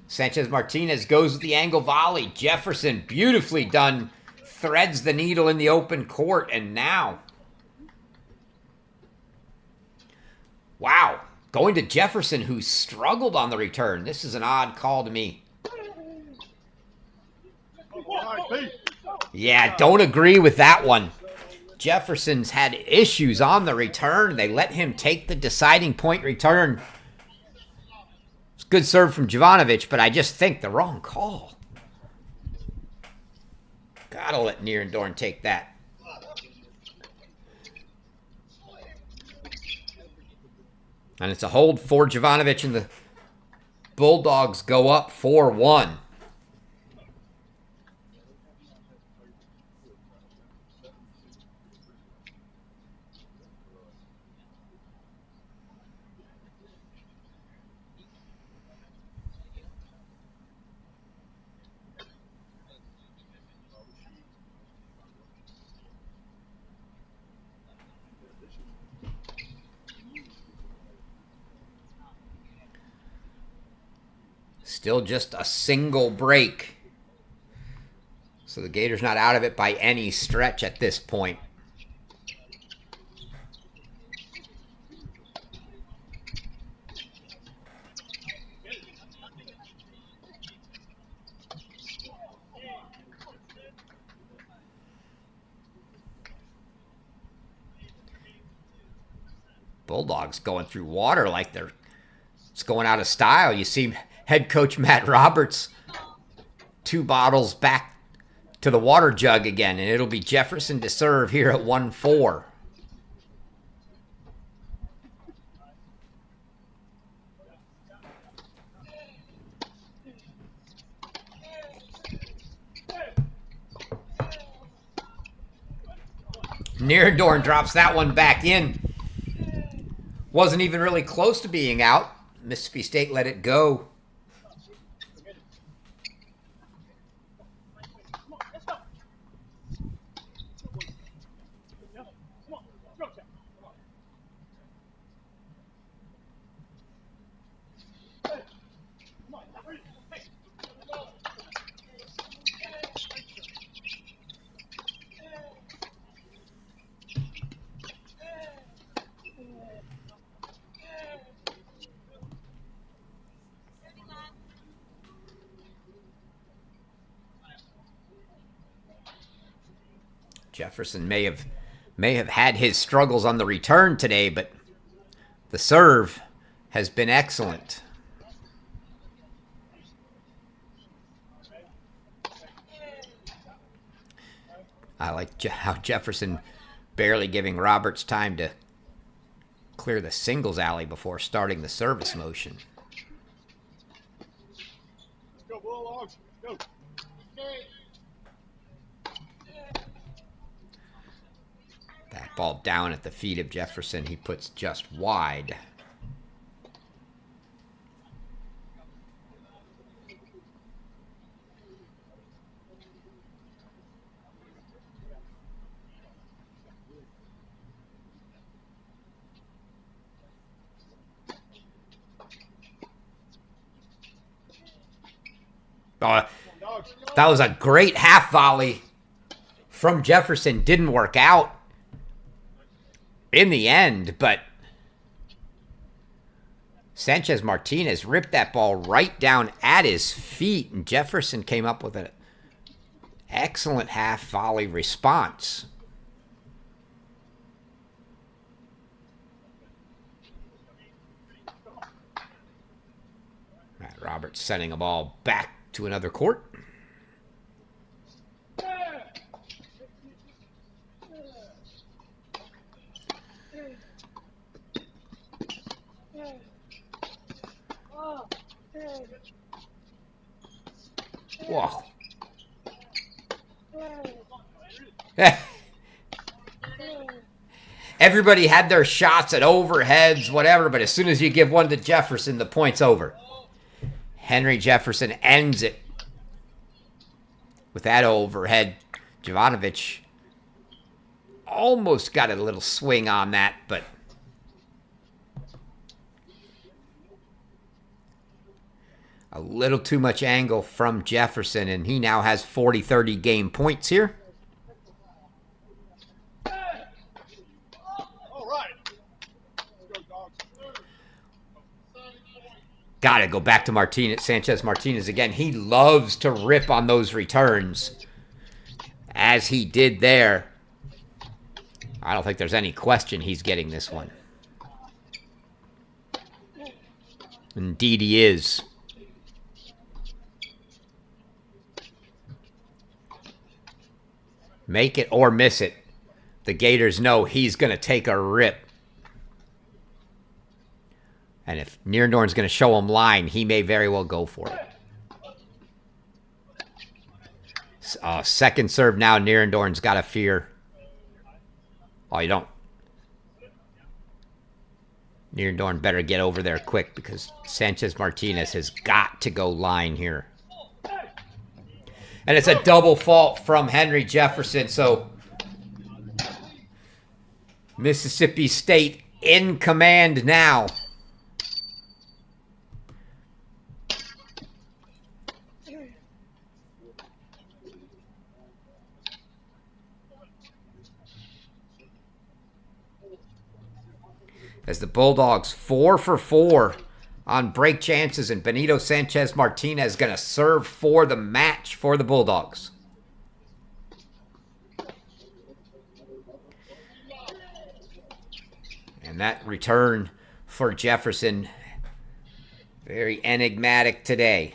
Sanchez Martinez goes with the angle volley. Jefferson, beautifully done, threads the needle in the open court. And now, wow, going to Jefferson, who struggled on the return. This is an odd call to me. Yeah, don't agree with that one. Jefferson's had issues on the return. They let him take the deciding point return. It's a good serve from Jovanovic, but I just think the wrong call. Gotta let Nierendorn take that. And it's a hold for Jovanovic, and the Bulldogs go up 4-1. Still just a single break. So the Gators not out of it by any stretch at this point. Bulldogs going through water like it's going out of style. You see head coach Matt Roberts 2 bottles back to the water jug again, and it'll be Jefferson to serve here at 1-4. Nierendoorn drops that one back in. Wasn't even really close to being out. Mississippi State let it go. Jefferson may have had his struggles on the return today, but the serve has been excellent. I like how Jefferson barely giving Roberts time to clear the singles alley before starting the service motion. Let's go, Bulldogs. Let's go. That ball down at the feet of Jefferson. He puts just wide. That was a great half volley from Jefferson. Didn't work out in the end, but Sanchez Martinez ripped that ball right down at his feet, and Jefferson came up with an excellent half volley response. Matt Roberts sending a ball back to another court. Whoa. Everybody had their shots at overheads, whatever, but as soon as you give one to Jefferson, the point's over. Henry Jefferson ends it with that overhead. Jovanovic almost got a little swing on that, but a little too much angle from Jefferson, and he now has 40-30 game points here. All right. Let's go, Dogs. Got to go back to Martinez, Sanchez Martinez again. He loves to rip on those returns, as he did there. I don't think there's any question he's getting this one. Indeed he is. Make it or miss it. The Gators know he's going to take a rip. And if Nierendoorn's going to show him line, he may very well go for it. Second serve now. Nierendoorn's got to fear. Oh, you don't. Nierendoorn better get over there quick because Sanchez Martinez has got to go line here. And it's a double fault from Henry Jefferson. So Mississippi State in command now. as the Bulldogs 4 for 4 on break chances, and Benito Sanchez Martinez going to serve for the match for the Bulldogs. And that return for Jefferson, very enigmatic today.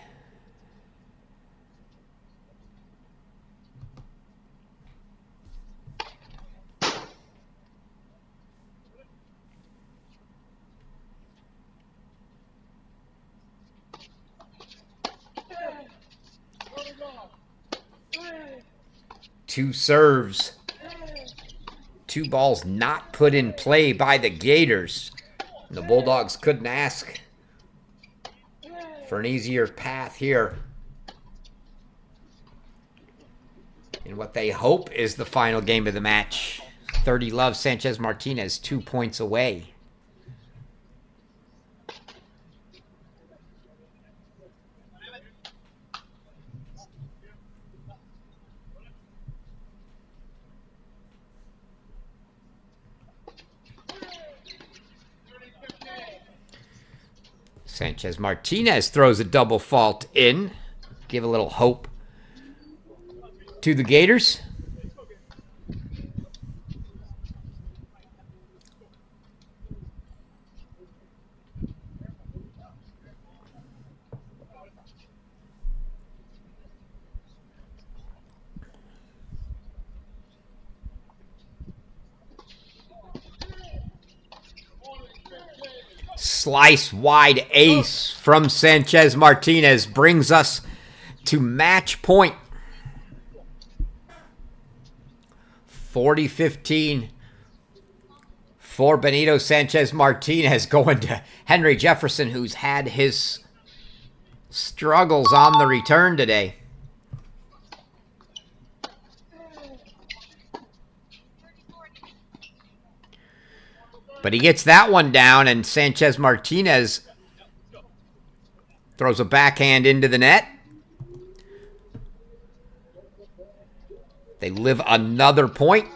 Two serves, two balls not put in play by the Gators. And the Bulldogs couldn't ask for an easier path here in what they hope is the final game of the match. 30 love, Sanchez Martinez 2 points away. Sanchez Martinez throws a double fault in. Give a little hope to the Gators. Slice wide ace from Sanchez Martinez brings us to match point. 40-15 for Benito Sanchez Martinez, going to Henry Jefferson, who's had his struggles on the return today. But he gets that one down, and Sanchez Martinez throws a backhand into the net. They live another point.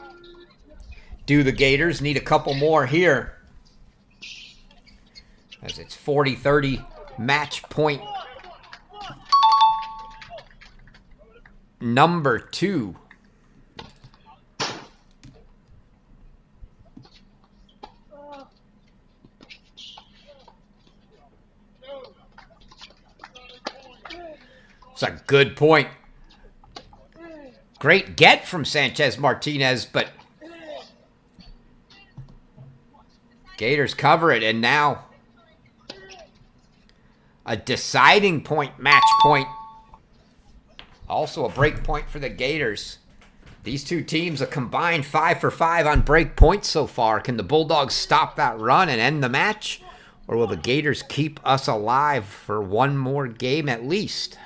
Do the Gators need a couple more here? As it's 40-30 match point number 2. It's a good point. Great get from Sanchez Martinez, but Gators cover it, and now a deciding point, match point. Also a break point for the Gators. These two teams a combined 5 for 5 on break points so far. Can the Bulldogs stop that run and end the match? Or will the Gators keep us alive for one more game at least?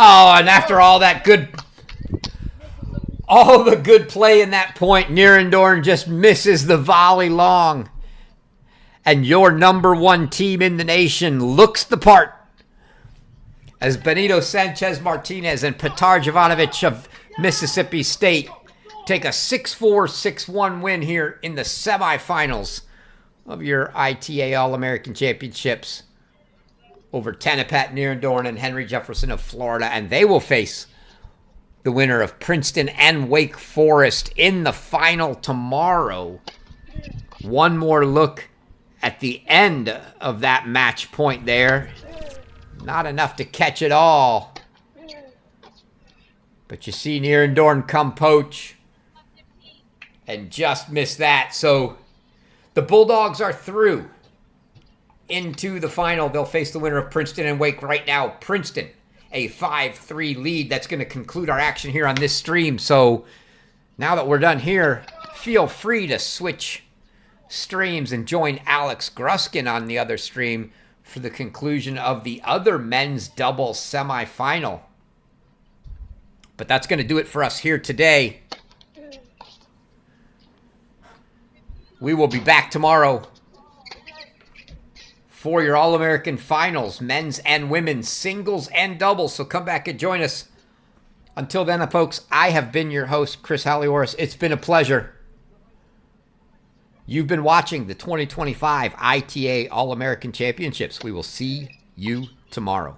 Oh, and after all that good, all the good play in that point, Nierendorn just misses the volley long. And your number one team in the nation looks the part as Benito Sanchez Martinez and Petar Jovanovic of Mississippi State take a 6-4, 6-1 win here in the semifinals of your ITA All-American Championships over Tanapat Nierendorn and Henry Jefferson of Florida, and they will face the winner of Princeton and Wake Forest in the final tomorrow. One more look at the end of that match point there. Not enough to catch it all. But you see Nierendorn come poach and just miss that. So the Bulldogs are through into the final. They'll face the winner of Princeton and Wake. Right now, Princeton, a 5-3 lead. That's going to conclude our action here on this stream. So now that we're done here, feel free to switch streams and join Alex Gruskin on the other stream for the conclusion of the other men's double semifinal. But that's going to do it for us here today. We will be back tomorrow for your All-American finals, men's and women's, singles and doubles. So come back and join us. Until then, folks, I have been your host, Chris Halioris. It's been a pleasure. You've been watching the 2025 ITA All-American Championships. We will see you tomorrow.